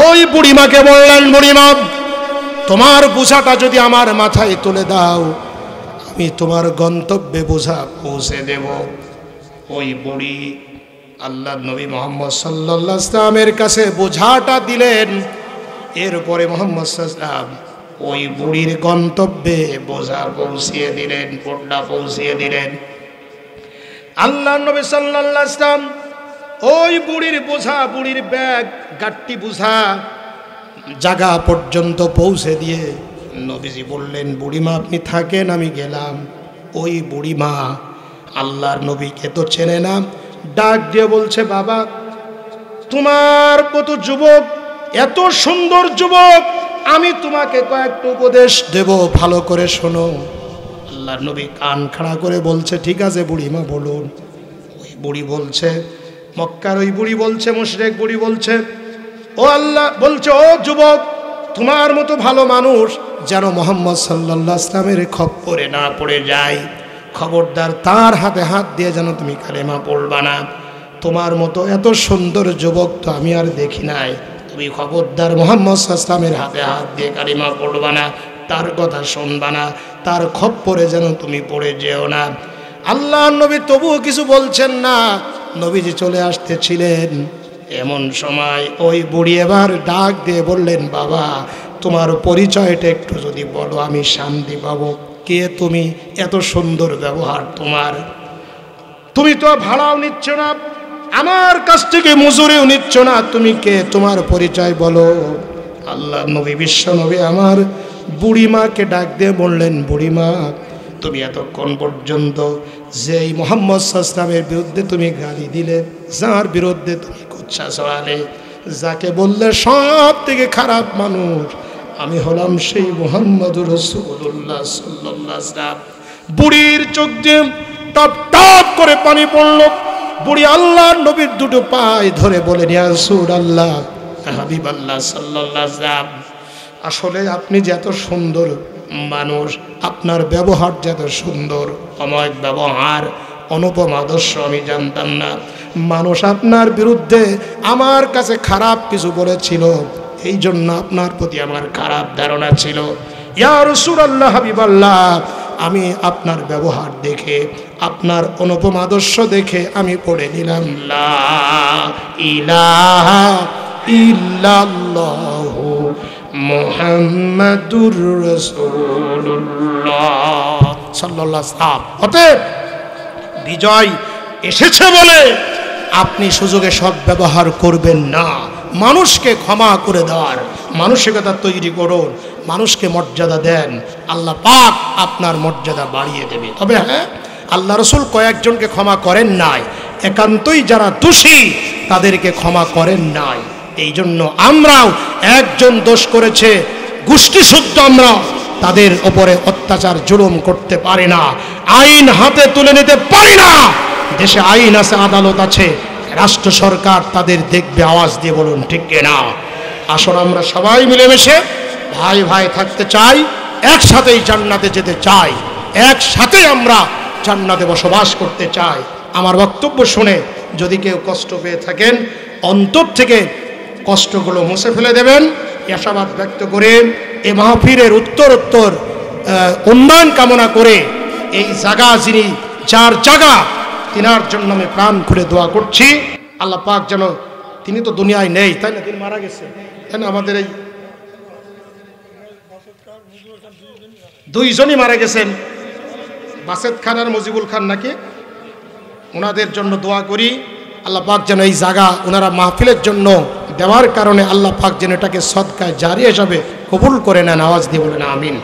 ওই বুড়িমাকে বললেন, বুড়িমা, তোমার বোঝাটা যদি আমার মাথায় তুলে দাও, আমি তোমার গন্তব্যে বোঝা পৌঁছে দেব। ওই বুড়ি আল্লাহর নবী মুহাম্মদ সাল্লাল্লাহু আলাইহি ওয়াসাল্লামের কাছে বোঝাটা দিলেন। এরপরে মুহাম্মদ সাল্লাল্লাহু আলাইহি ওয়াসাল্লাম ওই বুড়ির গন্তব্যে বোঝা পৌঁছিয়ে দিলেন, পোড়া পৌঁছিয়ে দিলেন। আল্লাহর নবী সাল্লাল্লাহু আলাইহি ওয়াসাল্লাম ওই বুড়ির বোঝা, বুড়ির ব্যাগ, গাট্টি বোঝা জায়গা পর্যন্ত পৌঁছে দিয়ে নবীজি বললেন, বুড়িমা আপনি থাকেন, আমি গেলাম। ওই বুড়িমা আল্লাহর নবীকে তো চেনে না, ডাক দিয়ে বলছে, বাবা, তোমার মতো যুবক, এত সুন্দর যুবক আমি তোমাকে কয়েকটা উপদেশ দেব, ভালো করে শোনো। আল্লাহর নবী কান খাড়া করে বলছে, ঠিক আছে বুড়িমা বলুন। ওই বুড়ি বলছে, মক্কার ওই বুড়ি বলছে, মুশরিক বুড়ি বলছে, ও আল্লাহ, বলছে ও যুবক, তোমার মতো ভালো মানুষ যেন মুহাম্মদ সাল্লাল্লাহু আলাইহি ওয়াসাল্লামের খপ্পরে না পড়ে যায়, খবরদার তার হাতে হাত দিয়ে যেন তুমি কালেমা পড়বা না। তোমার মতো এত সুন্দর যুবক তো আমি আর দেখি নাই, তুমি খবরদার মুহাম্মদ সাল্লাল্লাহু আলাইহি ওয়াসাল্লামের হাতে হাত দিয়ে কালেমা পড়বা না, তার কথা শুনবা না, তার খপ্পরে যেন তুমি পড়ে যেও না। আল্লাহর নবী তবুও কিছু বলছেন না। নবীজি চলে আসতেছিলেন, এমন সময় ওই বুড়ি এবার ডাক দিয়ে বললেন, বাবা তোমার পরিচয়টা একটু যদি বলো আমি শান্তি পাবো। কে তুমি? এত সুন্দর ব্যবহার তোমার, তুমি তো ভাড়াও নিচ্ছ না, আমার কাছ থেকে মজুরিও নিচ্ছ না, তুমি কে? তোমার পরিচয় বলো। আল্লাহ নবী, বিশ্ব নবী আমার বুড়িমাকে ডাক দিয়ে বললেন, বুড়িমা তুমি এতক্ষণ পর্যন্ত যেই মুহাম্মদ সাল্লাল্লাহু আলাইহি ওয়াসাল্লামের বিরুদ্ধে তুমি গালি দিলে, যার বিরুদ্ধে তুমি কুচ্ছা ছড়ালে, যাকে বললে সব থেকে খারাপ মানুষ, আমি হলাম সেই মুহাম্মদুর রাসূলুল্লাহ সাল্লাল্লাহু আলাইহি ওয়াসাল্লাম। বুড়ির চোখ দিয়ে টপ টপ করে পানি পড়ল। বুড়ি আল্লাহর নবীর দুটো পায়ে ধরে বলেন, ইয়া রাসূলুল্লাহ, হাবিবাল্লাহ সাল্লাল্লাহু আলাইহি ওয়াসাল্লাম, আসলে আপনি যে এত সুন্দর মানুষ, আপনার ব্যবহার যে এত সুন্দর, অময় ব্যবহার, অনুপম আদর্শ আমি জানতাম না। মানুষ আপনার বিরুদ্ধে আমার কাছে খারাপ কিছু বলেছিল, এই জন্য আপনার প্রতি আমার খারাপ ধারণা ছিল। ইয়া রাসূলুল্লাহ, হাবিবাল্লাহ, আমি আপনার ব্যবহার দেখে, আপনার অনুপম আদর্শ দেখে আমি পড়ে নিলাম, লা ইলাহা ইল্লাল্লাহু মুহাম্মাদুর রাসূলুল্লাহ সাল্লাল্লাহু আলাইহি ওয়াসাল্লাম। অতএব বিজয় এসেছে বলে আপনি সুযোগে সদ্ব্যবহার করবেন না, মানুষকে ক্ষমা করে দেওয়ার মানসিকতা তৈরি করুন, মানুষকে মর্যাদা দেন, আল্লাহ পাক আপনার মর্যাদা বাড়িয়ে দেবে। তবে হ্যাঁ, আল্লাহ রসুল কয়েকজনকে ক্ষমা করেন নাই, একান্তই যারা দোষী তাদেরকে ক্ষমা করেন নাই। এই জন্য আমরাও, একজন দোষ করেছে গোষ্ঠী শুদ্ধ, আমরা তাদের ওপরে অত্যাচার জুলুম করতে পারি না, আইন হাতে তুলে নিতে পারি না। দেশে আইন আছে, আদালত আছে, রাষ্ট্র সরকার তাদের দেখবে, আওয়াজ দিয়ে বলুন ঠিক কিনা। আসুন আমরা সবাই মিলেমিশে ভাই ভাই থাকতে চাই, একসাথেই জান্নাতে যেতে চাই, একসাথে আমরা জান্নাতে বসবাস করতে চাই। আমার বক্তব্য শুনে যদি কেউ কষ্ট পেয়ে থাকেন, অন্তর থেকে কষ্টগুলো মুছে ফেলে দেবেন, আশাবাদ ব্যক্ত করে এই মাহফিলের উত্তরোত্তর উন্নয়ন কামনা করে এই জায়গা, যিনি যার জায়গা, তিনার জন্য আমি প্রাণ খুলে দোয়া করছি। আল্লাহ পাক যেন, তিনি তো দুনিয়ায় নেই, তাই না, তিনি মারা গেছে, তাই না, আমাদের এই দুইজনই মারা গেছেন, বাসেদ খান আর মুজিবুল খান নাকি, ওনাদের জন্য দোয়া করি। আল্লাহ পাক যেন এই জায়গা ওনারা মাহফিলের জন্য দেওয়ার কারণে আল্লাহ পাক যেন এটাকে সদকায় জারি হিসাবে কবুল করে নেন, আওয়াজ দিয়ে বলেন আমিন।